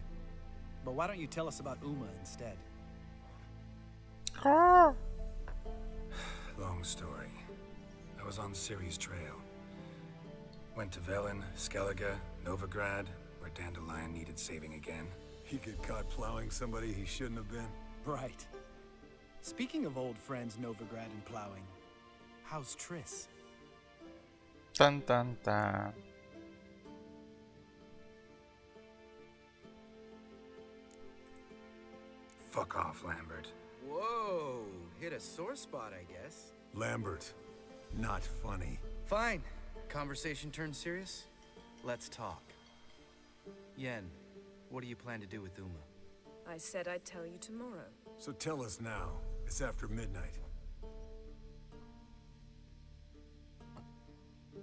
But why don't you tell us about Uma instead? Long story. I was on Ciri's trail. Went to Velen, Skellige, Novigrad, where Dandelion needed saving again. He get caught plowing somebody he shouldn't have been. Right. Speaking of old friends Novigrad and plowing, how's Triss? Dun dun dun. Fuck off, Lambert. Whoa, hit a sore spot, I guess. Lambert, not funny. Fine. Conversation turned serious? Let's talk. Yen, what do you plan to do with Uma? I said I'd tell you tomorrow. So tell us now. It's after midnight.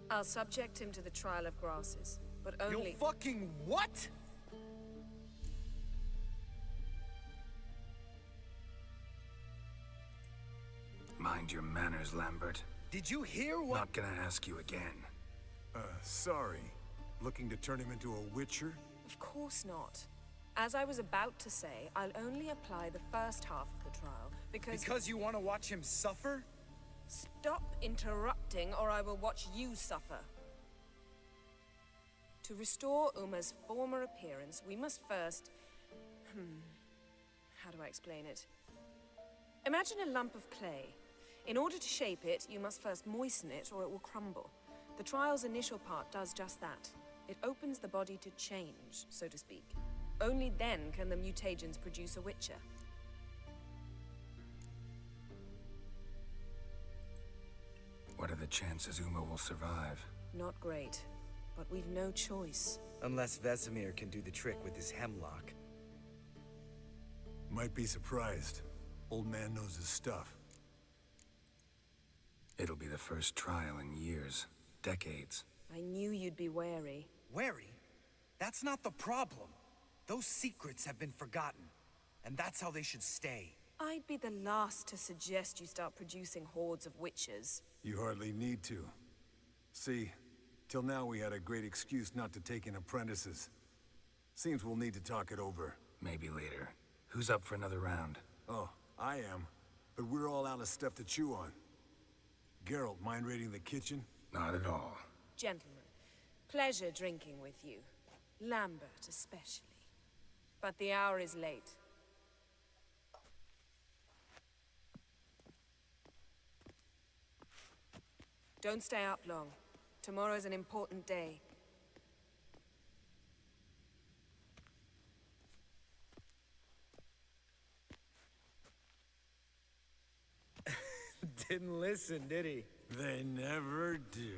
I'll subject him to the trial of grasses, but only— You fucking what? Mind your manners, Lambert. Did you hear what— Not gonna ask you again. Sorry. Looking to turn him into a witcher? Of course not. As I was about to say, I'll only apply the first half of the trial, because— Because you want to watch him suffer? Stop interrupting, or I will watch you suffer. To restore Uma's former appearance, we must first— how do I explain it? Imagine a lump of clay. In order to shape it, you must first moisten it, or it will crumble. The trial's initial part does just that. It opens the body to change, so to speak. Only then can the mutagens produce a witcher. What are the chances Uma will survive? Not great, but we've no choice. Unless Vesemir can do the trick with his hemlock. Might be surprised. Old man knows his stuff. It'll be the first trial in years. Decades. I knew you'd be wary. Wary? That's not the problem. Those secrets have been forgotten, and that's how they should stay. I'd be the last to suggest you start producing hordes of witches. You hardly need to. See, till now we had a great excuse not to take in apprentices. Seems we'll need to talk it over. Maybe later. Who's up for another round? Oh, I am. But we're all out of stuff to chew on. Geralt, mind raiding the kitchen? Not at all. Gentlemen, pleasure drinking with you. Lambert especially. But the hour is late. Don't stay up long. Tomorrow's an important day. Didn't listen, did he? They never do.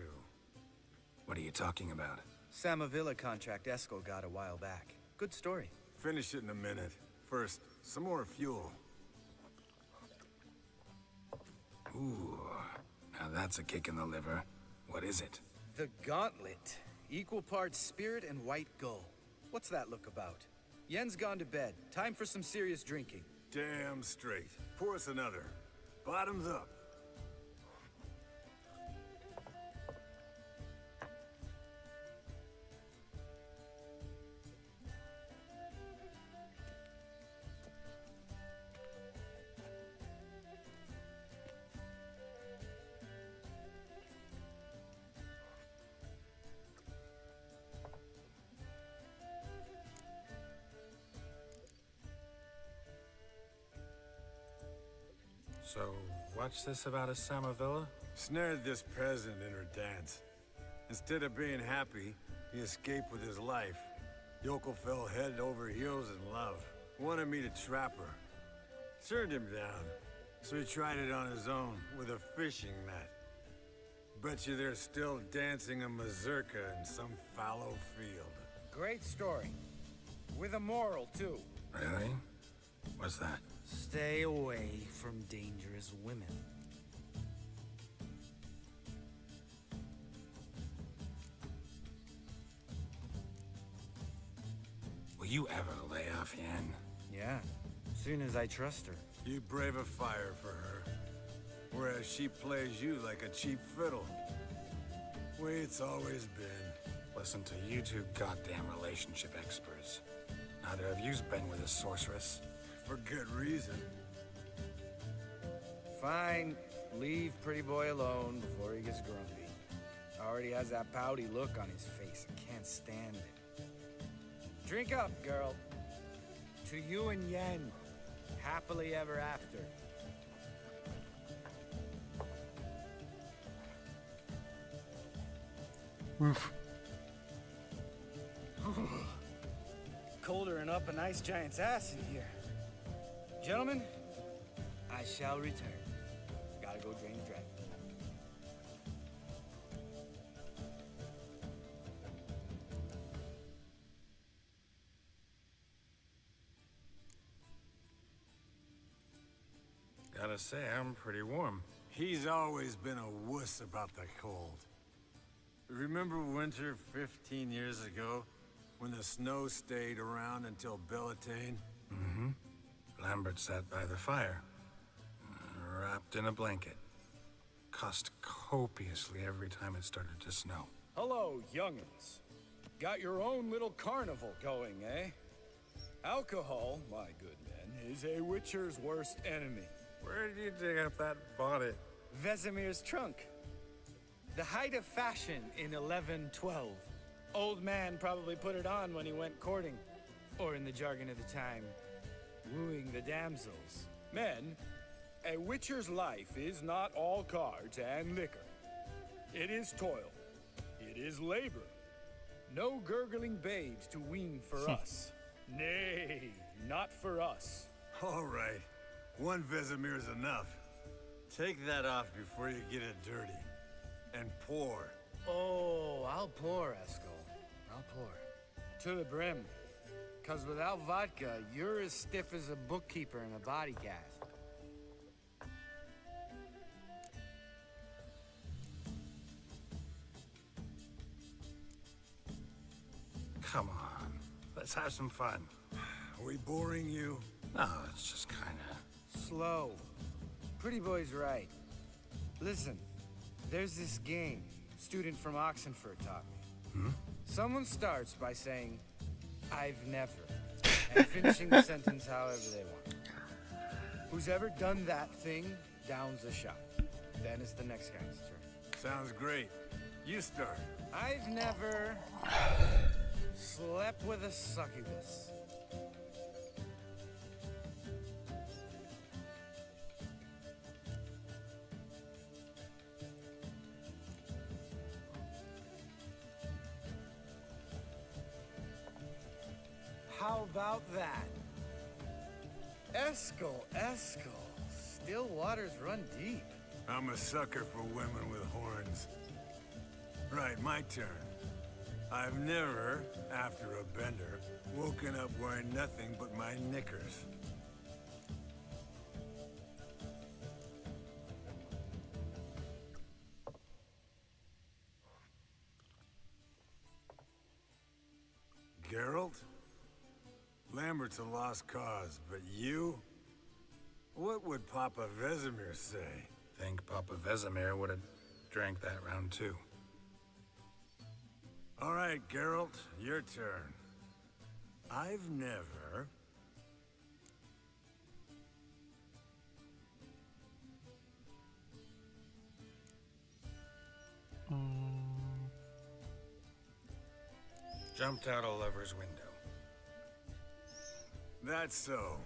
What are you talking about? Samavilla contract Eskel got a while back. Good story. Finish it in a minute. First, some more fuel. Ooh, now that's a kick in the liver. What is it? The Gauntlet. Equal parts spirit and white gull. What's that look about? Yen's gone to bed. Time for some serious drinking. Damn straight. Pour us another. Bottoms up. So, what's this about a Samavilla? Snared this peasant in her dance. Instead of being happy, he escaped with his life. Yokel fell head over heels in love. Wanted me to trap her. Turned him down. So he tried it on his own, with a fishing net. Bet you they're still dancing a mazurka in some fallow field. Great story. With a moral, too. Really? What's that? Stay away from dangerous women. Will you ever lay off, Yen? Yeah, soon as I trust her. You brave a fire for her, whereas she plays you like a cheap fiddle. Way it's always been. Listen to you two goddamn relationship experts. Neither of you's been with a sorceress. For good reason. Fine. Leave pretty boy alone before he gets grumpy. Already has that pouty look on his face. I can't stand it. Drink up, girl. To you and Yen. Happily ever after. Oof. Colder and up a nice giant's ass in here. Gentlemen, I shall return. Gotta go drain the dragon. Gotta say, I'm pretty warm. He's always been a wuss about the cold. Remember winter 15 years ago, when the snow stayed around until Bellatane? Mm-hmm. Lambert sat by the fire, wrapped in a blanket. Cussed copiously every time it started to snow. Hello, young'uns. Got your own little carnival going, eh? Alcohol, my good men, is a witcher's worst enemy. Where did you dig up that bonnet? Vesemir's trunk. The height of fashion in 1112. Old man probably put it on when he went courting. Or in the jargon of the time, wooing the damsels. Men, a witcher's life is not all cards and liquor. It is toil. It is labor. No gurgling babes to wean for us. Nay, not for us. All right. One Vesemir's enough. Take that off before you get it dirty. And pour. Oh, I'll pour, Eskel. I'll pour. To the brim. 'Cause without vodka, you're as stiff as a bookkeeper in a body cast. Come on, let's have some fun. Are we boring you? No, it's just kinda... Slow. Pretty boy's right. Listen, there's this game student from Oxenford taught me. Someone starts by saying, I've never, and finishing the sentence however they want. Who's ever done that thing downs a shot. Then it's the next guy's turn. Sounds great. You start. I've never slept with a succubus. How about that? Eskel. Still waters run deep. I'm a sucker for women with horns. Right, my turn. I've never, after a bender, woken up wearing nothing but my knickers. Geralt? Lambert's a lost cause, but you? What would Papa Vesemir say? Think Papa Vesemir would have drank that round too. All right, Geralt, your turn. I've never... Jumped out a lover's window. That's so.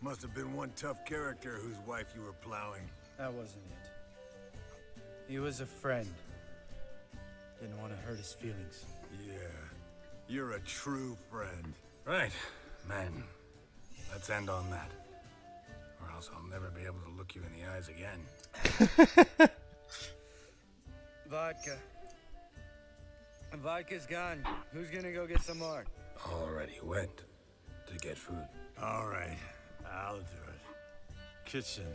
Must have been one tough character whose wife you were plowing. That wasn't it. He was a friend. Didn't want to hurt his feelings. Yeah, you're a true friend. Right, men. Let's end on that. Or else I'll never be able to look you in the eyes again. Vodka. Vodka's gone. Who's gonna go get some more? Already went to get food. All right, I'll do it. Kitchen.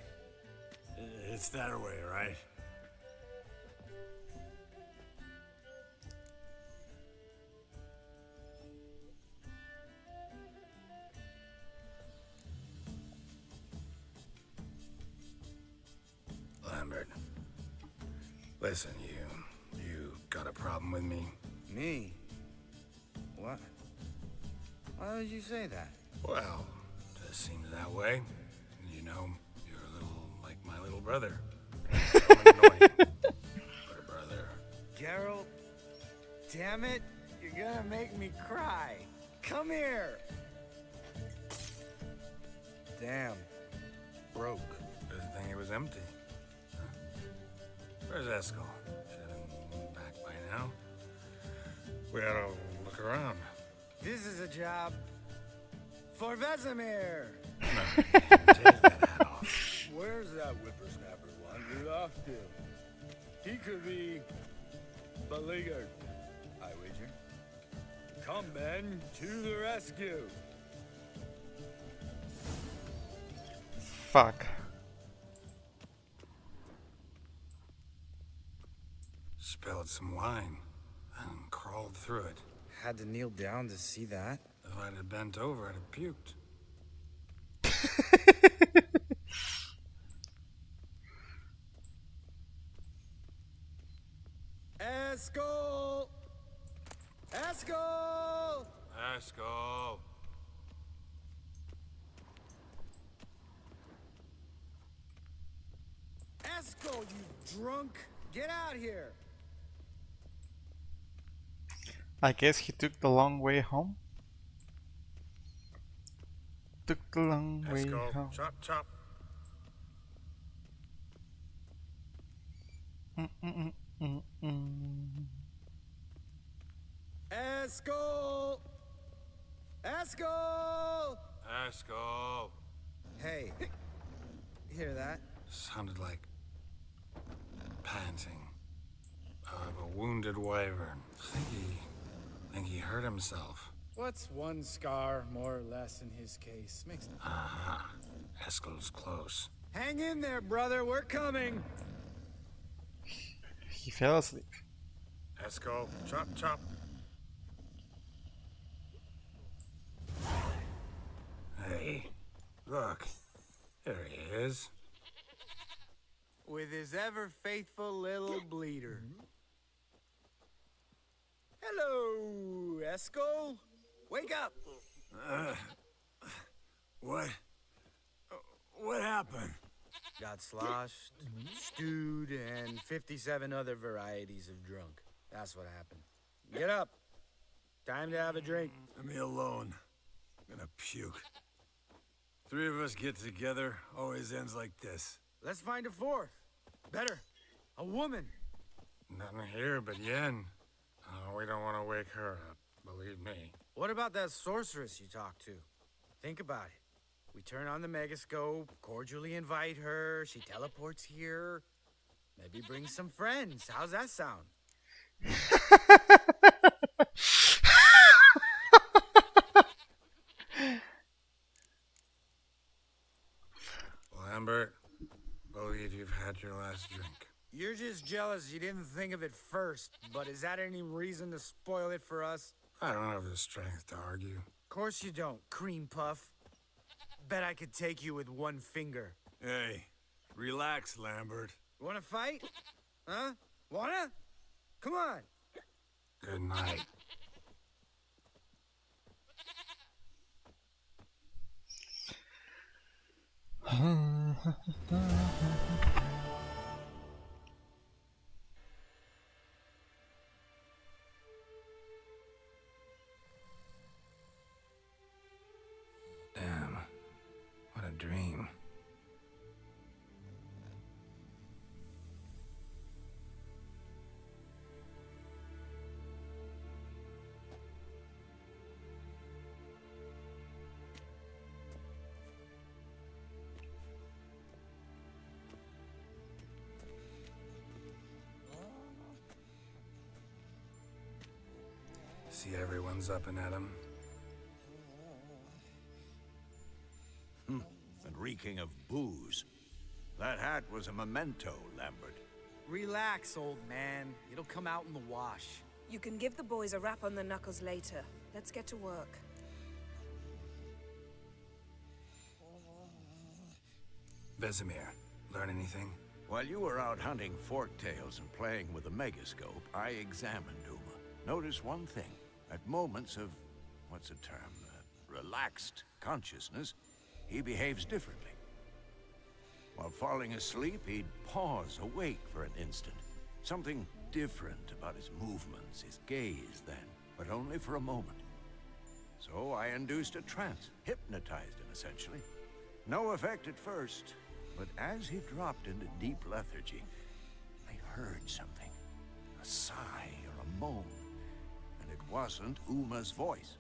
It's that way, right? Lambert, listen, you got a problem with me? Me? What? Why would you say that? Well, just seems that way. You know, you're a little like my little brother. Annoying, but a brother. Geralt, damn it, you're gonna make me cry. Come here. Damn, broke. Good thing it was empty. Huh? Where's Eskel? Should have been back by now. We ought to look around. This is a job for Vesemir. Take that hat off. Where's that whippersnapper wandered off to? He could be beleaguered, I wager. Come, men, to the rescue. Fuck. Spilled some wine and crawled through it. Had to kneel down to see that. If I'd have bent over, I'd have puked. Eskel! Eskel! Eskel! Eskel, you drunk! Get out here! I guess he took the long way home. Took the long way home. Chop, chop. Eskel! Eskel! Eskel! Hey, hear that? Sounded like panting of a wounded wyvern. Think he hurt himself. What's one scar more or less in his case? Makes no. Aha. Eskel's close. Hang in there, brother. We're coming. He fell asleep. Eskel, chop, chop. Hey, look. There he is. With his ever faithful little bleeder. Hello, Eskel. Wake up. What happened? Got sloshed, stewed, and 57 other varieties of drunk. That's what happened. Get up. Time to have a drink. Let me alone. I'm gonna puke. Three of us get together, always ends like this. Let's find a fourth. Better. A woman. Nothing here but Yen. We don't want to wake her up, believe me. What about that sorceress you talked to? Think about it. We turn on the megascope, cordially invite her, she teleports here. Maybe bring some friends. How's that sound? Lambert, believe you've had your last drink. You're just jealous you didn't think of it first, but is that any reason to spoil it for us? I don't have the strength to argue. Of course you don't, cream puff. Bet I could take you with one finger. Hey, relax, Lambert. Wanna fight? Huh? Wanna? Come on. Good night. Damn. What a dream. See, everyone's up and at 'em. And reeking of booze. That hat was a memento, Lambert. Relax, old man. It'll come out in the wash. You can give the boys a rap on the knuckles later. Let's get to work. Vesemir, learn anything? While you were out hunting forktails and playing with a megascope, I examined Uma. Notice one thing. At moments of, what's the term, relaxed consciousness, he behaves differently. While falling asleep, he'd pause, awake for an instant. Something different about his movements, his gaze then, but only for a moment. So I induced a trance, hypnotized him essentially. No effect at first, but as he dropped into deep lethargy, I heard something. A sigh or a moan. And it wasn't Uma's voice.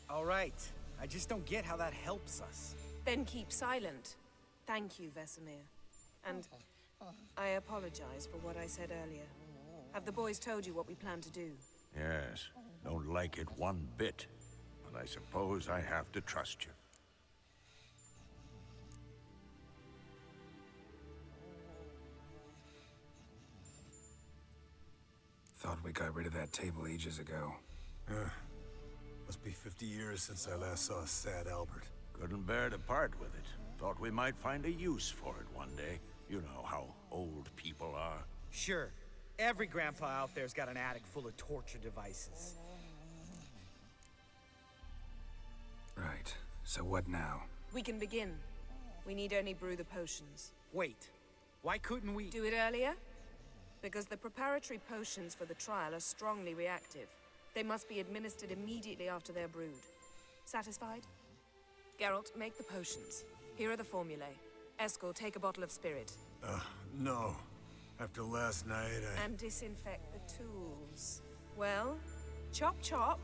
All right. I just don't get how that helps us. Then keep silent. Thank you, Vesemir. And I apologize for what I said earlier. Have the boys told you what we plan to do? Yes, don't like it one bit. But I suppose I have to trust you. Thought we got rid of that table ages ago. Must be 50 years since I last saw sad Albert. Couldn't bear to part with it. Thought we might find a use for it one day. You know how old people are. Sure. Every grandpa out there's got an attic full of torture devices. Right. So what now? We can begin. We need only brew the potions. Wait. Why couldn't we... Do it earlier? Because the preparatory potions for the trial are strongly reactive. They must be administered immediately after they're brewed. Satisfied? Geralt, make the potions. Here are the formulae. Eskel, take a bottle of spirit. No. After last night, And disinfect the tools. Well, chop chop.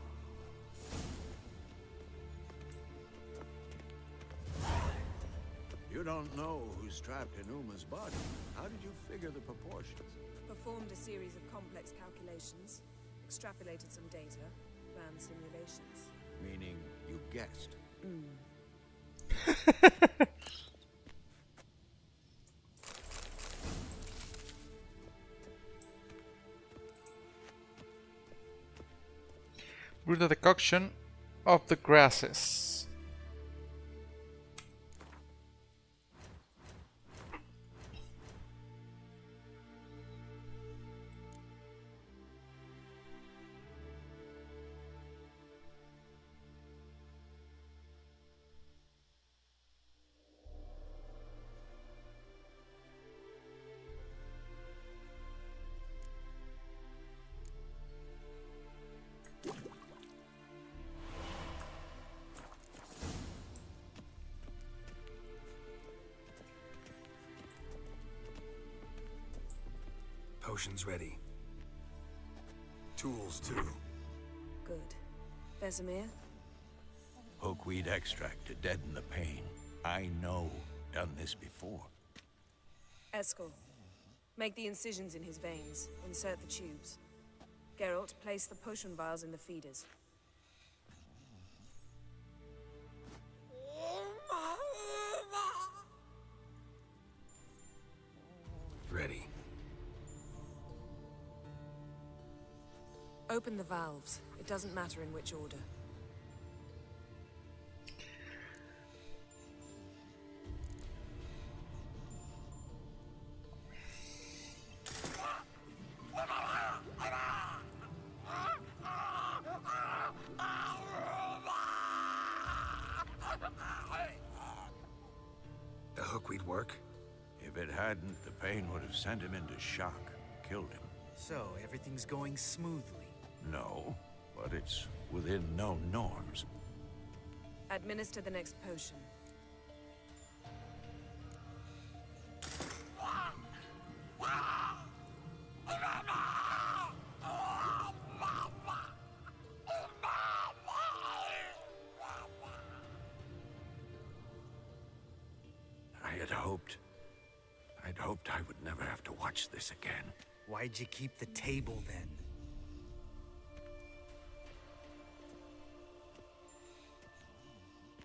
You don't know who's trapped in Uma's body. How did you figure the proportions? Performed a series of complex calculations. Extrapolated some data. Ran simulations. Meaning you guessed. Brew the decoction of the grasses. Potions ready. tools too. Good. Vesemir? Hookweed extract to deaden the pain. I know. Done this before. Eskel, make the incisions in his veins. Insert the tubes. Geralt, place the potion vials in the feeders. Ready. Open the valves. It doesn't matter in which order. The hookweed work? If it hadn't, the pain would have sent him into shock, killed him. So, everything's going smoothly? No, but it's within known norms. Administer the next potion. I'd hoped I would never have to watch this again. Why'd you keep the table then?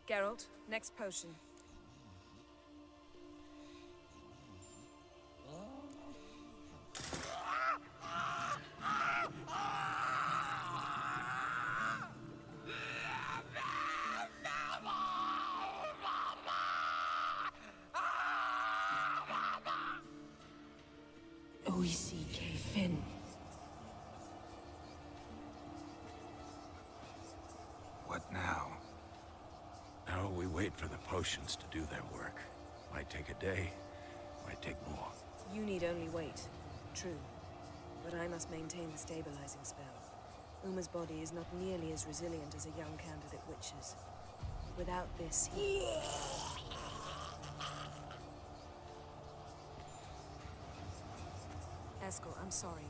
Geralt, next potion. Oici Fin. What now? Now we wait for the potions to do their work. Might take a day, might take more. You need only wait. True. But I must maintain the stabilizing spell. Uma's body is not nearly as resilient as a young candidate witch's. Without this, he... Eskel, I'm sorry.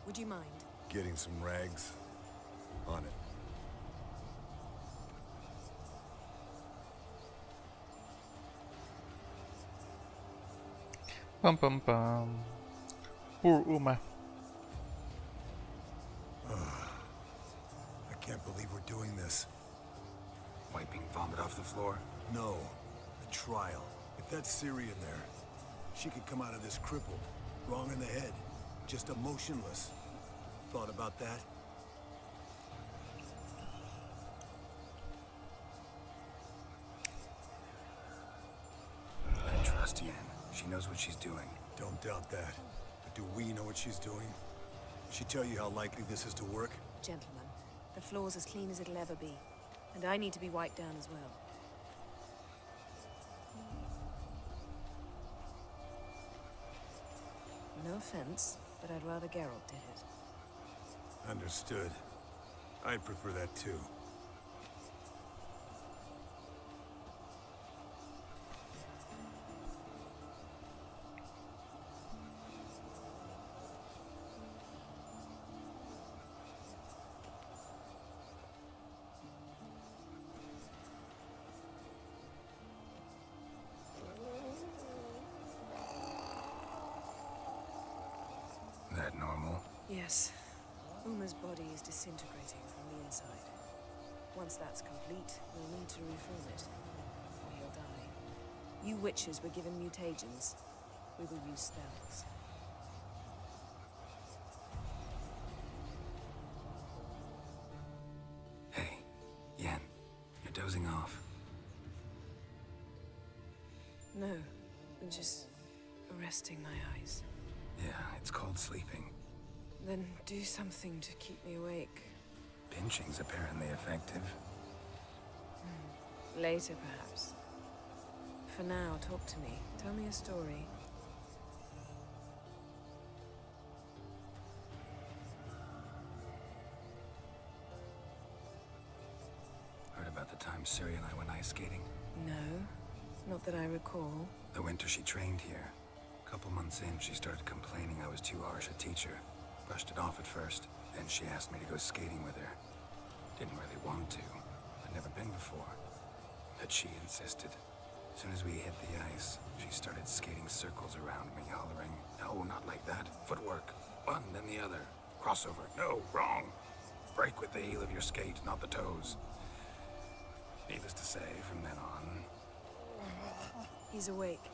Would you mind? Getting some rags. On it. Pum pum pum. Poor Uma. I can't believe we're doing this. Wiping vomit off the floor? No. The trial. If that's Ciri in there, she could come out of this crippled. Wrong in the head. Just emotionless. Thought about that? I trust Yen. She knows what she's doing. Don't doubt that. But do we know what she's doing? She tell you how likely this is to work? Gentlemen, the floor's as clean as it'll ever be. And I need to be wiped down as well. No offense, but I'd rather Geralt did it. Understood. I'd prefer that too. That normal? Yes. Uma's body is disintegrating from the inside. Once that's complete, we'll need to reform it, or he'll die. You witches were given mutagens. We will use spells. Hey, Yen, you're dozing off. No, I'm just resting my eyes. Yeah, it's called sleeping. Then do something to keep me awake. Pinching's apparently effective. Later, perhaps. For now, talk to me. Tell me a story. Heard about the time Ciri and I went ice skating? No, not that I recall. The winter she trained here. A couple months in, she started complaining I was too harsh a teacher. Brushed it off at first, then she asked me to go skating with her. Didn't really want to. I'd never been before. But she insisted. As soon as we hit the ice, she started skating circles around me, hollering, "No, not like that. Footwork. One, then the other. Crossover. No, wrong. Break with the heel of your skate, not the toes." Needless to say, from then on... He's awake.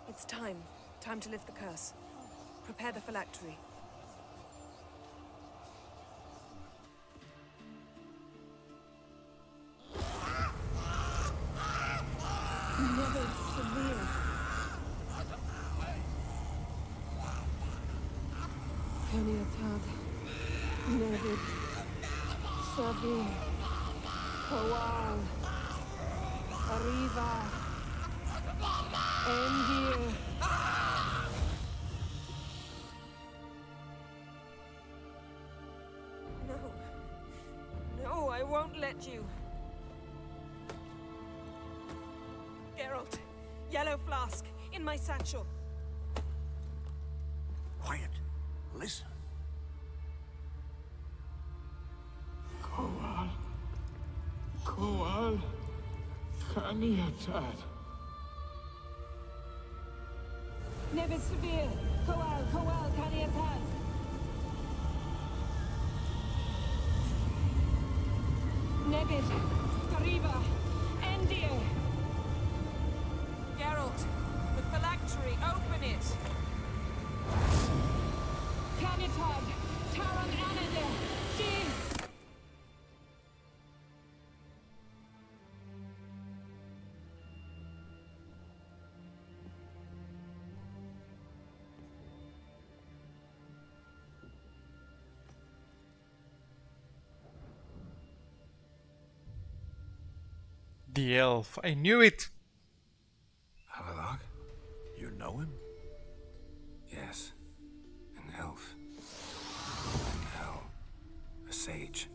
It's time. Time to lift the curse. Prepare the phylactery. Never severe. Peniatad. Nevid. Savir. Kowal. Arriva. Endir. No. No, I won't let you. Geralt, yellow flask, in my satchel. Quiet. Listen. Kowal. Kowal. Kaniatad. Nevid Severe, Koal, Kaniatad. Nevid, Kariba, Endir. Geralt, the phylactery, open it! Kaniatad, Taran Anadir, Dis. The elf. I knew it! Havelock? You know him? Yes. An elf. An hell. A sage.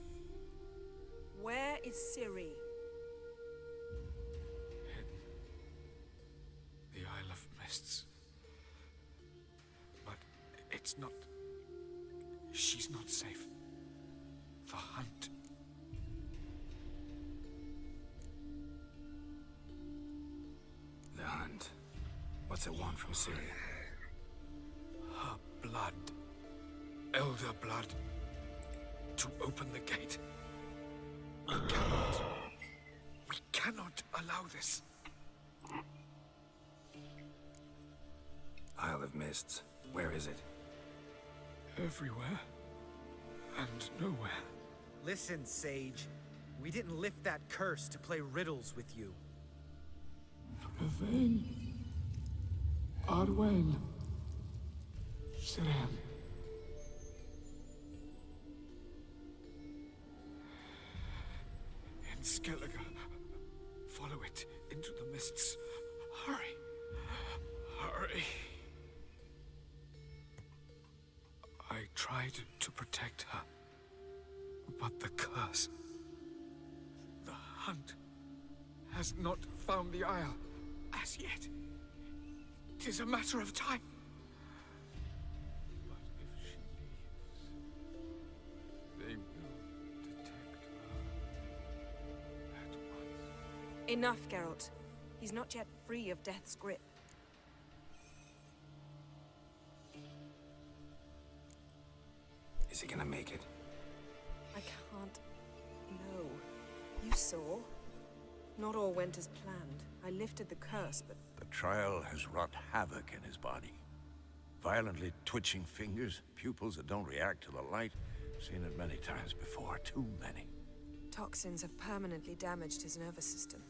Where is Ciri? The Isle of Mists. But it's not... She's not safe. The hunt. The hunt. What's it want from Ciri? Her blood. Elder blood. To open the gate. We cannot allow this. Isle of Mists. Where is it? Everywhere. And nowhere. Listen, Sage. We didn't lift that curse to play riddles with you. Yvain. Arwen. Siren. In Skellige. Follow it into the mists. Hurry. Hurry. I tried to protect her. But the curse. The hunt has not found the Isle as yet. It is a matter of time. But if she leaves, they will detect her at once. Enough, Geralt. He's not yet free of death's grip. Is he gonna make it? I can't... No. You saw? Not all went as planned. I lifted the curse, but... The trial has wrought havoc in his body. Violently twitching fingers, pupils that don't react to the light. Seen it many times before, too many. Toxins have permanently damaged his nervous system.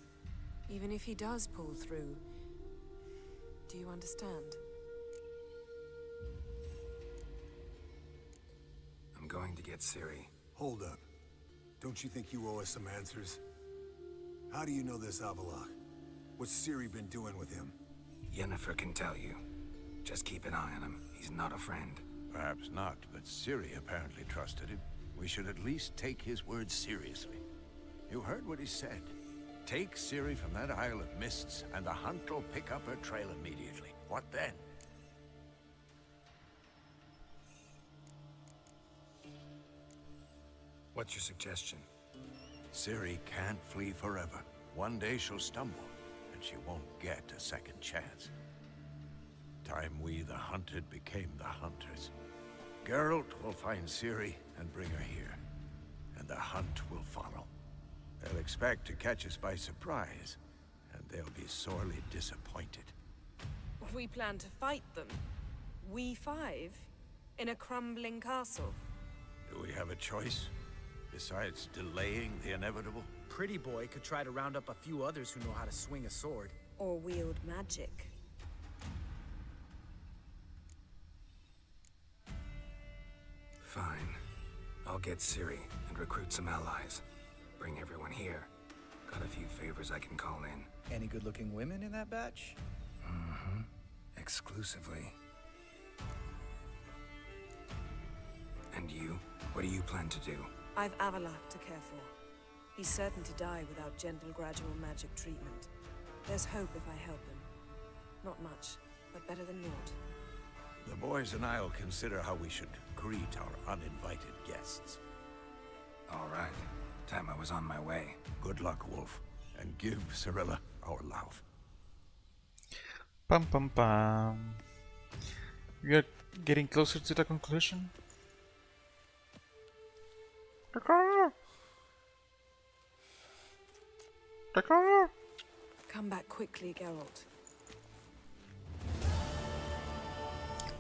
Even if he does pull through... Do you understand? I'm going to get Ciri. Hold up. Don't you think you owe us some answers? How do you know this Avalok? What's Ciri been doing with him? Yennefer can tell you. Just keep an eye on him. He's not a friend. Perhaps not, but Ciri apparently trusted him. We should at least take his words seriously. You heard what he said. Take Ciri from that Isle of Mists, and the hunt will pick up her trail immediately. What then? What's your suggestion? Ciri can't flee forever. One day she'll stumble, and she won't get a second chance. Time we, the hunted, became the hunters. Geralt will find Ciri and bring her here, and the hunt will follow. They'll expect to catch us by surprise, and they'll be sorely disappointed. We plan to fight them. We five? In a crumbling castle? Do we have a choice? Besides delaying the inevitable? Pretty Boy could try to round up a few others who know how to swing a sword. Or wield magic. Fine. I'll get Ciri and recruit some allies. Bring everyone here. Got a few favors I can call in. Any good-looking women in that batch? Mm-hmm. Exclusively. And you? What do you plan to do? I've Avalok to care for. He's certain to die without gentle, gradual magic treatment. There's hope if I help him. Not much, but better than naught. The boys and I'll consider how we should greet our uninvited guests. All right. Time I was on my way. Good luck, Wolf. And give Cirilla our love. Pam pam pam. We are getting closer to the conclusion. The car! The car! Come back quickly, Geralt.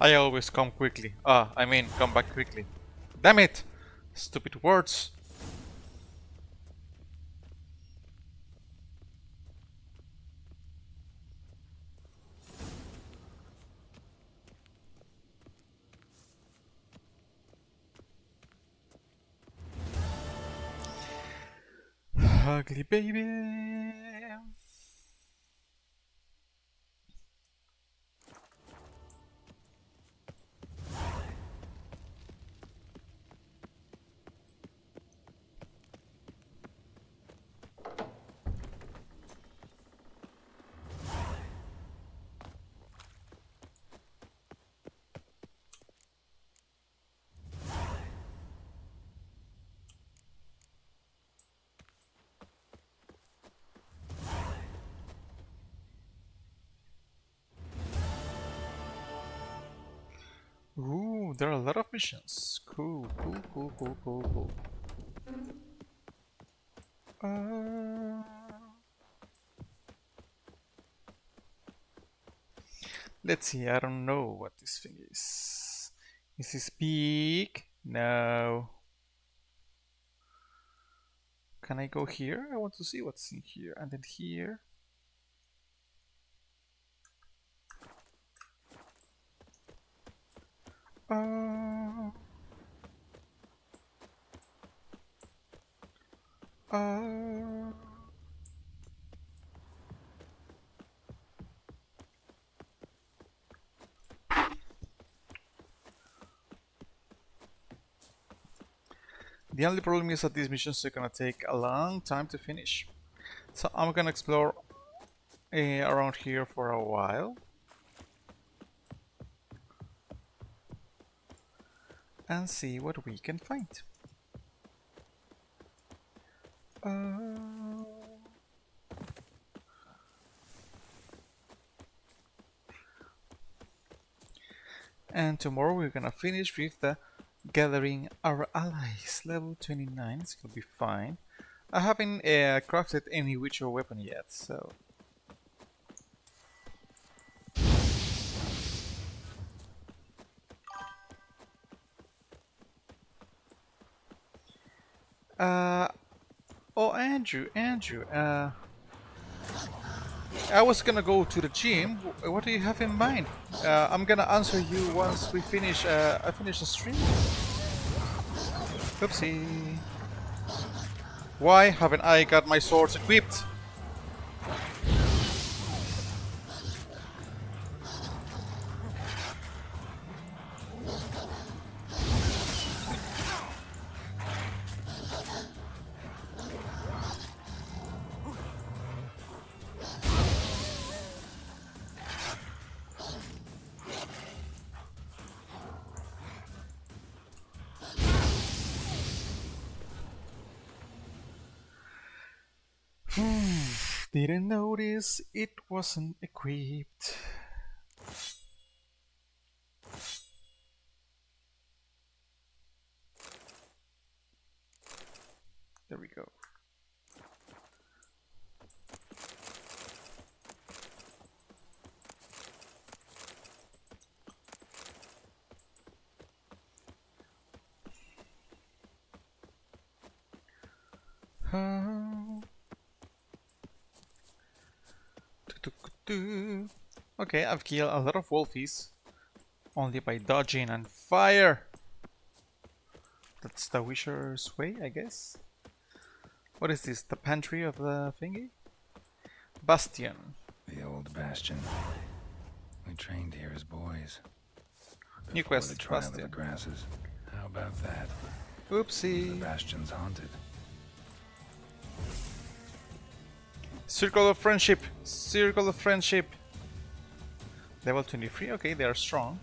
I always come quickly. I mean, come back quickly. Damn it! Stupid words. Ugly baby. Ooh, there are a lot of missions. Cool. Let's see, I don't know what this thing is. Is this big? No. Can I go here? I want to see what's in here. And then here. The only problem is that these missions are gonna take a long time to finish. So I'm gonna explore around here for a while. And see what we can find. And tomorrow we're gonna finish with the gathering our allies. Level 29, it's gonna be fine. I haven't crafted any Witcher weapon yet, so... Oh, Andrew, I was gonna go to the gym. What do you have in mind? I'm gonna answer you once we finish. I finish the stream. Oopsie. Why haven't I got my swords equipped? Didn't notice it wasn't equipped. There we go. Okay, I've killed a lot of wolfies only by dodging and fire. That's the Witcher's way, I guess. What is this? The pantry of the thingy? Bastion. The old bastion. We trained here as boys. New Before quest, the trial of Bastion. the grasses. How about that? Oopsie. The bastion's haunted. Circle of friendship. Circle of friendship. Level 23. Okay, they are strong.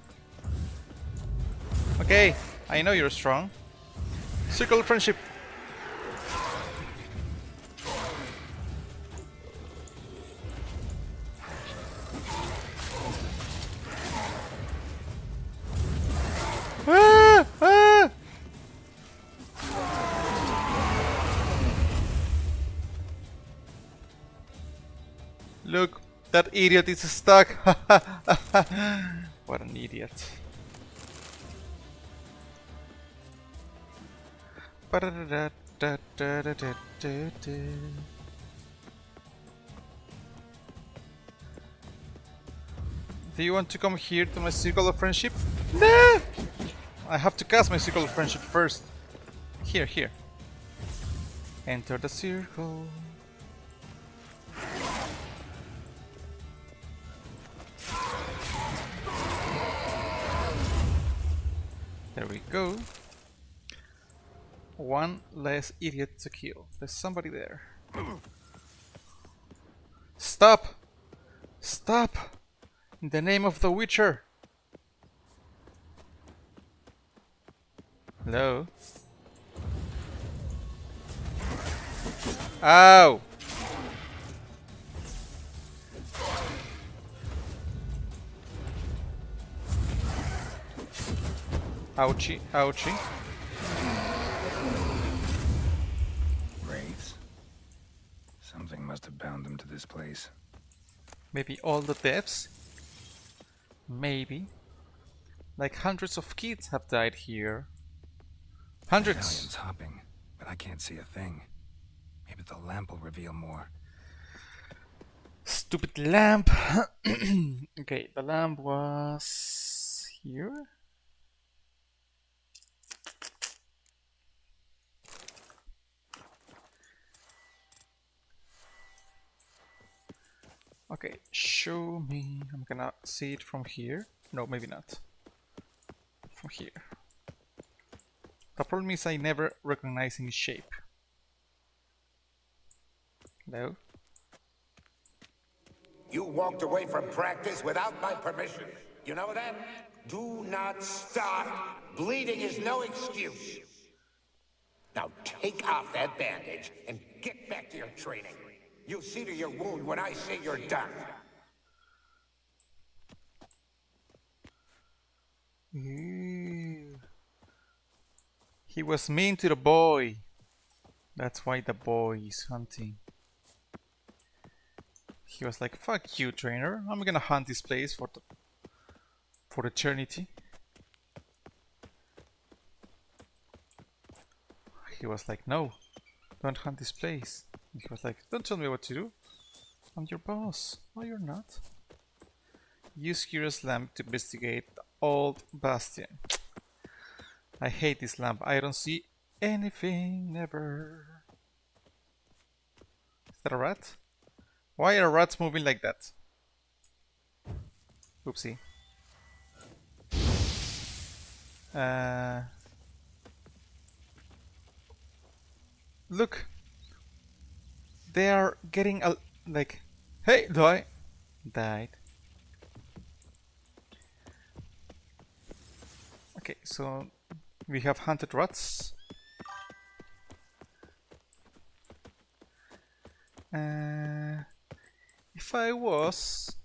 Okay, I know you're strong. Circle of friendship. Look, that idiot is stuck. What an idiot. Do you want to come here to my circle of friendship? No! I have to cast my circle of friendship first. Here, here. Enter the circle. There we go. One less idiot to kill. There's somebody there. Stop! Stop! In the name of the Witcher! Hello? Ow! Ouchie, ouchie. Wraiths? Something must have bound them to this place. Maybe all the deaths? Maybe. Like hundreds of kids have died here. Hundreds! Medallion's hopping, but I can't see a thing. Maybe the lamp will reveal more. Stupid lamp! Okay, the lamp was here? Okay, show me. I'm gonna see it from here. No, maybe not. From here. The problem is I never recognize any shape. Hello? You walked away from practice without my permission. You know that? Do not start. Bleeding is no excuse. Now take off that bandage and get back to your training. You'll see to your wound when I say you're done. Ew. He was mean to the boy. That's why the boy is hunting. He was like, fuck you, trainer. I'm gonna hunt this place for eternity. He was like, no, don't hunt this place. And he was like, don't tell me what to do. I'm your boss. No, you're not. Use Kira's lamp to investigate the old bastion. I hate this lamp. I don't see anything, never. Is that a rat? Why are rats moving like that? Oopsie. Look. They are getting a like. Hey, die. Died. Okay, so we have hunted rats. If I was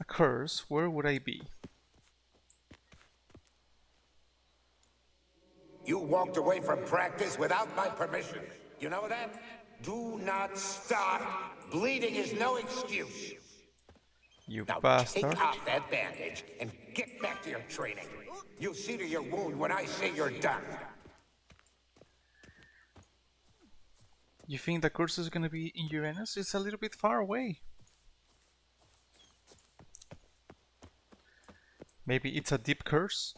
a curse, where would I be? You walked away from practice without my permission. You know that? Do not start. Bleeding is no excuse. You now bastard. Take off that bandage and get back to your training. You'll see to your wound when I say you're done. You think the curse is gonna be in Uranus? It's a little bit far away. Maybe it's a deep curse?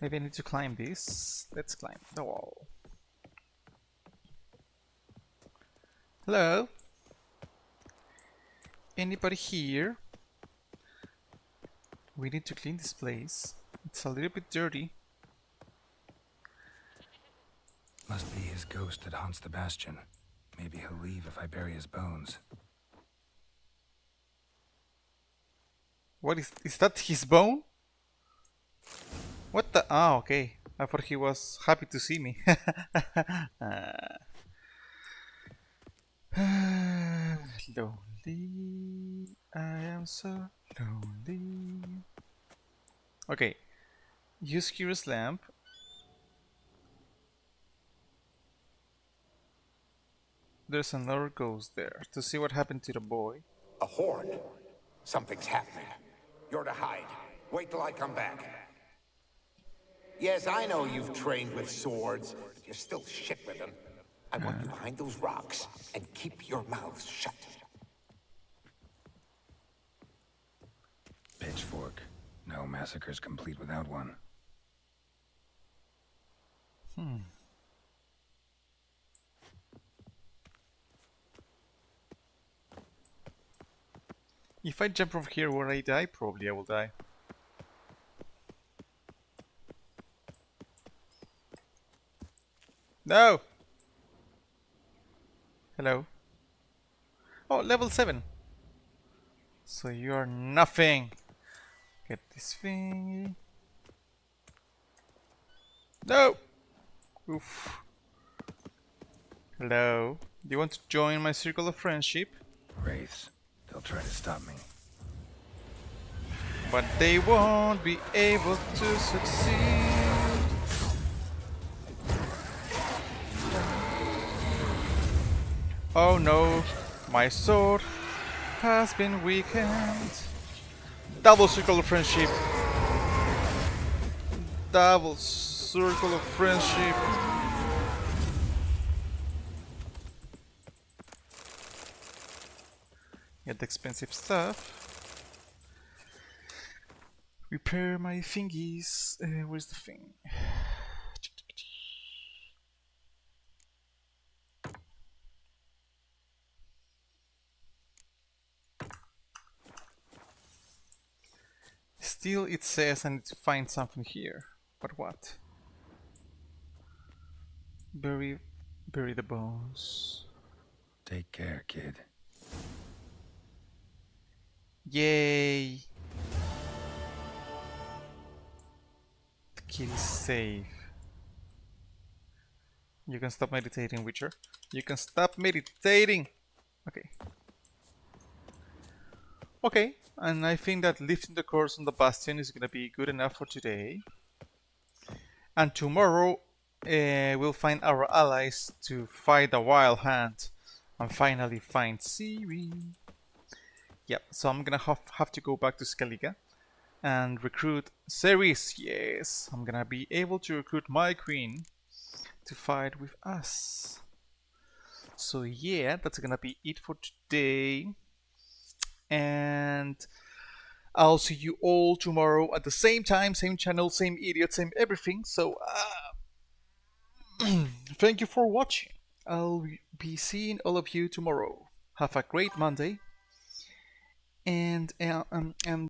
Maybe I need to climb this. Let's climb the wall. Hello? Anybody here? We need to clean this place. It's a little bit dirty. Must be his ghost that haunts the bastion. Maybe he'll leave if I bury his bones. What is that his bone? What the? Ah, okay. I thought he was happy to see me. Lonely, I am so lonely. Okay, use Kira's lamp there's another ghost there to see what happened to the boy. A horde. Something's happening. You're to hide. Wait till I come back. Yes, I know you've trained with swords, but you're still shit with them. I want you behind those rocks, and keep your mouths shut. Pitchfork. No massacre's complete without one. If I jump from here where I die, probably I will die. No! Hello? Oh, level 7! So you are nothing! Get this thing. No! Oof. Hello? Do you want to join my circle of friendship? Wraiths. They'll try to stop me. But they won't be able to succeed. Oh no, my sword has been weakened. Double circle of friendship. Double circle of friendship. Get the expensive stuff. Repair my thingies. Where's the thing? Still, it says I need to find something here. But what? Bury the bones. Take care, kid. Yay! The kid is safe. You can stop meditating, Witcher. You can stop meditating! Okay. Okay, and I think that lifting the curse on the Bastion is gonna be good enough for today. And tomorrow we'll find our allies to fight the Wild Hunt and finally find Ciri. Yep, so I'm gonna have to go back to Skellige and recruit Ceres. Yes, I'm gonna be able to recruit my queen to fight with us. So yeah, that's gonna be it for today. And I'll see you all tomorrow at the same time, same channel, same idiot, same everything. So thank you for watching. I'll be seeing all of you tomorrow. Have a great Monday. And